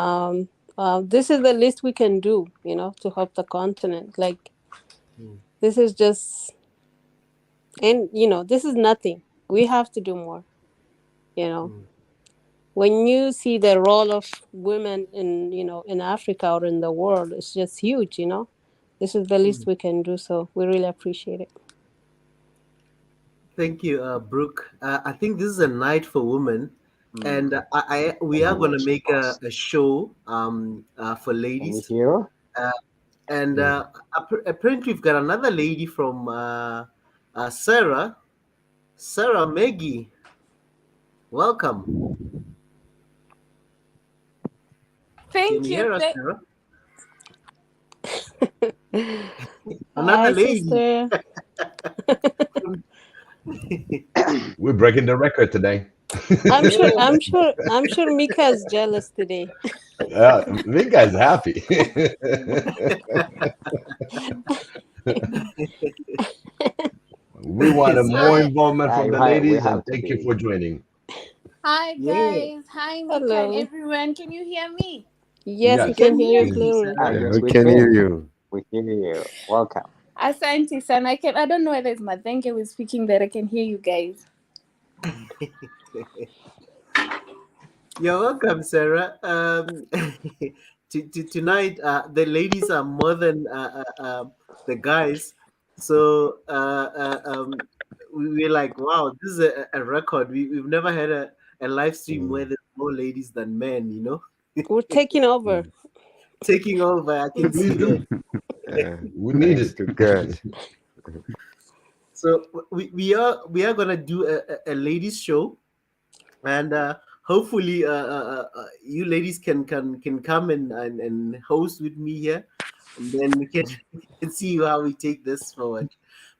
this is the least we can do, to help the continent. Like, Mm, this is just, and this is nothing. We have to do more. You know, mm, when you see the role of women in Africa or in the world, it's just huge. This is the least mm. we can do. So we really appreciate it. Thank you, Brooke. I think this is a night for women, and Mm, we are very gonna much, make boss. a show for Can you ladies, hear? uh, and Mm. apparently we've got another lady from Sarah Maggie. Welcome. Can Thank you you. hear us, Sarah? Another Hi, lady. sister. We're breaking the record today. I'm sure. Yeah. I'm sure. I'm sure Mika is jealous today. Big guy's happy. We wanted So, more Hi, involvement from the We ladies, and have to thank you be. for joining. hi Yeah. guys. Hi Mika and hello. everyone. Can you hear me? Yes, we We Yes. can can hear hear you you, clearly. Ah, Sarah. Yeah, yes, we we can hear can. you. We hear you. Welcome. Asante sana. I don't know whether it's Madenke who is speaking that I can hear you guys. You're welcome, Sarah. Tonight, the ladies are more than the guys. So we're like, wow, this is a record. We've never had a live stream where Mm. there's more ladies than men, We're taking over. Mm. taking over. I can see Please that. do. Yeah, We need thanks it. to God. So we are gonna do a ladies show, and hopefully you ladies can come and host with me here, and then we can, we can see how we take this forward.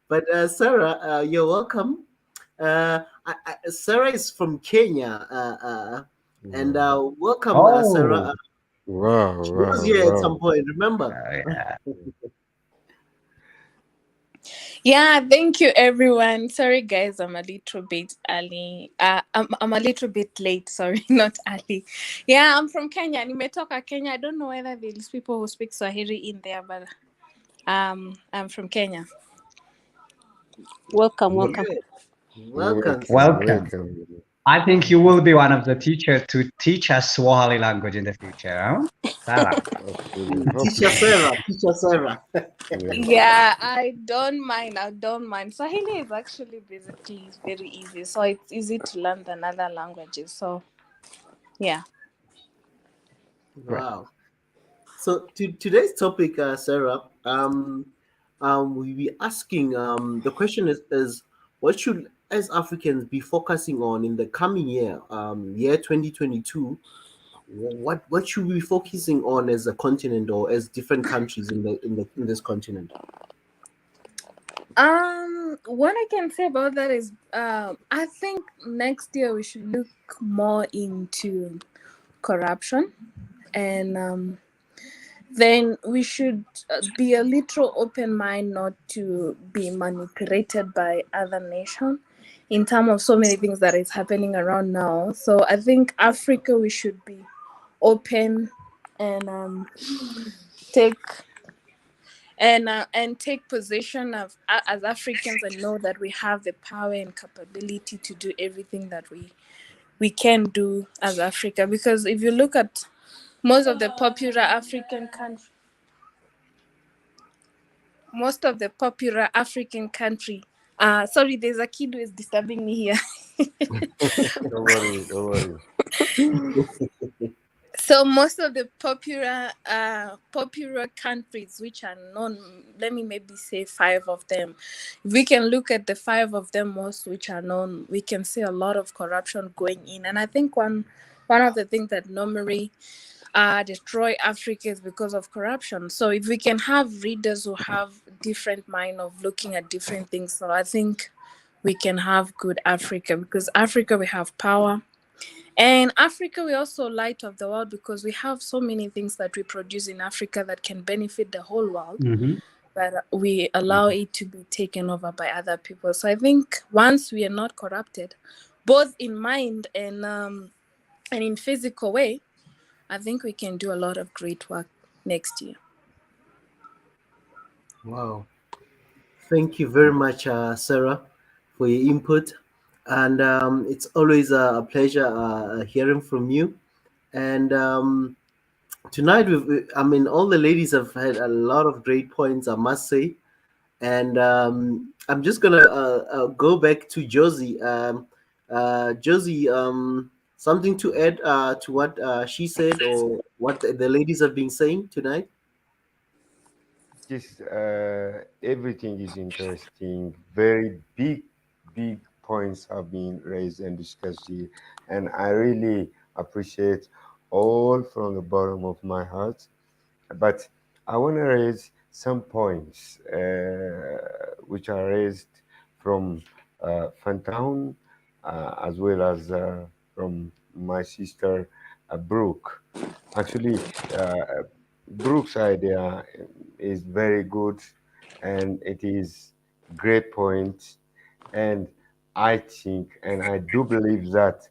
But Sarah, you're welcome. Sarah is from Kenya, and Wow. welcome, Sarah. Oh, Wow, She was wow, here at some wow. point, remember? yeah. Yeah, thank you everyone. Sorry guys, I'm a little bit early. I'm a little bit late, sorry, not early. Yeah, I'm from Kenya. Nimetoka Kenya. I don't know whether there's people who speak Swahili in there, but I'm from Kenya. Welcome, Well, welcome. Good. Welcome, Welcome, sister. Welcome. welcome. I think you will be one of the teachers to teach us Swahili language in the future. Huh? Sarah. Hopefully, Teacher hopefully. Sarah, teacher Sarah. Yeah. Yeah, I don't mind. I don't mind. Swahili is actually basically very easy, so it's easy to learn than other languages. So yeah. Right. Wow. So today's topic, Sarah, we be asking, the question is what should as Africans be focusing on in the coming year, year 2022? What should we be focusing on as a continent or as different countries in this continent? What I can say about that is, I think next year we should look more into corruption, and then we should be a little open mind, not to be manipulated by other nation in terms of so many things that is happening around now. So I think Africa, we should be open and take and take position of as Africans, and know that we have the power and capability to do everything that we can do as Africa. Because if you look at most of the popular African countries, most of the popular African country. Sorry, there's a kid who is disturbing me here. Don't worry, don't worry. So most of the popular countries which are known, let me maybe say five of them. If we can look at the five of them most which are known, we can see a lot of corruption going in. And I think one of the things that normally destroy Africa is because of corruption. So if we can have readers who have different mind of looking at different things, so I think we can have good Africa, because Africa, we have power. And Africa, we also light of the world, because we have so many things that we produce in Africa that can benefit the whole world. Mhm. but we allow it to be taken over by other people. So I think once we are not corrupted, both in mind and in physical way, I think we can do a lot of great work next year. Wow. Thank you very much, Sarah, for your input. And it's always a pleasure hearing from you. And tonight, I mean, all the ladies have had a lot of great points, I must say. And I'm just gonna go back to Josie. Josie, something to add to what she said or what the ladies have been saying tonight? Just everything is interesting. Very big points have been raised and discussed here, and I really appreciate all from the bottom of my heart. But I want to raise some points which are raised from Fantown as well as from my sister Brooke. Actually, Brooke's idea is very good, and it is great point. And I think, and I do believe that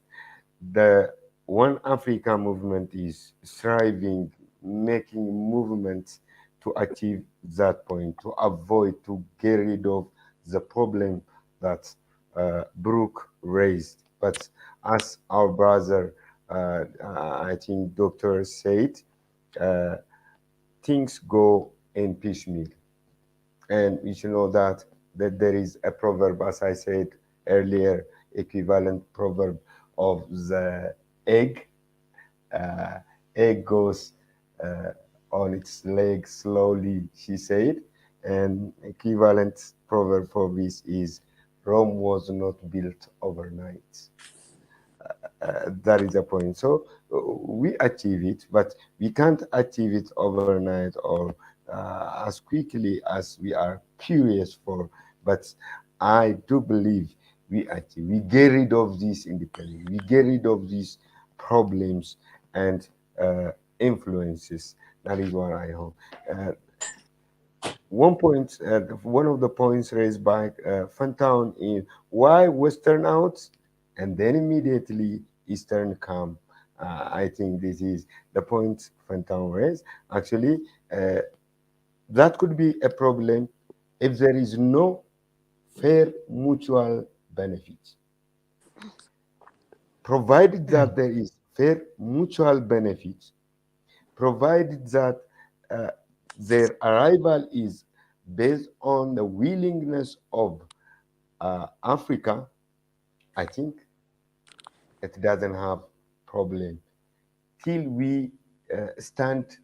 the One Africa movement is striving, making movements to achieve that point, to avoid, to get rid of the problem that Brooke raised. But as our brother, I think Doctor said, uh, things go in piecemeal. And we should know that there is a proverb, as I said earlier, equivalent proverb of the egg. Uh, Egg goes uh, on its legs slowly, she said. And equivalent proverb for this is Rome was not built overnight. That is the point. So we achieve it, but we can't achieve it overnight or as quickly as we are curious for. But I do believe we achieve. We get rid of this independence. We get rid of these problems and influences. That is what I hope. One of the points raised by Fantown is why Western out and then immediately Eastern come. I think this is the point Fantown raised. Actually, that could be a problem if there is no fair mutual benefit. Provided that there is fair mutual benefit, provided that uh, their arrival is based on the willingness of Africa, I think it doesn't have problem till we stand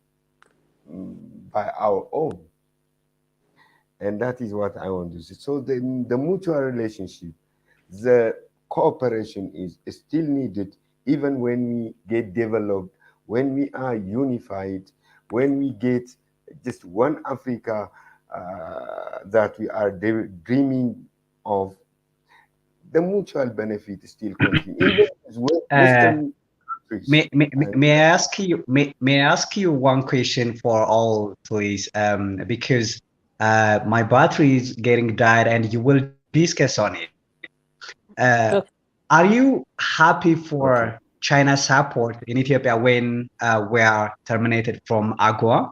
by our own. And that is what I want to see. So the mutual relationship, the cooperation is still needed even when we get developed, when we are unified, when we get just one Africa that we are dreaming of. The mutual benefit still continue. Even Uh, Western countries. may I ask you may I ask you one question for all, please? Because my battery is getting died, and you will discuss on it. Okay. Are you happy for Okay. China's support in Ethiopia when we are terminated from AGOA?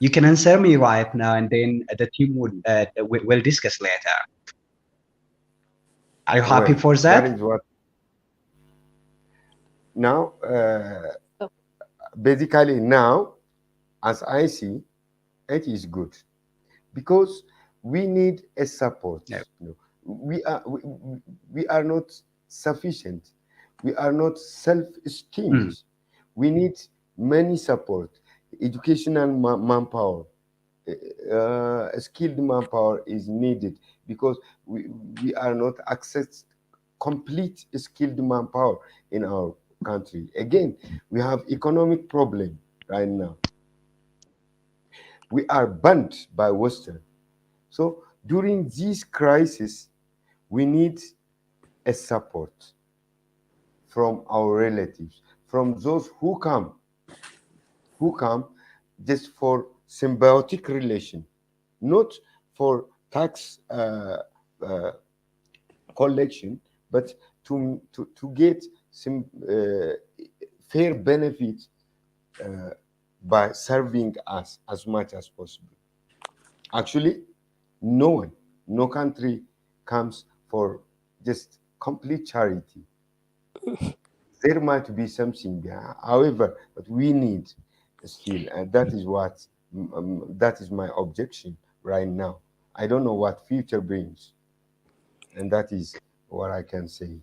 You can answer me right now, and then the team will discuss later. Are you happy Well, for that that? is what now. Oh. Basically, now, as I see, it is good because we need a support. No. You know, we are not sufficient. We are not self-esteemed. We need many support, educational manpower, skilled manpower is needed because we are not access complete skilled manpower in our country. Again, we have economic problem right now. We are banned by Western. So during this crisis, we need a support from our relatives, from those who come just for symbiotic relation, not for tax uh, collection, but to get some fair benefits uh, by serving us as much as possible. Actually, no one, no country comes for just complete charity. There might be something, however, but we need still, and that is what that is my objection right now. I don't know what future brings, and that is what I can say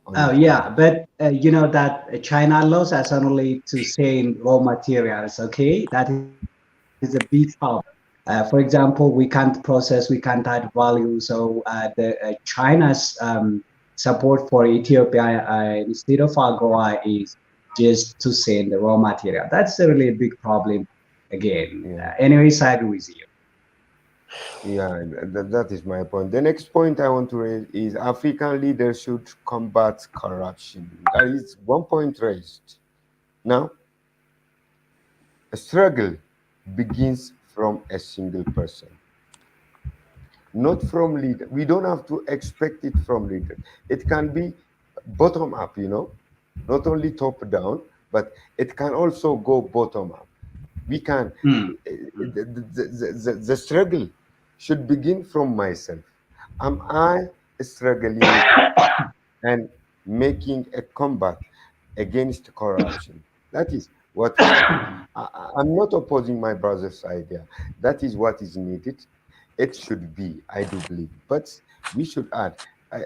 on Oh it right yeah, now. but you know that China allows us only to sell raw materials. Okay, that is a big problem. For example, we can't process, we can't add value. So the China's support for Ethiopia instead of AGOA is just to send the raw material. That's a really big problem. Again, Yeah. anyways, I agree with you. Yeah, that is my point. The next point I want to raise is African leaders should combat corruption. That is one point raised. Now, a struggle begins from a single person, not from leader. We don't have to expect it from leader. It can be bottom up, not only top down, but it can also go bottom up. We can, Hmm. the struggle should begin from myself. Am I struggling and making a combat against corruption? That is what we should do. I'm not opposing my brother's idea. That is what is needed. It should be, I do believe. But we should add.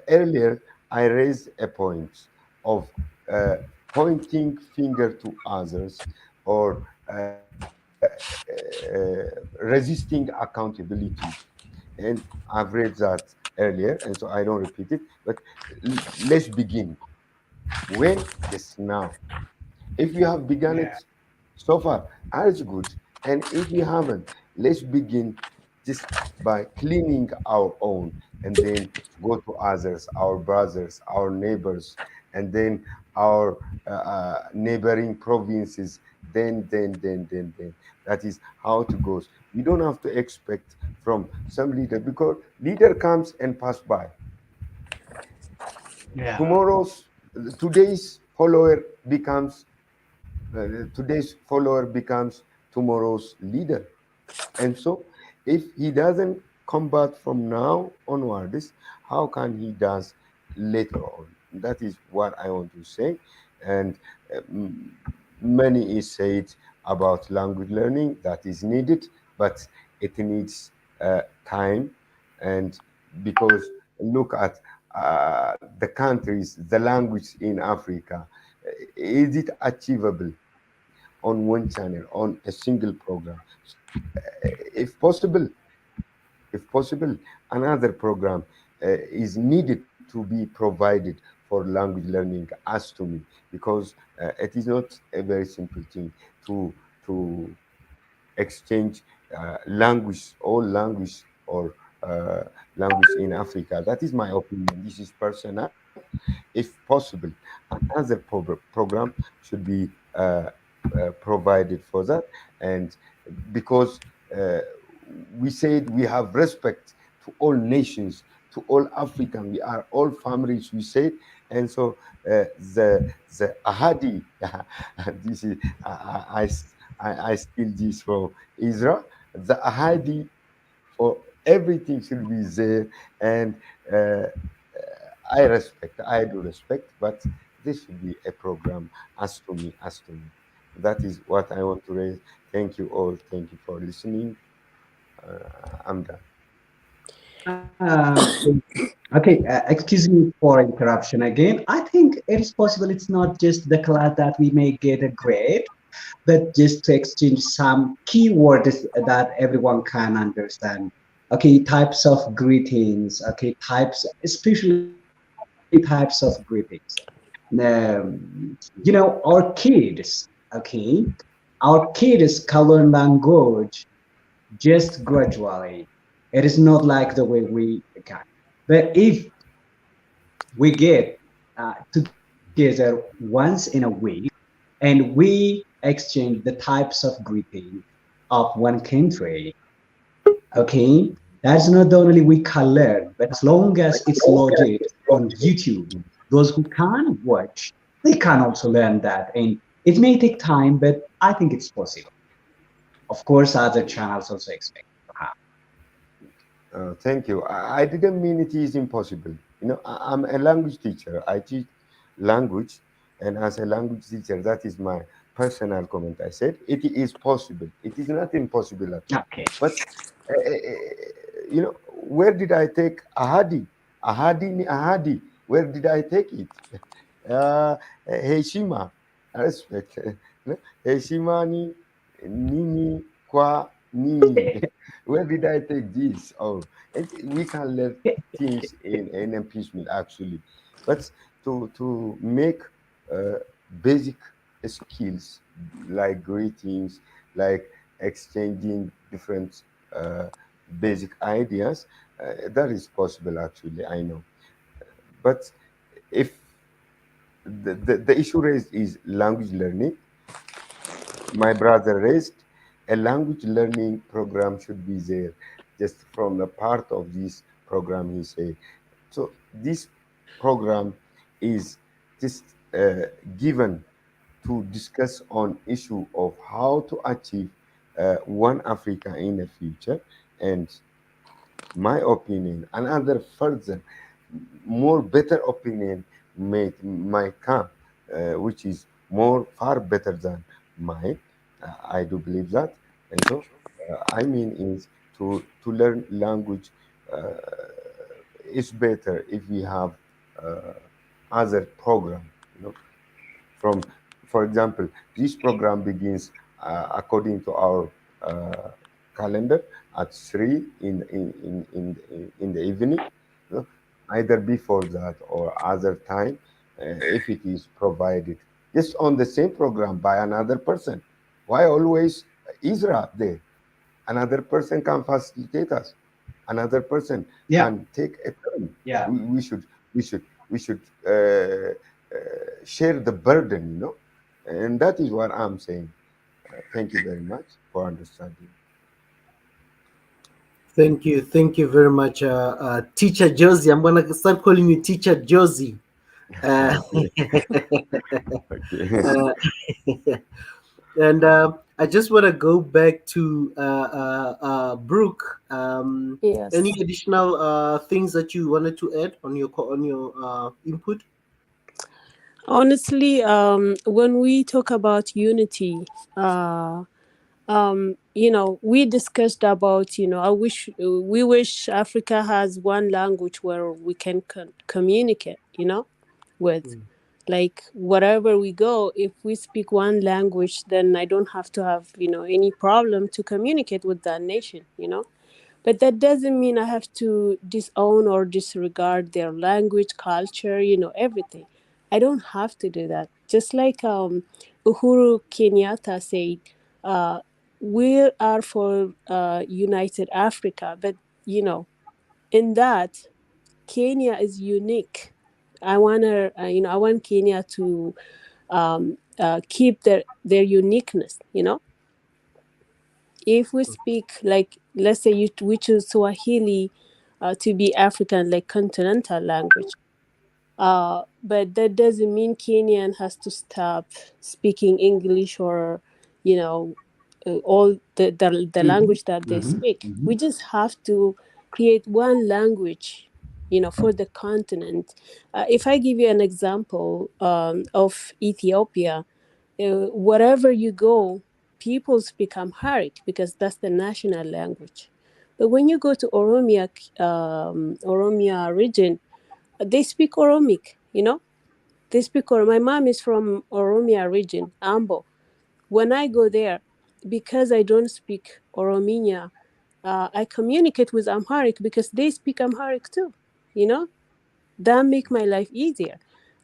Earlier, I raised a point of uh, pointing finger to others or resisting accountability. And I've read that earlier, and so I don't repeat it. But let's begin. When? Yes, now. If we have begun Yeah. it so far, that's good. And if we haven't, let's begin just by cleaning our own and then go to others, our brothers, our neighbors, and then our neighboring provinces. Then. That is how it goes. We don't have to expect from some leader because leader comes and pass by. Yeah. Tomorrow's, today's follower becomes today's follower becomes tomorrow's leader. And so if he doesn't combat from now onwards, how can he does later on? That is what I want to say. And um, many is said about language learning that is needed, but it needs time. And because look at the countries, the language in Africa, is it achievable on one channel, on a single program? So, if possible, another program is needed to be provided for language learning as to me, because it is not a very simple thing to exchange language, all language or uh, language in Africa. That is my opinion. This is personal. If possible, another program should be provided for that. And because uh, we said we have respect to all nations, to all African, we are all families, we said. And so the Ahadi, this is I steal this from Israel. The Ahadi for everything should be there, and uh, I do respect, but this should be a program as to me, as to me. That is what I want to raise. Thank you all. Thank you for listening. I'm done. Okay, excuse me for interruption again. I think it is possible it's not just the class that we may get a grade, but just to exchange some keywords that everyone can understand. Okay, types of greetings. Okay, types, especially types of greetings. Our kids. Okay, our kids color language just gradually. It is not like the way we can. But if we get together once in a week and we exchange the types of greeting, of one country. Okay, that's not only we can learn, but as long as it's loaded on YouTube, those who can watch, they can also learn that. And it may take time, but I think it's possible. Of course, other channels also expect to have. Thank you. I didn't mean it is impossible. I'm a language teacher. I teach language, and as a language teacher, that is my personal comment. I said it is possible. It is not impossible at all. Okay. But where did I take Ahadi? Ahadi. Where did I take it? Heshima, respect. Heshima ni nini kwa nini. Where did I take this? Oh, we can learn things in impeachment actually, but to make uh, basic skills like greetings, like exchanging different uh, basic ideas, that is possible actually. I know, but if the issue raised is language learning, my brother raised a language learning program should be there just from the part of this program he said. So this program is just given to discuss on issue of how to achieve one Africa in the future. And my opinion, another further more better opinion might come, which is more far better than mine. I do believe that, and so I mean is to learn language uh, is better if we have uh, other program. From for example, this program begins according to our uh, calendar at 3 in the evening, you know, either before that or other time, if it is provided just on the same program by another person. Why always Isra there? Another person can facilitate us. Another person Yeah, can take a turn. yeah. We should share the burden, and that is what I'm saying. Thank you very much for understanding. Thank you very much, Teacher Josie. I'm gonna start calling you Teacher Josie. Uh, Okay, okay. uh, and I just want to go back to Brooke. Yes. Any additional things that you wanted to add on your input? Honestly, when we talk about unity, we discussed about, we wish Africa has one language where we can communicate, with. Like wherever we go, if we speak one language, then I don't have to have, any problem to communicate with that nation, But that doesn't mean I have to disown or disregard their language, culture, everything. I don't have to do that. Just like Uhuru Kenyatta said, uh, we are for United Africa, but in that Kenya is unique. I want Kenya to keep their uniqueness. If we speak, like, let's say we choose Swahili to be African, like continental language, but that doesn't mean Kenyan has to stop speaking English or all the Mhm, language that they mhm, speak. We mhm. just have to create one language, for the continent. If I give you an example of Ethiopia, wherever you go, people speak Amharic because that's the national language. But when you go to Oromia region, they speak Oromic. They speak My mom is from Oromia region, Ambo. When I go there, because I don't speak Orominya, I communicate with Amharic because they speak Amharic too. You know, that make my life easier.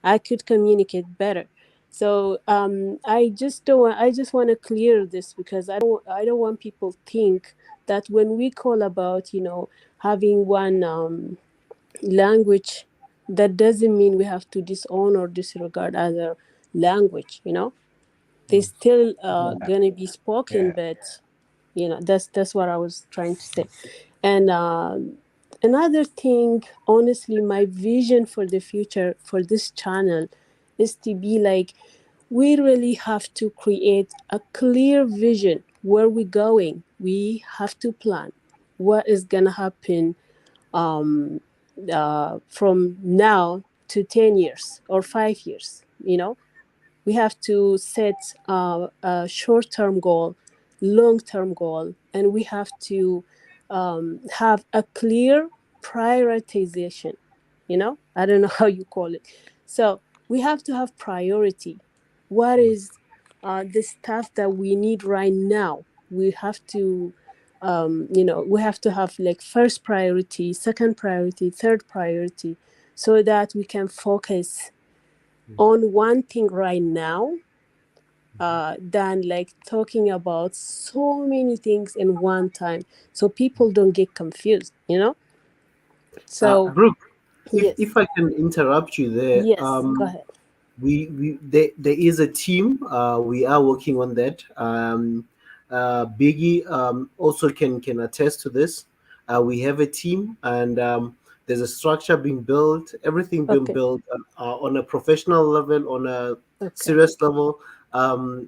I could communicate better. So I just don't want, I just want to clear this because I don't want people think that when we call about having one language, that doesn't mean we have to disown or disregard other language. They still Yeah, gonna be spoken, yeah. but That's what I was trying to say. And another thing, honestly, my vision for the future for this channel is to be like, we really have to create a clear vision where we're going. We have to plan what is gonna happen um, from now to 10 years or 5 years. We have to set a short-term goal, long-term goal, and we have to have a clear prioritization. I don't know how you call it. So we have to have priority. What is the stuff that we need right now? We have to we have to have like first priority, second priority, third priority, so that we can focus on one thing right now, than like talking about so many things in one time, so people don't get confused. So Brooke, if yes, I can interrupt you there, yes, go ahead. there is a team. We are working on that. Biggie also can attest to this. We have a team, and there's a structure being built. Everything being Okay, built on a professional level, on a okay, serious level.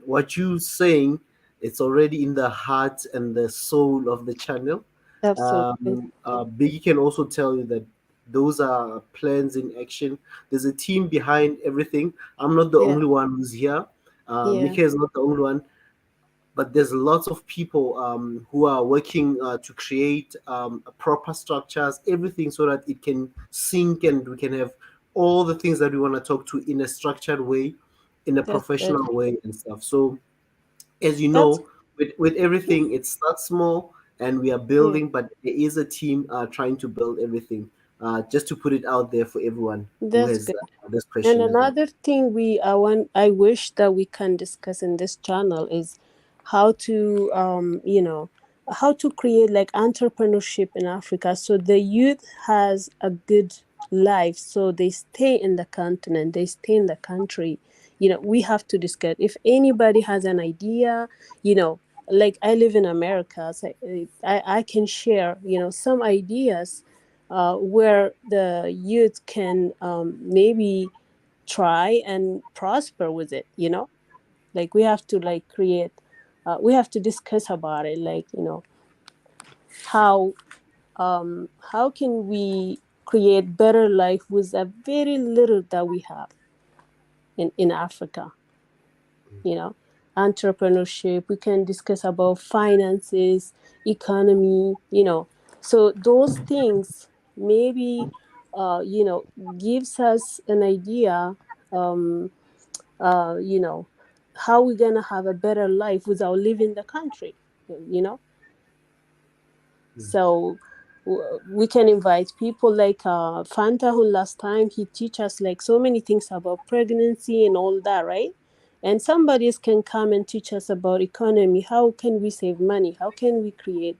What you saying, it's already in the heart and the soul of the channel. absolutely. Biggie can also tell you that those are plans in action. There's a team behind everything. I'm not the Yeah, only one who's here. yeah, Mika is not the only one, but there's lots of people who are working to create proper structures, everything so that it can sync and we can have all the things that we want to talk to in a structured way, in a that's good. professional way and stuff. So as you That's know, with everything, it starts small and we are yeah, building, but there is a team trying to build everything. Just to put it out there for everyone who that's has good. this And question as well. another thing I wish that we can discuss in this channel is how to how to create like entrepreneurship in Africa, so the youth has a good life, so they stay in the continent, they stay in the country. We have to discuss if anybody has an idea, you know like I live in America, so I can share some ideas where the youth can maybe try and prosper with it. Like we have to like create we have to discuss about it, like how how can we create better life with a very little that we have in Africa. you know Entrepreneurship, we can discuss about finances, economy. So those things maybe gives us an idea, um uh, you know, how we're gonna have a better life without leaving the country, you know. So we can invite people like Fanta, who last time he teach us like so many things about pregnancy and all that, right? And somebody else can come and teach us about economy. How can we save money? How can we create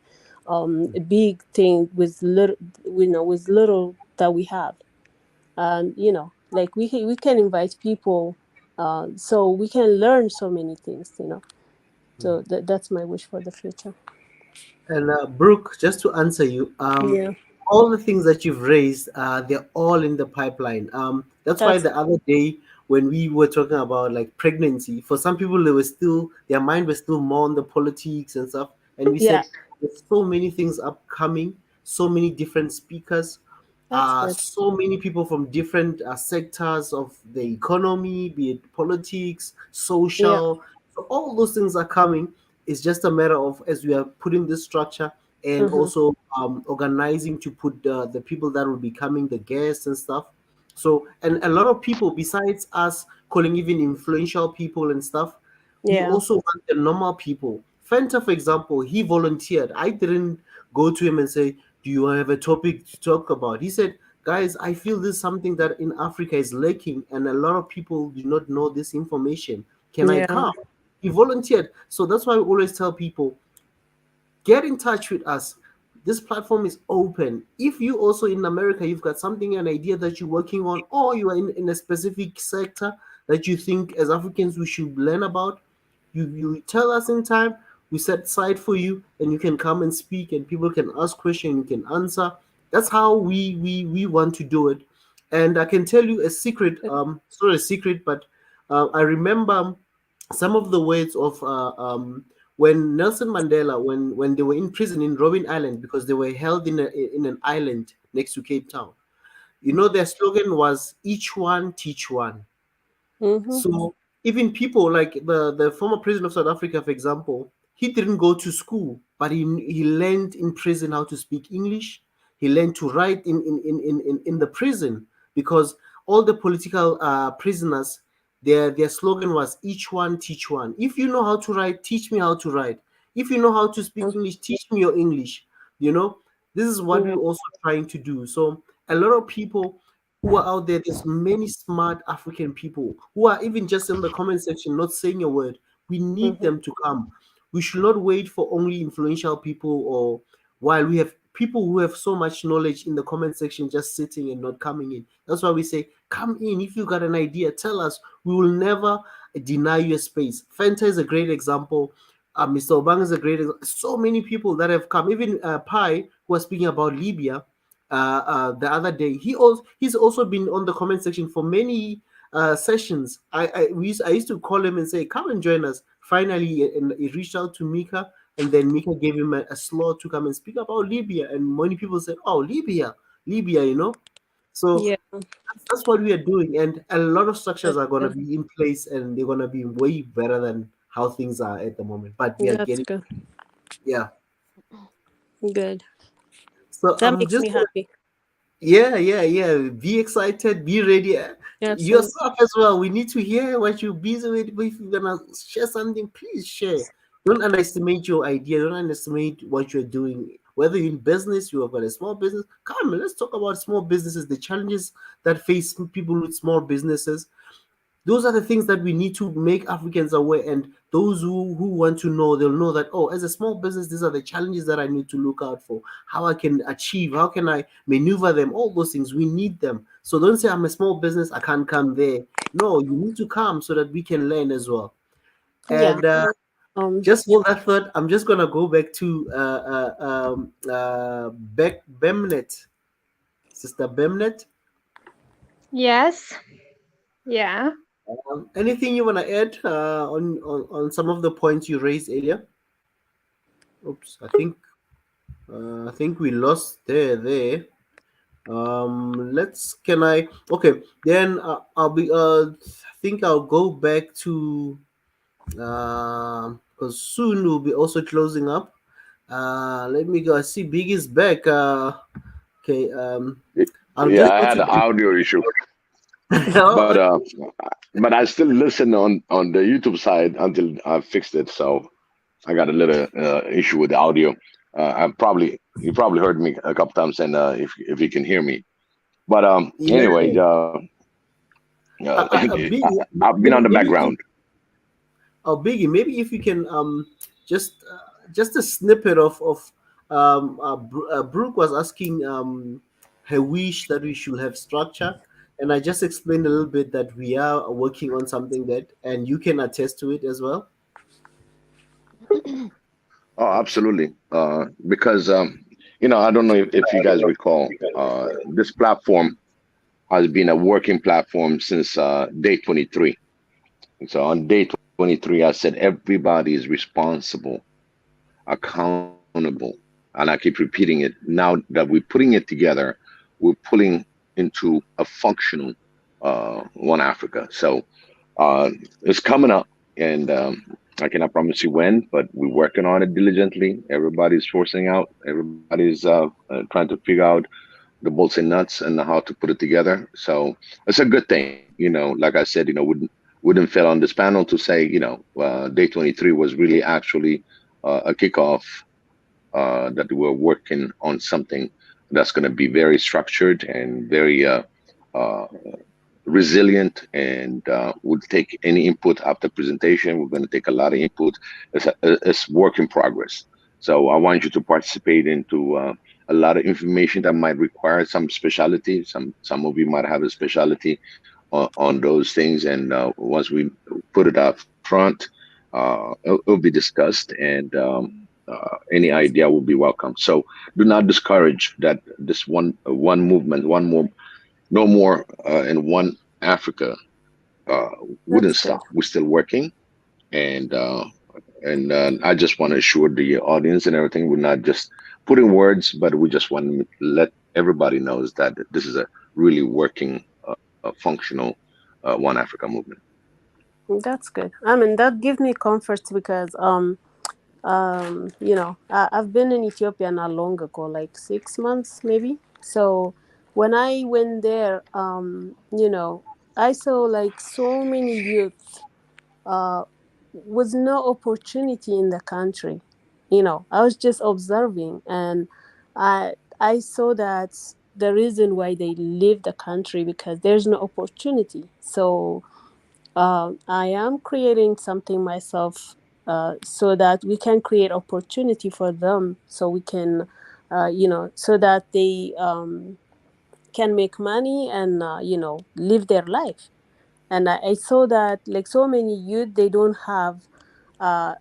a big thing with little, with little that we have? And like we can invite people, so we can learn so many things. So that's my wish for the future. And Brooke, just to answer you, Yeah, all the things that you've raised, they're all in the pipeline. That's why that's the other day when we were talking about like pregnancy, for some people they were still their mind was still more on the politics and stuff, and we yeah, said there's so many things upcoming, so many different speakers, that's good. so many people from different sectors of the economy, be it politics, Yeah. social. So all those things are coming. It's just a matter of as we are putting this structure and Mm-hmm. also organizing to put the people that will be coming, the guests and stuff. So, and a lot of people besides us calling even influential people and stuff, we Yeah. also want the normal people. Fenta, for example, he volunteered. I didn't go to him and say, do you have a topic to talk about? He said, guys, I feel this is something that in Africa is lacking and a lot of people do not know this information. Can I Yeah. come? He volunteered. So that's why we always tell people, get in touch with us. This platform is open. If you also in America, you've got something, an idea that you're working on, or you are in a specific sector that you think as Africans we should learn about, you tell us in time. we set aside for you, and you can come and speak, and people can ask questions, you can answer. That's how we want to do it. And I can tell you a secret. It's not a secret, but I remember some of the words of when Nelson Mandela, when they were in prison in Robben Island, because they were held in an island next to Cape Town. You know, their slogan was "Each one teach one." Mm-hmm. So even people like the former president of South Africa, for example, he didn't go to school, but he learned in prison how to speak English. He learned to write in the prison, because all the political prisoners, their slogan was "Each one teach one." If you know how to write, teach me how to write. If you know how to speak English, teach me your English. You know, this is what Yeah. we're also trying to do. So a lot of people who are out there, there's many smart African people who are even just in the comment section not saying a word. We need Mm-hmm. them to come. We should not wait for only influential people, or while we have people who have so much knowledge in the comment section just sitting and not coming in. That's why we say, come in. If you got an idea, tell us. We will never deny you a space. Fenta is a great example. Mr. Obang is a great example. So many people that have come, even Pi, who was speaking about Libya the other day. He's also been on the comment section for many sessions. I used to call him and say, "Come and join us." Finally, and he reached out to Mika, and then Mika gave him a slot to come and speak about Libya. And many people said, "Oh, Libya, Libya," you know. So Yeah. that's what we are doing, and a lot of structures That's are going to good. be in place, and they're going to be way better than how things are at the moment. But we are That's getting, good. yeah. Good. So That I'm makes just me happy. Yeah, yeah, yeah. Be excited, be ready. Absolutely. Yourself as well. We need to hear what you're busy with. If you're gonna share something, please share. Don't underestimate your idea. Don't underestimate what you're doing. Whether you're in business, you have got a small business. Come, let's talk about small businesses, the challenges that face people with small businesses. Those are the things that we need to make Africans aware, and those who want to know, they'll know that, oh, as a small business, these are the challenges that I need to look out for, how I can achieve, how can I maneuver them, all those things. We need them. So don't say I'm a small business, I can't come there. No, you need to come so that we can learn as well. Yeah. And Um. just hold that thought. I'm just gonna go back to Bemnet, Sister Bemnet. Yes. Yeah. Anything you want to add on some of the points you raised earlier? Oops, I think we lost there. Let's can I okay then I'll be I think I'll go back to because soon we'll be also closing up. Let me go. I see Big is back. Okay. I'll Yeah, just I go had to an audio issue, but oh, I still listen on the YouTube side until I fixed it. So I got a little issue with the audio. You probably heard me a couple times, and if you can hear me. But anyway, yeah. Biggie, I've been on the maybe background. oh Biggie, maybe if you can just a snippet of Brooke was asking her wish that we should have structure, and I just explained a little bit that we are working on something that, and you can attest to it as well. Oh, absolutely. Because I don't know if you guys recall, this platform has been a working platform since day 23. And so on day 23, I said everybody is responsible, accountable, and I keep repeating it. Now that we're putting it together, we're pulling into a functional One Africa. So it's coming up, and I cannot promise you when, but we're working on it diligently. Everybody's forcing out. Everybody's trying to figure out the bolts and nuts and how to put it together. So it's a good thing. Like I said, wouldn't fail on this panel to say, day 23 was really actually a kickoff that we're working on something that's going to be very structured and very uh, resilient, and would take any input after presentation. We're going to take a lot of input. It's work in progress. So I want you to participate into a lot of information that might require some specialty. Some of you might have a specialty on those things, and once we put it up front, it'll be discussed, and any idea will be welcome. So do not discourage that this one movement, one more, no more, in one Africa uh, wouldn't That's good. stop. We're still working, and I just want to assure the audience and everything, we're not just putting words, but we just want to let everybody knows that this is a really working, functional One Africa movement. That's good. I mean, that gives me comfort because I've been in Ethiopia not long ago, like 6 months maybe. So when I went there, I saw like so many youth uh with no opportunity in the country. I was just observing, and I saw that the reason why they leave the country because there's no opportunity. So I am creating something myself so that we can create opportunity for them, so we can, so that they can make money and live their life. And I saw that like so many youth, they don't have uh,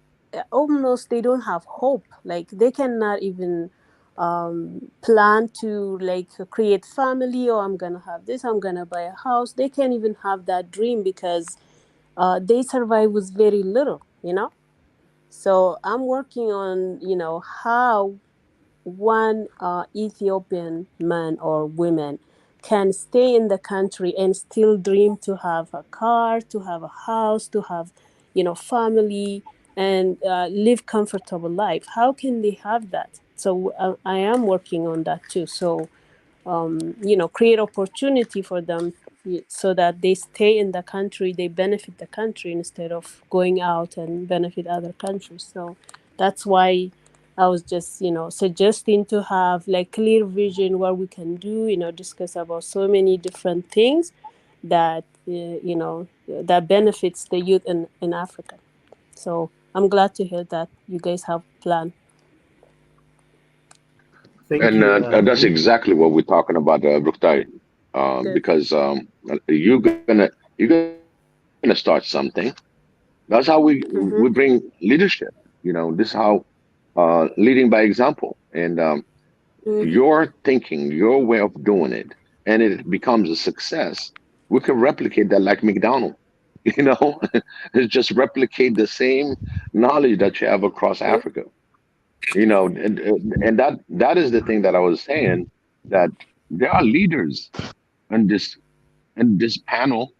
almost they don't have hope. Like they cannot even plan to like create family, or I'm gonna have this, I'm gonna buy a house. They can't even have that dream because they survive with very little. So I'm working on how one Ethiopian man or woman can stay in the country and still dream to have a car, to have a house, to have family, and live comfortable life. How can they have that? So I am working on that too. So create opportunity for them, so that they stay in the country, they benefit the country instead of going out and benefit other countries. So that's why I was just suggesting to have like clear vision what we can do, discuss about so many different things that that benefits the youth in Africa. So I'm glad to hear that you guys have plan. Thank And you. that's exactly what we're talking about, Bruktai, Good. because you're gonna start something. That's how we bring Mm-hmm. leadership. This is how leading by example, and Mm-hmm. your thinking, your way of doing it, and it becomes a success. We can replicate that like McDonald's. You know, it's just replicate the same knowledge that you have across Africa. And that is the thing that I was saying, that there are leaders in this panel,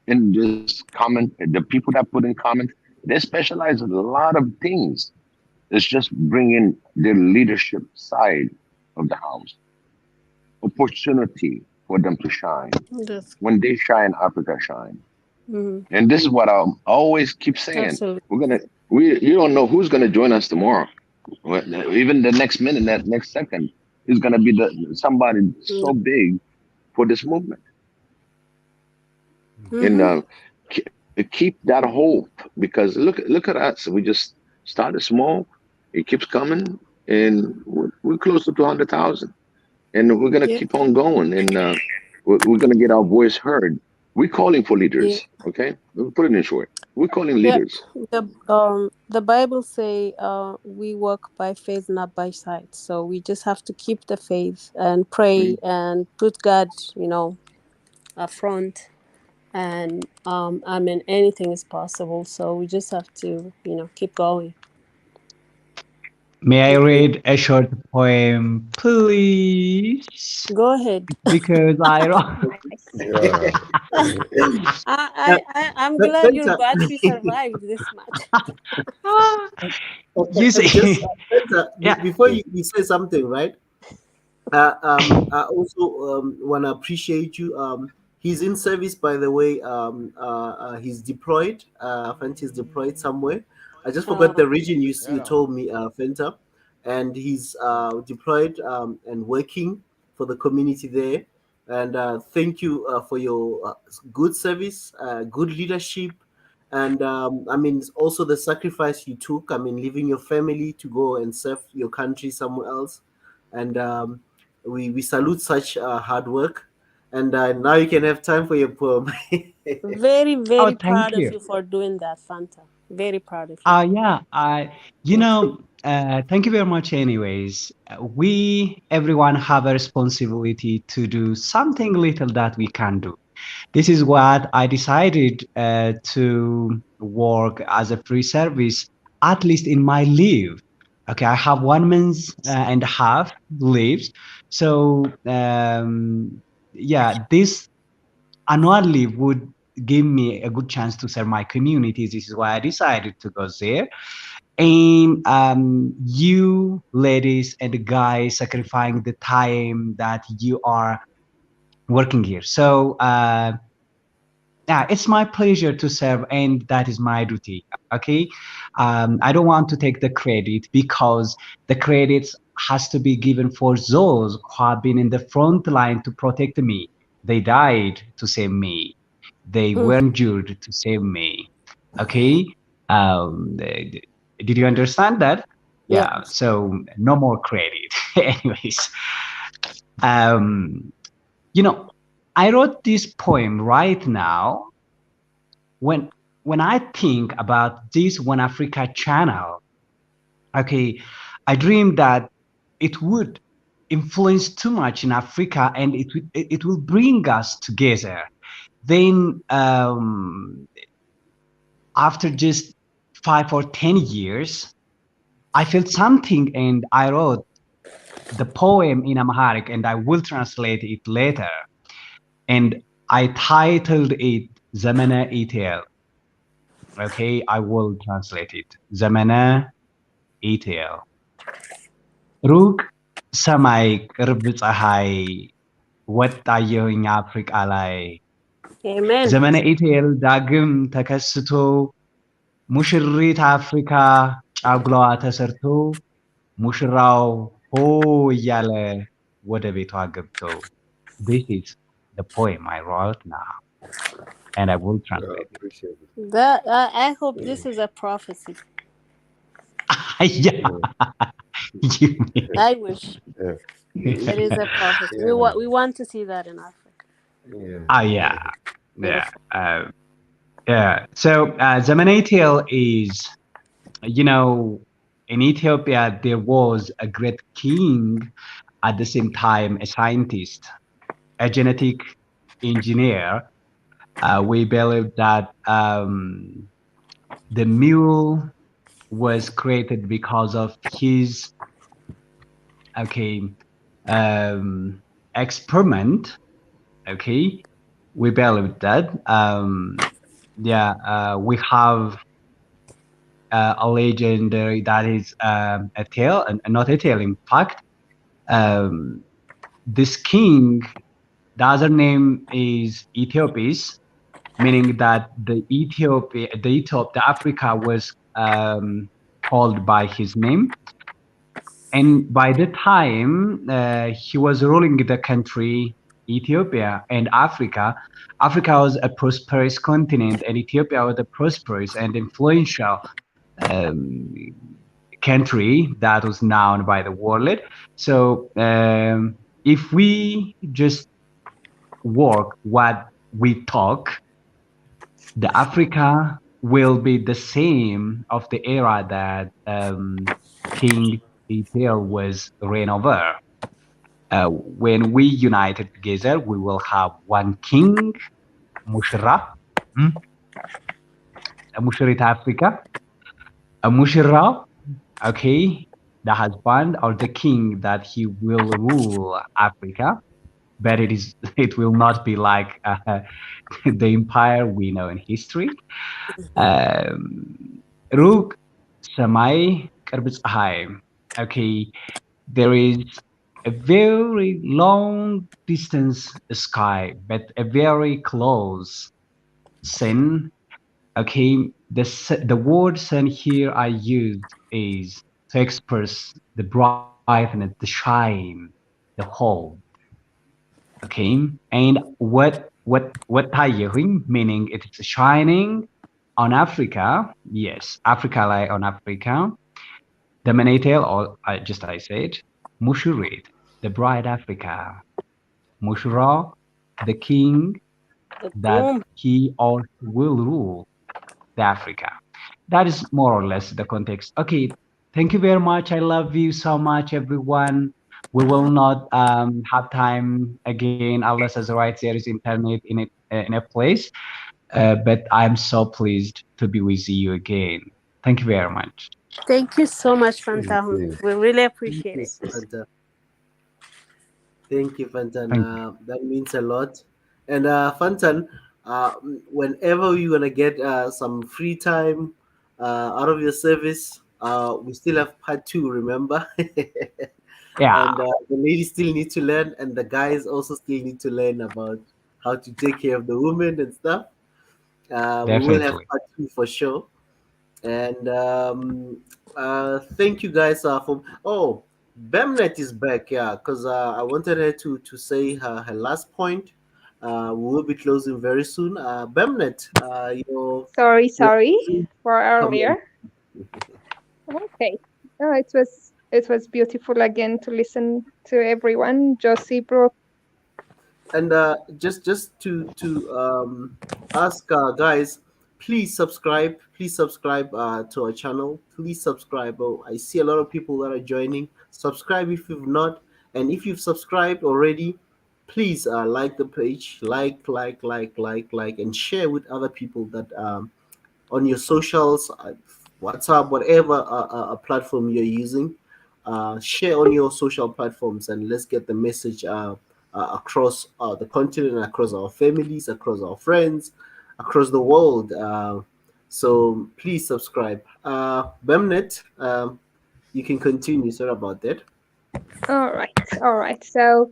in this comment, the people that put in comments, they specialize in a lot of things. It's just bringing the leadership side of the house, opportunity for them to shine. That's When they shine, Africa shine. mm-hmm. And this is what I always keep saying. Absolutely. You don't know who's gonna join us tomorrow. Even the next minute, that next second, is gonna be somebody so big for this movement. And Mm-hmm. keep that hope, because look at us. We just started small. It keeps coming, and we're close to 200,000, and we're gonna Yeah. keep on going, and we're gonna get our voice heard. We're calling for Yeah. leaders. Okay, we'll put it in short. We're calling Yeah. leaders. The Bible say we walk by faith, not by sight. So we just have to keep the faith and pray Mhm. and put God, up front. And I mean, anything is possible. So we just have to, keep going. May I Okay. read a short poem, please? Go ahead. Because I don't. Yeah. I'm glad your Fenta, battery survived this much. You just see, Fenta, yeah. before you say something, right? I also want to appreciate you. He's in service, by the way. He's deployed. Fenta is deployed somewhere. I just forgot Uh, the region you Yeah. told me, Fenta, and he's deployed and working for the community there. And thank you for your good service, good leadership, and I mean also the sacrifice you took. I mean, leaving your family to go and serve your country somewhere else, and we salute such hard work. And now you can have time for your poem. very, Oh, very thank proud of you. you for doing that, Fanta. Very proud of you. Yeah, thank you very much. Anyways, we everyone have a responsibility to do something little that we can do. This is what I decided to work as a free service, at least in my leave. Okay, I have 1 month and a half leaves, so yeah, this annual leave would give me a good chance to serve my community. This is why I decided to go there. And you ladies and guys sacrificing the time that you are working here. So yeah, it's my pleasure to serve, and that is my duty. Okay, I don't want to take the credit because the credits has to be given for those who have been in the front line to protect me. They died to save me. They were injured to save me. Okay, did you understand that? Yeah. Yeah. So no more credit. Anyways, um, I wrote this poem right now when I think about this One Africa channel. Okay, I dream that it would influence too much in Africa, and it will bring us together. Then after just 5 or 10 years, I felt something, and I wrote the poem in Amharic, and I will translate it later. And I titled it Zamana Etel. Okay, I will translate it. Zamana Etel. ሩቅ ሰማይ ቅርብ ፀሐይ ወጣየሁኝ አፍሪቃ ላይ Amen. ዘመነ ኢቴል ዳግም ተከስቶ ሙሽሪት አፍሪካ ጫጉላዋ ተሰርቶ ሙሽራው ሆ እያለ ወደ ቤቷ ገብቶ This is the poem I wrote now, and I will I translate it. appreciate it. I hope this is a prophecy. Yeah, you mean. I wish Yeah. it is a prophecy. Yeah. We want to see that in Africa. Yeah. Yeah, yeah, Beautiful. yeah. So Zamane Tale is, in Ethiopia there was a great king, at the same time a scientist, a genetic engineer. We believe that the mule was created because of his experiment. Okay, we believe that. We have a legendary that is a tale, and not a tale. In fact, this king, the other name is Ethiopius, meaning that the Africa was called by his name. And by the time he was ruling the country, Ethiopia and Africa was a prosperous continent, and Ethiopia was a prosperous and influential country that was known by the world. So if we just work what we talk, the Africa will be the same of the era that King Ethiel was reign over. When we united together, we will have one king, Mushra, a Mushrit Africa, a Mushra, okay, the husband or the king that he will rule Africa, but it will not be like the empire we know in history. ሩቅ ሰማይ ቅርብ ፀሐይ. Okay, there is a very long distance sky, but a very close sun. Okay, the word sun here I used is to express the brightness, the shine, the whole. Okay, and what tayehuing, meaning it is shining on Africa. Yes, Africa lie on Africa. The Menatel, or I said, Mushurit, the bride Africa. Mushra, the king The that groom. he or will rule the Africa. that is more or less the context. Okay, thank you very much. I love you so much, everyone. We will not have time again unless, as right, there is internet in a place. But I'm so pleased to be with you again. Thank you very much. Thank you so much, Thank Fanta. you. We really Thank appreciate you, it. Fanta. Thank you, Fantan. Thank you. That means a lot. And Fantan, whenever you're gonna get some free time out of your service, we still have part two. Remember, Yeah, and the ladies still need to learn, and the guys also still need to learn about how to take care of the women and stuff. We will have definitely. part two for sure. And thank you guys for. Oh, Bemnet is back, yeah, because I wanted her to say her last point. We will be closing very soon. Bemnet, Sorry, your sorry closing for earlier. comment. Okay. No, it was beautiful again to listen to everyone. Josie, Brooke. And just to ask guys, please subscribe to our channel, please subscribe. Oh, I see a lot of people that are joining. Subscribe if you've not, and if you've subscribed already, please like the page, like, and share with other people that on your socials, WhatsApp, whatever platform you're using. Share on your social platforms and let's get the message across the continent, across our families, across our friends, across the world. So please subscribe. Bemnet, you can continue. Sorry about that. All right, all right. So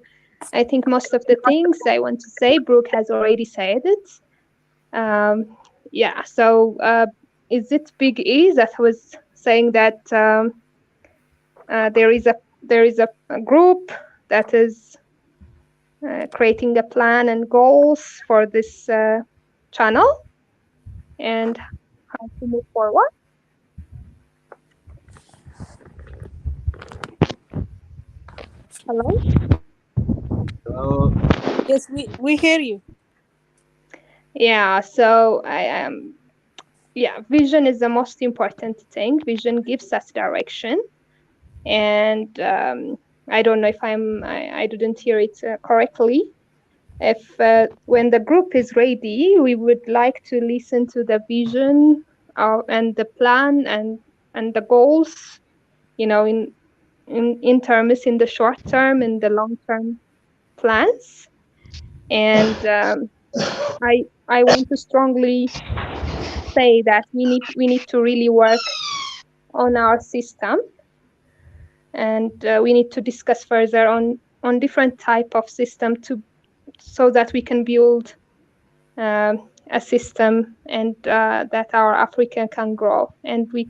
I think most of the things I want to say, Brooke has already said it. Yeah. So is it Big E that was saying that there is a group that is creating a plan and goals for this channel and how to move forward? Hello. Uh, Yes, we hear you. Yeah. So I am. Yeah, vision is the most important thing. Vision gives us direction, and I don't know if I didn't hear it correctly. If when the group is ready, we would like to listen to the vision and the plan and the goals. In terms in the short term and the long term plans. And I want to strongly say that we need to really work on our system, and we need to discuss further on different type of system to so that we can build a system and that our Africa can grow, and we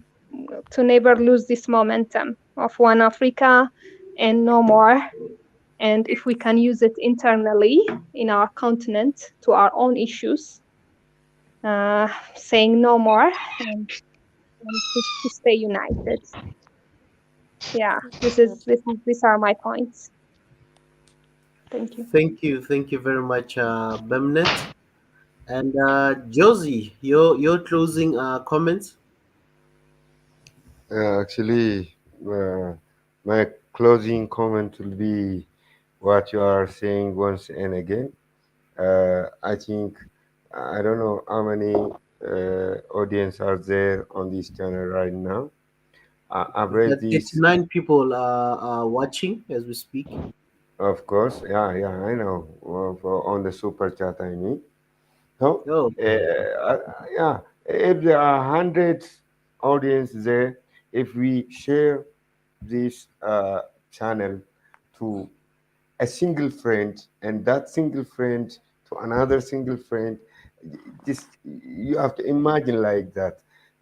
to never lose this momentum of one Africa and no more. And if we can use it internally in our continent to our own issues, saying no more and to stay united. Yeah, these are my points. Thank you. thank you very much, Bemnet. And Josie, your closing comments. Actually, my closing comment will be what you are saying once and again. I think I don't know how many audience are there on this channel right now. I've We've read got this, 89 people watching as we speak. of course. Yeah, yeah, I know. On the super chat, I mean. So, Oh, yeah, if there are hundreds audience there, if we share this channel to a single friend and that single friend to another single friend, just you have to imagine like that,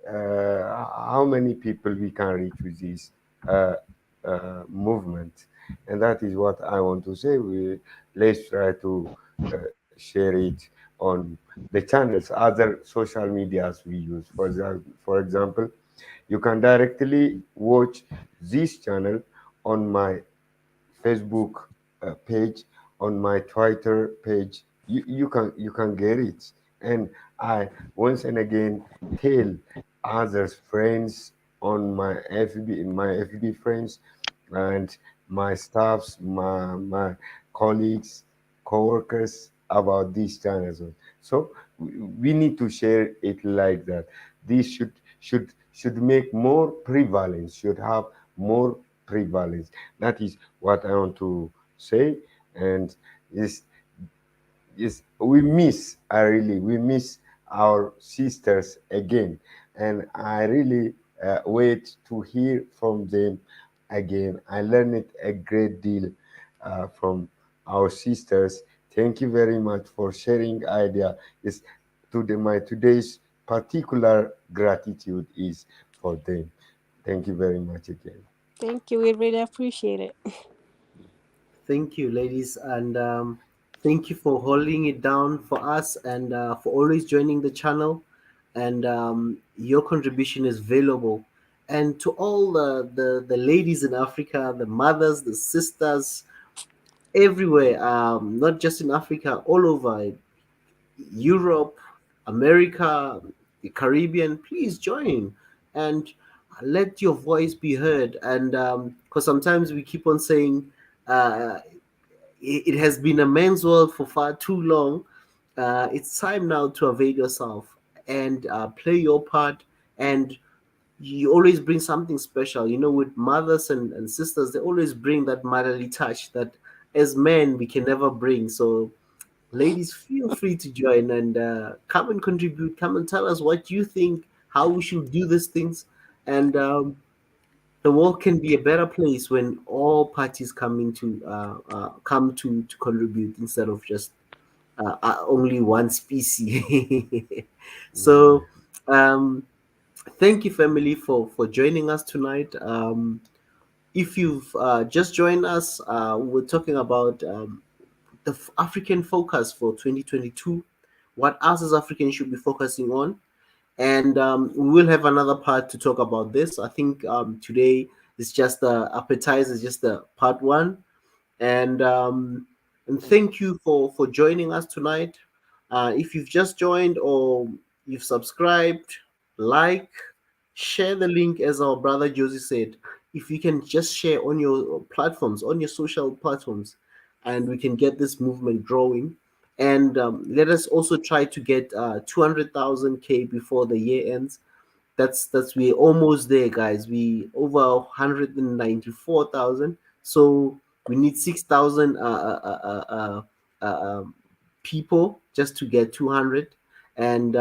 how many people we can reach with this uh, movement. And that is what I want to say. Let's try to share it on the channels, other social medias we use. For example, you can directly watch this channel on my Facebook page, on my Twitter page. You can get it. And I once and again tell others friends on my FB friends, and my staffs, my colleagues, co-workers about this channel. So we need to share it like that. This should make more prevalence, should have more prevalence. That is what I want to say. And is yes, we miss our sisters again, and I really wait to hear from them again. I learned a great deal from our sisters. Thank you very much for sharing idea. Is my today's particular gratitude is for them. Thank you very much again. Thank you. We really appreciate it. Thank you, ladies, and thank you for holding it down for us and for always joining the channel. And your contribution is valuable. And to all the ladies in Africa, the mothers, the sisters, everywhere, not just in Africa, all over Europe, America, the Caribbean, please join and let your voice be heard. And because sometimes we keep on saying, it has been a man's world for far too long. It's time now to avail yourself and play your part. And you always bring something special. You know, with mothers and sisters, they always bring that motherly touch that as men we can never bring. So, ladies, feel free to join and come and contribute. Come and tell us what you think, how we should do these things. And the world can be a better place when all parties come to contribute instead of just only one species. So, um, thank you, family, for joining us tonight. If you've just joined us, we're talking about the African focus for 2022, what us as Africans should be focusing on. And we will have another part to talk about this. I think today is just the appetizer, is just the part one. And thank you for joining us tonight. If you've just joined or you've subscribed, like, share the link, as our brother Josie said. If you can just share on your platforms, on your social platforms, and we can get this movement growing. And let us also try to get 200,000 K before the year ends. That's we're almost there, guys. We over 194,000. So we need 6,000 people just to get 200. And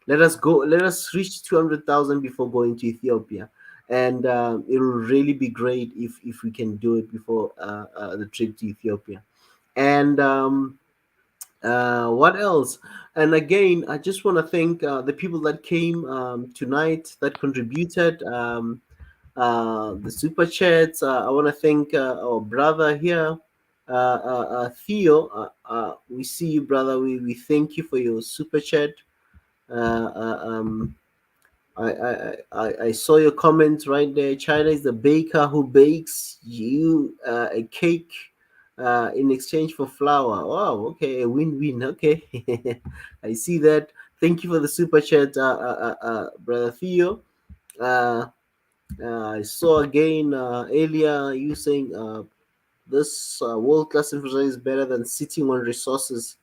let us reach 200,000 before going to Ethiopia. And it will really be great if we can do it before the trip to Ethiopia. And what else? And again, I just want to thank the people that came tonight, that contributed, the super chats. I want to thank our brother here, Theo. We see you, brother. We thank you for your super chat. Uh, uh, um, I saw your comment right there. China is the baker who bakes you a cake in exchange for flour. Wow, okay, a win-win. Okay, I see that. Thank you for the super chat, brother Theo. Uh, I saw again earlier you saying this world-class infrastructure is better than sitting on resources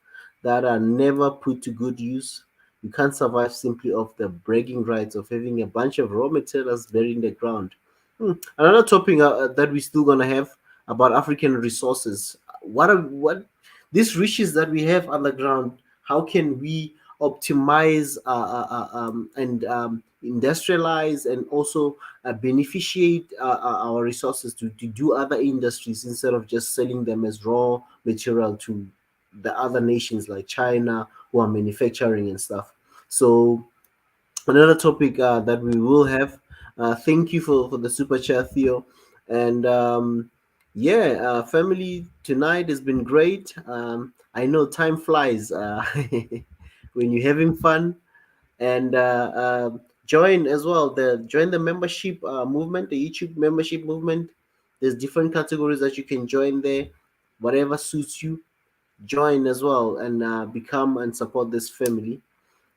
that are never put to good use. You can't survive simply off the bragging rights of having a bunch of raw materials buried in the ground. Another topic that we're still gonna have about African resources. What these riches that we have underground? How can we optimize and industrialize and also beneficiate our resources to do other industries instead of just selling them as raw material to the other nations like China who are manufacturing and stuff. So another topic that we will have. Thank you for the super chat, Theo. And yeah, family, tonight has been great. I know time flies when you're having fun. And join as well. Join the membership movement, the YouTube membership movement. There's different categories that you can join there. Whatever suits you, join as well and become and support this family.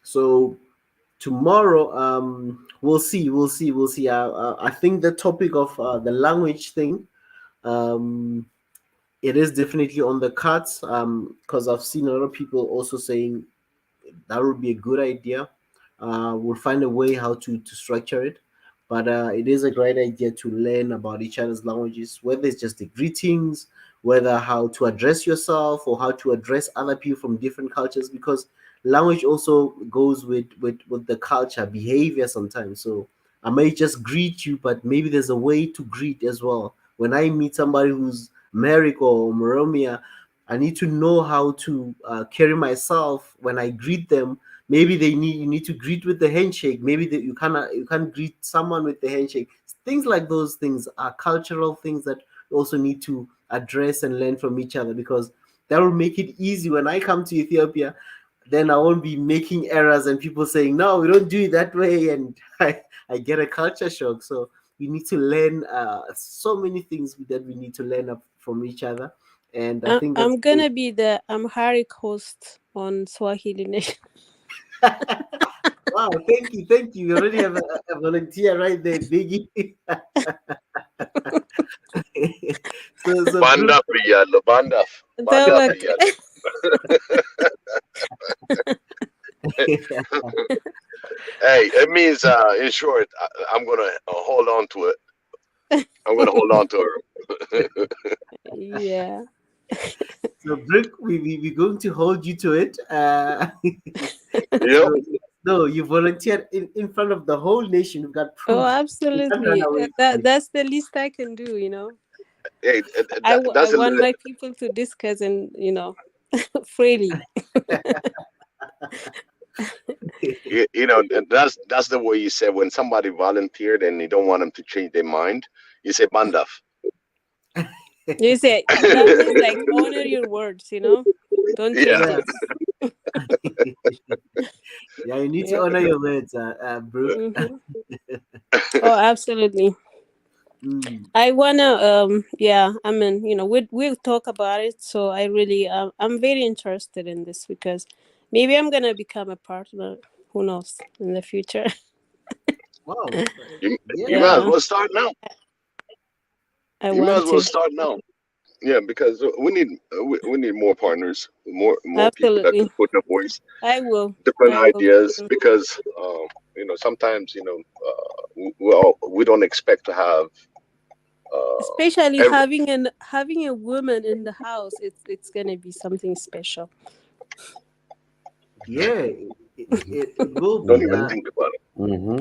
So tomorrow, we'll see. I think the topic of the language thing, um, it is definitely on the cards. Because I've seen a lot of people also saying that would be a good idea. We'll find a way how to structure it. But it is a great idea to learn about each other's languages, whether it's just the greetings, whether how to address yourself or how to address other people from different cultures, because language also goes with the culture, behavior sometimes. So I may just greet you, but maybe there's a way to greet as well. When I meet somebody who's Merrick or Moromia, I need to know how to carry myself when I greet them. Maybe you need to greet with the handshake. Maybe you can't greet someone with the handshake. Things like those things are cultural things that we also need to address and learn from each other, because that will make it easy when I come to Ethiopia. Then I won't be making errors and people saying no, we don't do it that way, and I get a culture shock. So we need to learn so many things that we need to learn up from each other, and I think that's I'm gonna be the Amharic host on Swahili Nation. wow. Thank you. You already have a volunteer right there, Biggie. so Bandaf Riyalo, Bandaf. Bandaf Tawak. Riyalo. Hey, it means, in short, I'm going to hold on to it. I'm going to hold on to her. Yeah. so Brooke, we're going to hold you to it. Yep. So, no, you volunteered in front of the whole nation. You've got Oh, proof. You can't run absolutely. away from it. That's the least I can do, you know. Hey, I that's a want little, my people to discuss and, freely. you know, that's the way you say when somebody volunteered and you don't want them to change their mind. You say Bandaf. You say that means like honor your words, don't change Yeah. it. Yeah, you need to Yep. honor your words, Brooke. Hmm. Oh, absolutely. Mm. I wanna yeah, I mean, we'll talk about it. So I really I'm very interested in this because maybe I'm gonna become a partner. Who knows in the future? Wow. You might as Yeah, Yeah. well start now. I You might want as well to. start now. Yeah, because we need more partners, more people that can Absolutely. put their voice, I will. different I will. ideas. Because sometimes we don't expect to have Especially every, having a woman in the house, it's gonna be something special. Yeah. It will don't be. even Mm-hmm. think about it. Mm-hmm.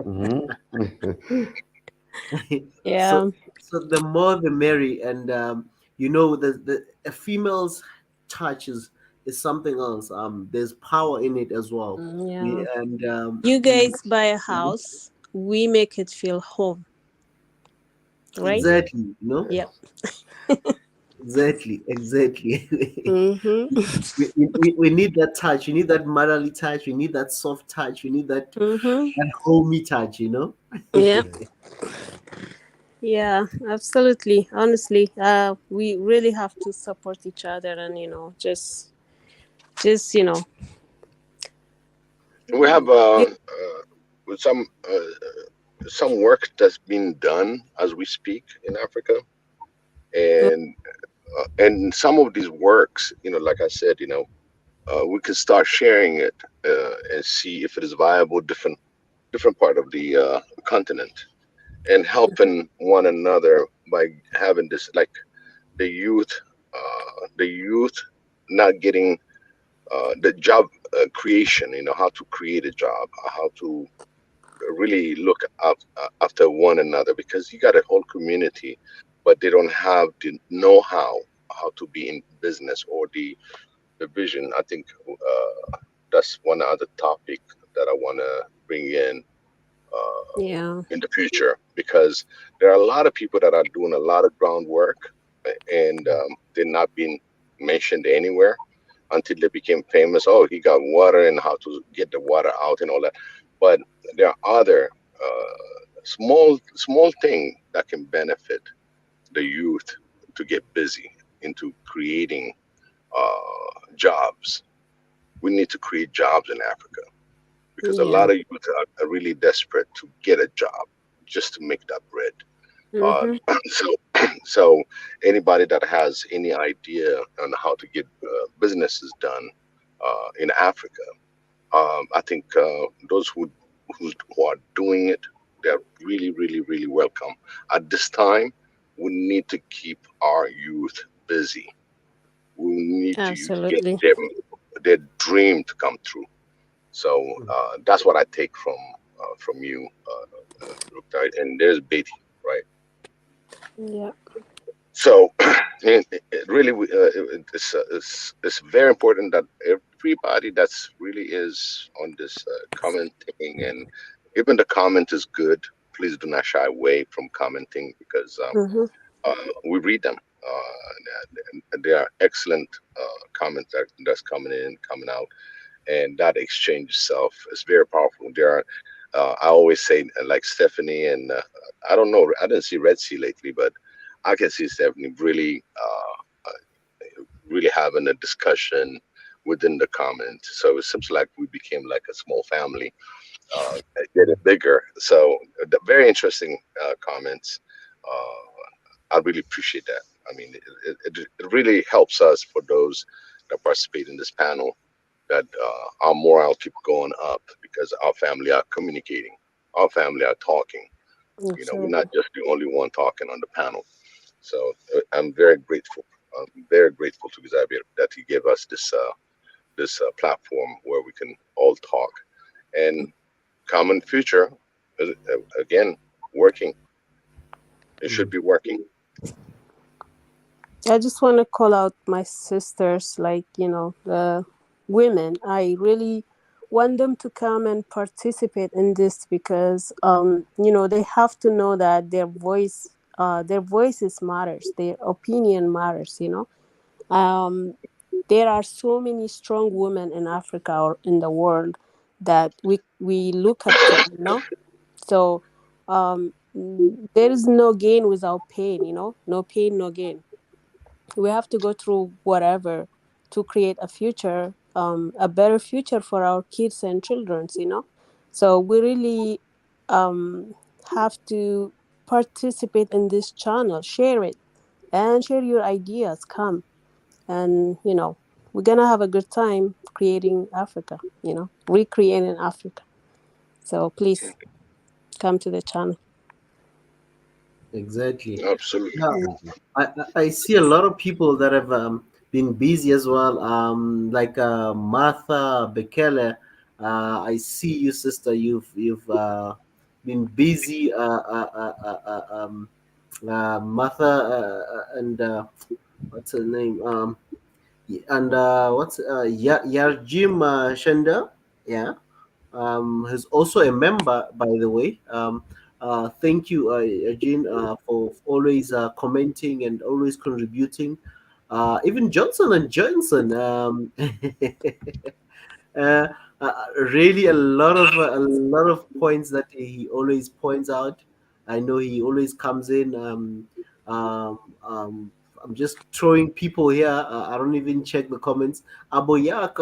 Mm-hmm. so Yeah. so the more the merry, and the a female's touch is something else. There's power in it as well. Yeah. And You we guys buy a house, we make it feel home, right? exactly, you know, Yep. exactly. Mm-hmm. We need that touch. We need that motherly touch. We need that soft touch. We need Mm-hmm. that homey touch. You know. Yep. Yeah, absolutely. Honestly, we really have to support each other and just We have you, some some work that's being done as we speak in Africa, and some of these works, like I said, we could start sharing it and see if it is viable different part of the continent, and helping one another by having this, like the youth, the youth not getting the job creation, how to create a job, how to really look after one another, because you got a whole community, but they don't have the know-how how to be in business, or the vision. I think that's one other topic that I want to bring yeah. in the future, because there are a lot of people that are doing a lot of groundwork, and they're not being mentioned anywhere until they became famous. Oh, he got water and how to get the water out and all that. But there are other small thing that can benefit the youth to get busy into creating jobs. We need to create jobs in Africa. because a Yeah. lot of youth are really desperate to get a job just to make that bread. Mm-hmm. So, so anybody that has any idea on how to get businesses done in Africa, I think those who are doing it, they're really, really, really welcome. At this time, we need to keep our youth busy. We need to get Absolutely. their dream to come true. So that's what I take from you, Rukta. And there's Betty, right? Yeah. So it really it's very important that everybody that's really is on this commenting, and even the comment is good. Please do not shy away from commenting, because Mm-hmm. we read them. And they are excellent comments that's coming out, and that exchange itself is very powerful. There are, I always say, like Stephanie, and I don't know, I didn't see Red Sea lately, but I can see Stephanie really having a discussion within the comments. So it seems like we became like a small family, getting bigger. So the very interesting comments. I really appreciate that. I mean, it really helps us, for those that participate in this panel, that our morale keep going up, because our family are communicating, our family are talking. We're not Absolutely. just the only one talking on the panel. So I'm very grateful. I'm very grateful to Xavier that he gave us this platform where we can all talk, and common future again, working. It should be working. I just want to call out my sisters, like, the women. I really want them to come and participate in this, because, they have to know that their voices matters, their opinion matters. There are so many strong women in Africa or in the world that we look up to. So there is no gain without pain. No pain, no gain. We have to go through whatever to create a better future for our kids and children. So we really have to participate in this channel, share it, and share your ideas. Come, and we're gonna have a good time creating Africa, recreating Africa. So please come to the channel. Exactly. Absolutely. Yeah, I see a lot of people that have been busy as well. Like Martha Bekele. I see you, sister. You've been busy. Martha and what's her name? And what's Yarjim Shenda? Yeah, who's also a member, by the way. Thank you, Eugene, for always commenting and always contributing. Even Johnson and Johnson, uh, really a lot of points that he always points out. I know he always comes in. Um, I'm just throwing people here. I don't even check the comments. Aboyak,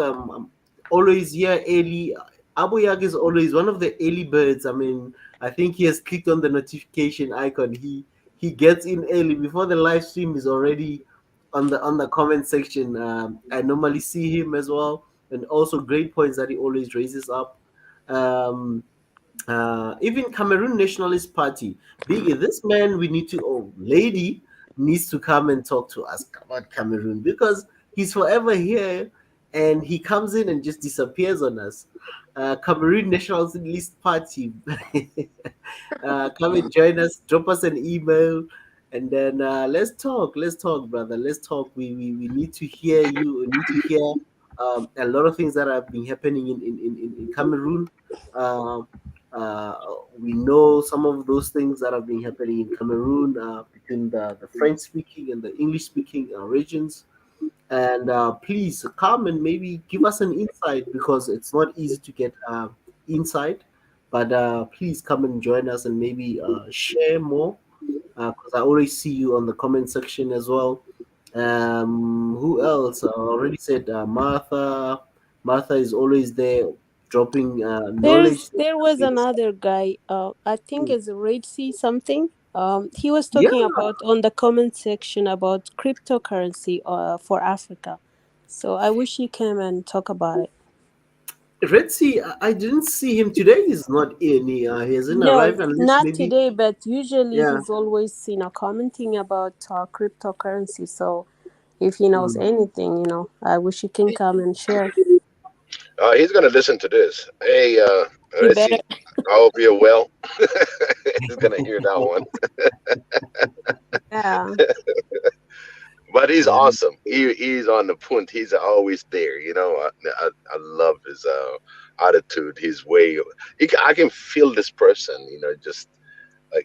always here early. Aboyak is always one of the early birds. I mean, I think he has clicked on the notification icon. He gets in early before the live stream is already on the comment section. I normally see him as well, and also great points that he always raises up. Um, even Cameroon Nationalist Party, Biggie, this man we need to, or lady needs to come and talk to us about Cameroon, because he's forever here and he comes in and just disappears on us. Cameroon Nationalist Party, come and join us, drop us an email, and then let's talk, brother, let's talk. We need to hear you. We need to hear a lot of things that have been happening in Cameroon. um, uh, we know some of those things that have been happening in Cameroon, between the French speaking and the English speaking regions. And please come and maybe give us an insight, because it's not easy to get insight. But please come and join us and maybe share more, because I always see you on the comment section as well. Who else? I already said Martha. Martha is always there. dropping knowledge. There was It's, another guy, I think it's Red Sea something. He was yeah, talking about on the comment section about cryptocurrency for Africa. So I wish he came and talk about it. Red Sea. I didn't see him today. He's not in. He hasn't No, arrived unless not maybe. today, but usually Yeah. he's always, commenting about cryptocurrency. So if he knows Mm. anything, I wish he can come and share. He's gonna listen to this. Hey, He better. Resi, I hope you're well. He's gonna hear that one. Yeah. But he's Yeah. awesome. He's on the point. He's always there. I love his attitude. His way. I can feel this person. Just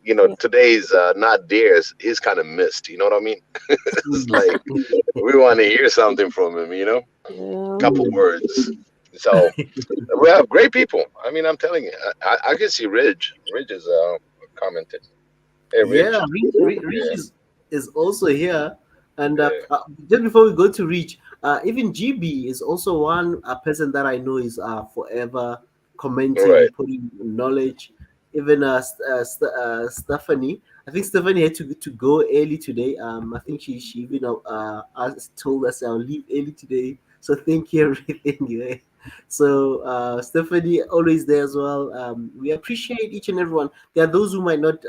Yeah. today's not theirs. He's kind of missed. You know what I mean? It's Mm. like we want to hear something from him. Yeah. Couple Mm. words. So we have great people. I mean, I'm telling you, I can see Ridge. Ridge is commented. Hey, Yeah, Ridge. Reach Yeah, is also here. And yeah. just before we go to Reach, even GB is also one person that I know is forever commenting, Right. putting knowledge. Even Stephanie, I think Stephanie had to go early today. I think she even told us I'll leave early today. So thank you everything. Yeah. So Stephanie always there as well. We appreciate each and everyone. There are those who might not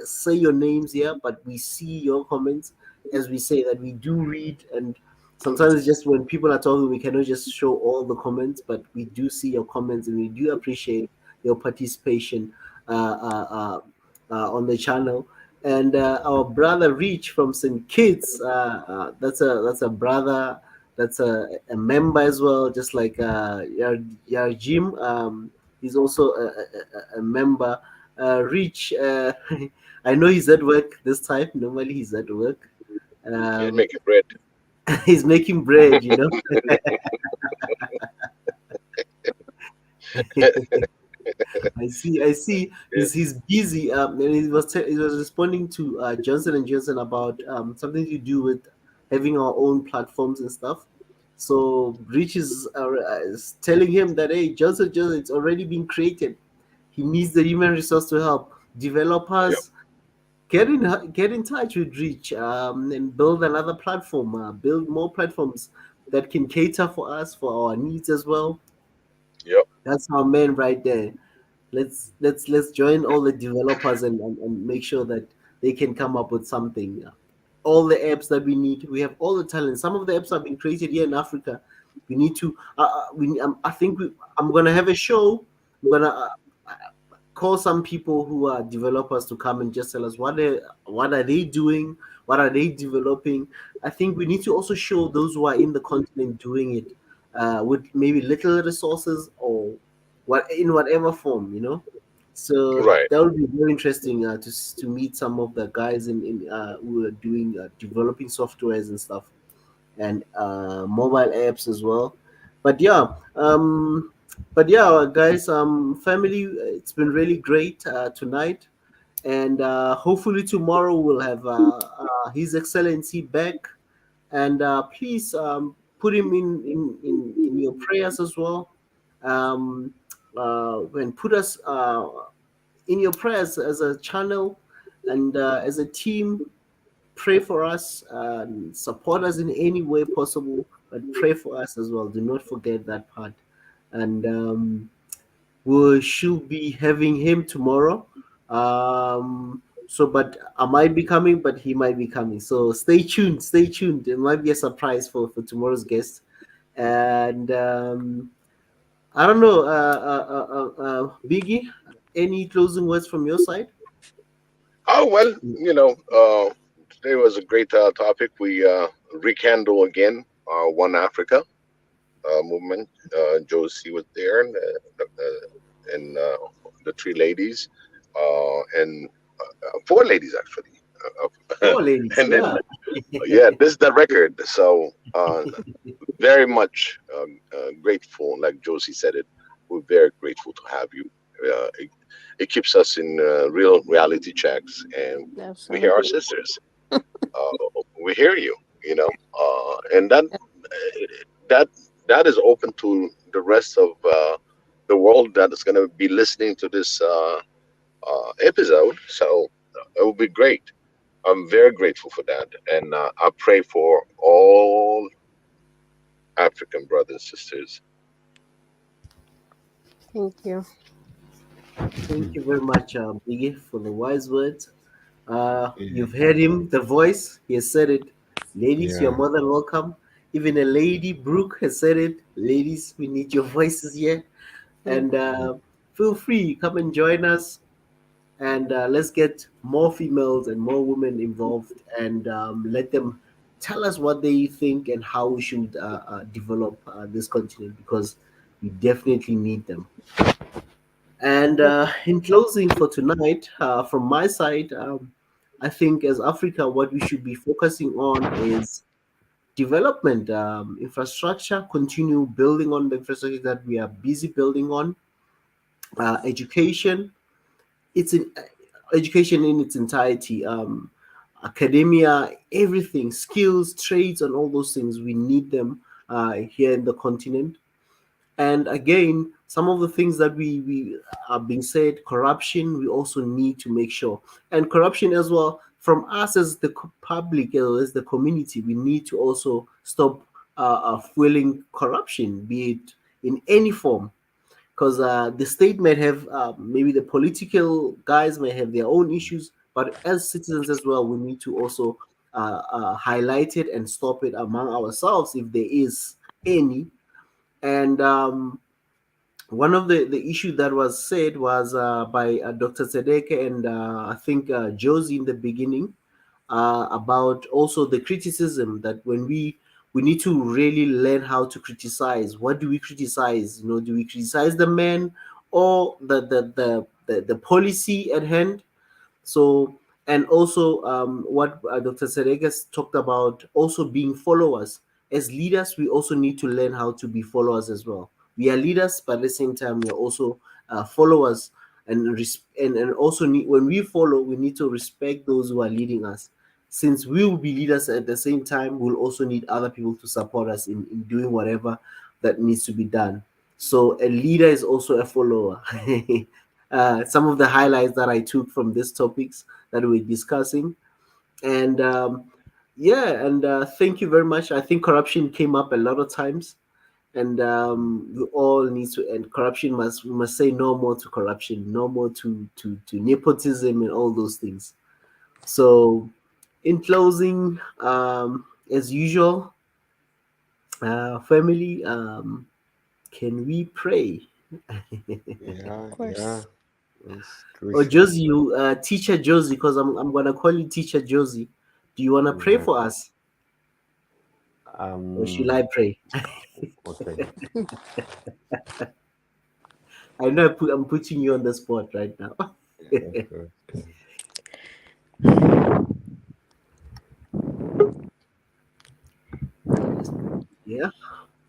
say your names here, but we see your comments. As we say that we do read, and sometimes just when people are talking, we cannot just show all the comments, but we do see your comments, and we do appreciate your participation on the channel. And our brother Reach from St. Kitts, that's a brother, that's a member as well, just like Yar Jim. He's also a member. Reach, I know he's at work this time. Normally he's at work. He's Um, making bread. he's making bread, I see. Yeah. He's busy. And he was responding to Johnson and Johnson about something to do with having our own platforms and stuff. So Rich is telling him that, hey, Johnson, it's already been created. He needs the human resource to help Yep. developers. Get in touch with Rich and build another platform. Build more platforms that can cater for us, for our needs as well. Yep. That's our man right there. Let's join all the developers and make sure that they can come up with something. All the apps that we need, we have all the talent. Some of the apps have been created here in Africa. We need to. I think I'm gonna have a show. I'm gonna call some people who are developers to come and just tell us what are they doing, what are they developing. I think we need to also show those who are in the continent doing it with maybe little resources or what in whatever form. So Right. that would be very interesting to meet some of the guys in who are doing developing softwares and stuff, and mobile apps as well. But yeah, guys, family, it's been really great tonight, and hopefully tomorrow we'll have His Excellency back, and please put him in your prayers as well, um, and put us in your prayers as a channel and as a team. Pray for us and support us in any way possible, but pray for us as well. Do not forget that part. And we should be having him tomorrow. But I might be coming, but he might be coming. So stay tuned. Stay tuned. There might be a surprise for tomorrow's guest. And I don't know, Biggie, any closing words from your side? Oh well, today was a great topic. We rekindle again our One Africa movement. Josie was there, and the three ladies, and four ladies actually, Oh, ladies, and then yeah. yeah, this is the record. So very much grateful, like Josie said it. We're very grateful to have you. It keeps us in real reality checks, and we hear our Absolutely. sisters. We hear you, and that that is open to the rest of the world that is going to be listening to this episode. So it will be great. I'm very grateful for that, and I pray for all African brothers and sisters. Thank you. Thank you very much, Biggie, for the wise words. Yeah. You've heard him, the voice. He has said it. Ladies, you're Yeah. more than welcome. Even a lady, Brooke, has said it. Ladies, we need your voices here. Mm. And feel free, come and join us. And let's get more females and more women involved and let them tell us what they think and how we should develop this continent because we definitely need them. And in closing for tonight, from my side, I think as Africa, what we should be focusing on is development, infrastructure, continue building on the infrastructure that we are busy building on, education. It's in education in its entirety, academia, everything, skills, trades, and all those things. We need them here in the continent. And again, some of the things that we are being said, corruption, we also need to make sure. And corruption as well, from us as the public, as the community, we need to also stop fueling corruption, be it in any form. Because the state may have, maybe the political guys may have their own issues, but as citizens as well, we need to also highlight it and stop it among ourselves if there is any. And one of the issue that was said was by Dr. Sedeke and I think Josie in the beginning about also the criticism that when we need to really learn how to criticize. What do we criticize? You know, do we criticize the man or the policy at hand? So, and also what Dr. Seregas talked about, also being followers. As leaders, we also need to learn how to be followers as well. We are leaders, but at the same time, we are also followers. And also need, when we follow, we need to respect those who are leading us. Since we will be leaders at the same time, we'll also need other people to support us in doing whatever that needs to be done. So a leader is also a follower. Some of the highlights that I took from these topics that we're discussing. And yeah, and thank you very much. I think corruption came up a lot of times, and we all need to end corruption. We must say no more to corruption, no more to nepotism and all those things. So, in closing, as usual, family, can we pray? Yeah, Of yeah, course. it's Or crucial. Josie, you, teacher Josie, because I'm gonna call you teacher Josie. Do you wanna pray Yeah. for us, or should Um. I pray? Okay. I know I'm putting you on the spot right now. Okay. Yeah.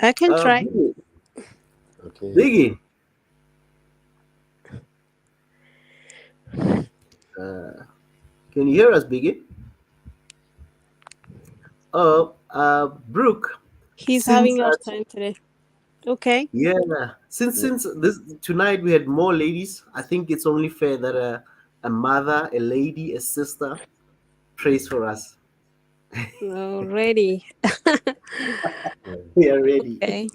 I can try. Biggie, Okay. Biggie. Uh, can you hear us, Biggie? Brooke. He's Since having a time today. Okay. yeah, since this tonight we had more ladies, I think it's only fair that a mother, a lady, a sister prays for us. Already. Yeah. We are ready. Okay.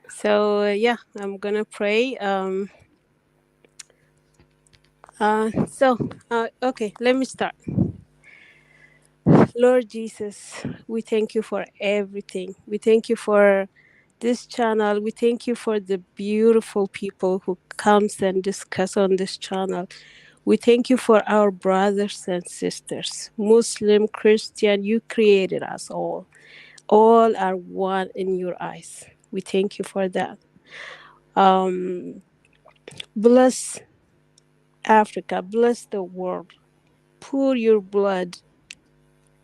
So yeah, I'm gonna pray. Okay, let me start. Lord Jesus, we thank you for everything. We thank you for this channel. We thank you for the beautiful people who comes and discuss on this channel. We thank you for our brothers and sisters, Muslim, Christian. You created us all. All are one in your eyes. We thank you for that. Um, Bless Africa, bless the world. Pour your blood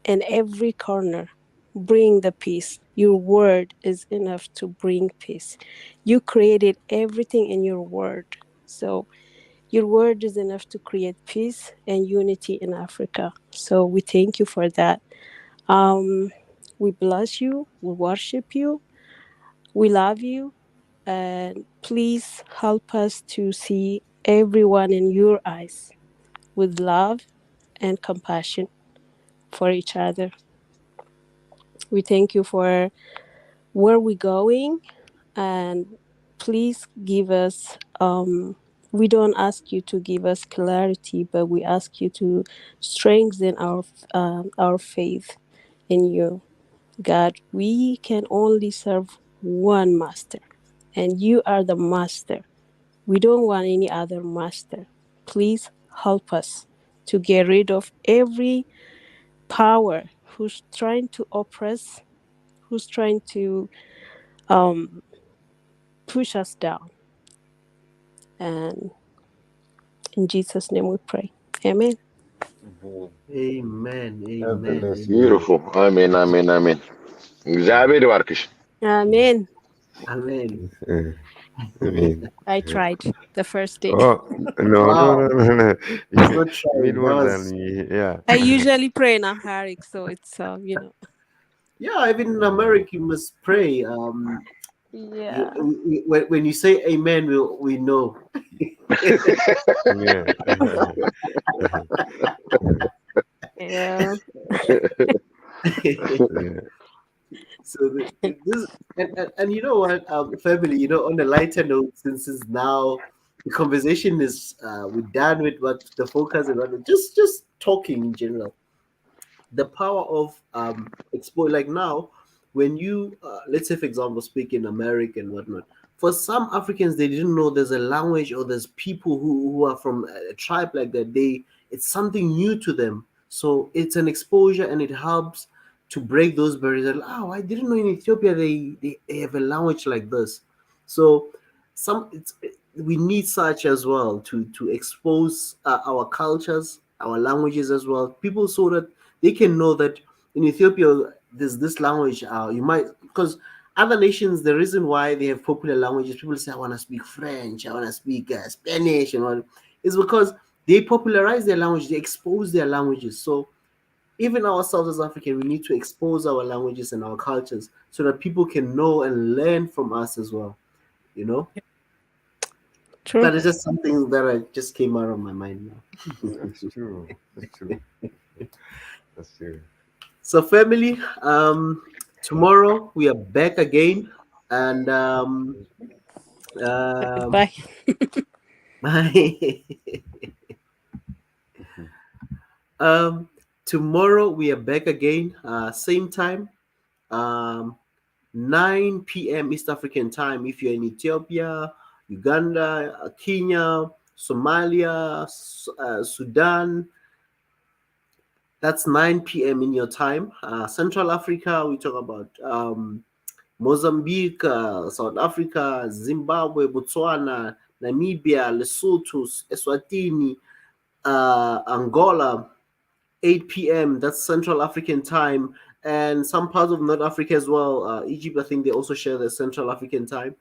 in every corner. Bring the peace. Your word is enough to bring peace. You created everything in your word. So your word is enough to create peace and unity in Africa. So we thank you for that. Um, we bless you. We worship you. We love you. and please help us to see everyone in your eyes with love and compassion for each other. We thank you for where we're going, and please give us we don't ask you to give us clarity, but we ask you to strengthen our faith in you, God. We can only serve one master, and you are the master. We don't want any other master. Please help us to get rid of every power who's trying to oppress, who's trying to um, push us down. And in Jesus' name we pray. Amen. Amen. God Amen. bless you. Amen. Beautiful. አሜን አሜን አሜን። እግዚአብሔር ይባርክሽ። Amen. Amen. I mean, I tried the first day. oh no, no, Wow. no, no, no. It's not You trying. mean That more than was, me? Yeah. I usually pray in Amharic, so it's yeah, even in America, you must pray. yeah. When you say amen, we know. Yeah. Yeah. Yeah. So this and you know what, family. You know, on a lighter note, since now the conversation is we're done with what the focus is on, just talking in general. The power of export, like now when you let's say for example speak in America and whatnot, for some Africans they didn't know there's a language or there's people who are from a tribe like that. It's something new to them, so it's an exposure and it helps to break those barriers. Like, oh, I didn't know in Ethiopia they have a language like this. So we need such as well to expose our cultures, our languages as well, people, so that they can know that in Ethiopia there's this language. You might, because other nations, the reason why they have popular languages, people say I want to speak French, I want to speak Spanish, and all, is because they popularize their language, they expose their languages. So even ourselves as African, we need to expose our languages and our cultures so that people can know and learn from us as well. You know, True. that is just something that I just came out of my mind now. That's true. That's true. That's true. So, family, tomorrow we are back again, and Bye. tomorrow we are back again, same time, um, 9 p.m. East African time. If you're in Ethiopia, Uganda, Kenya, Somalia, Sudan, that's 9 p.m. in your time. Central Africa, we talk about Mozambique, South Africa, Zimbabwe, Botswana, Namibia, Lesotho, Eswatini, Angola, 8 p.m. That's Central African time, and some parts of North Africa as well. Egypt, I think they also share the Central African time,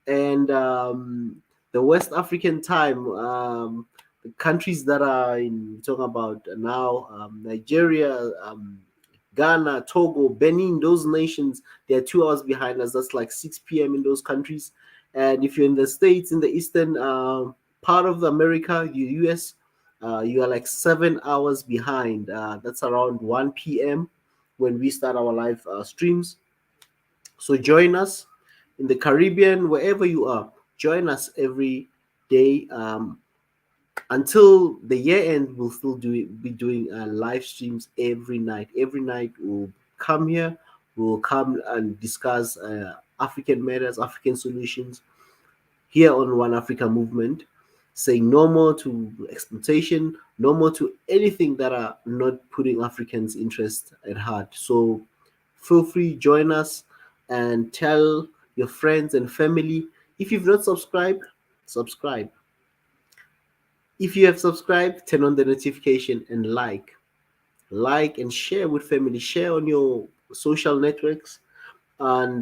and the West African time. The countries that are in talking about now, Nigeria, Ghana, Togo, Benin, those nations, they're 2 hours behind us. That's like 6 p.m. in those countries. And if you're in the States, in the eastern part of the America, the US, you are like 7 hours behind. That's around 1 p.m. when we start our live streams. So join us in the Caribbean, wherever you are. Join us every day. Until the year end, we'll still be doing live streams every night. Every night we'll come here, we'll come and discuss African matters, African solutions here on One Africa Movement, saying no more to exploitation, no more to anything that are not putting Africans' interest at heart. So feel free, join us and tell your friends and family. If you've not subscribed, subscribe. If you have subscribed, turn on the notification and like and share with family, share on your social networks, and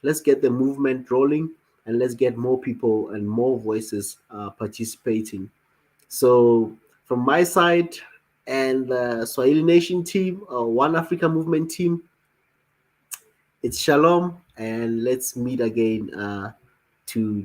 let's get the movement rolling, and let's get more people and more voices participating. So from my side and the Swahili Nation team, One Africa Movement team, it's shalom, and let's meet again to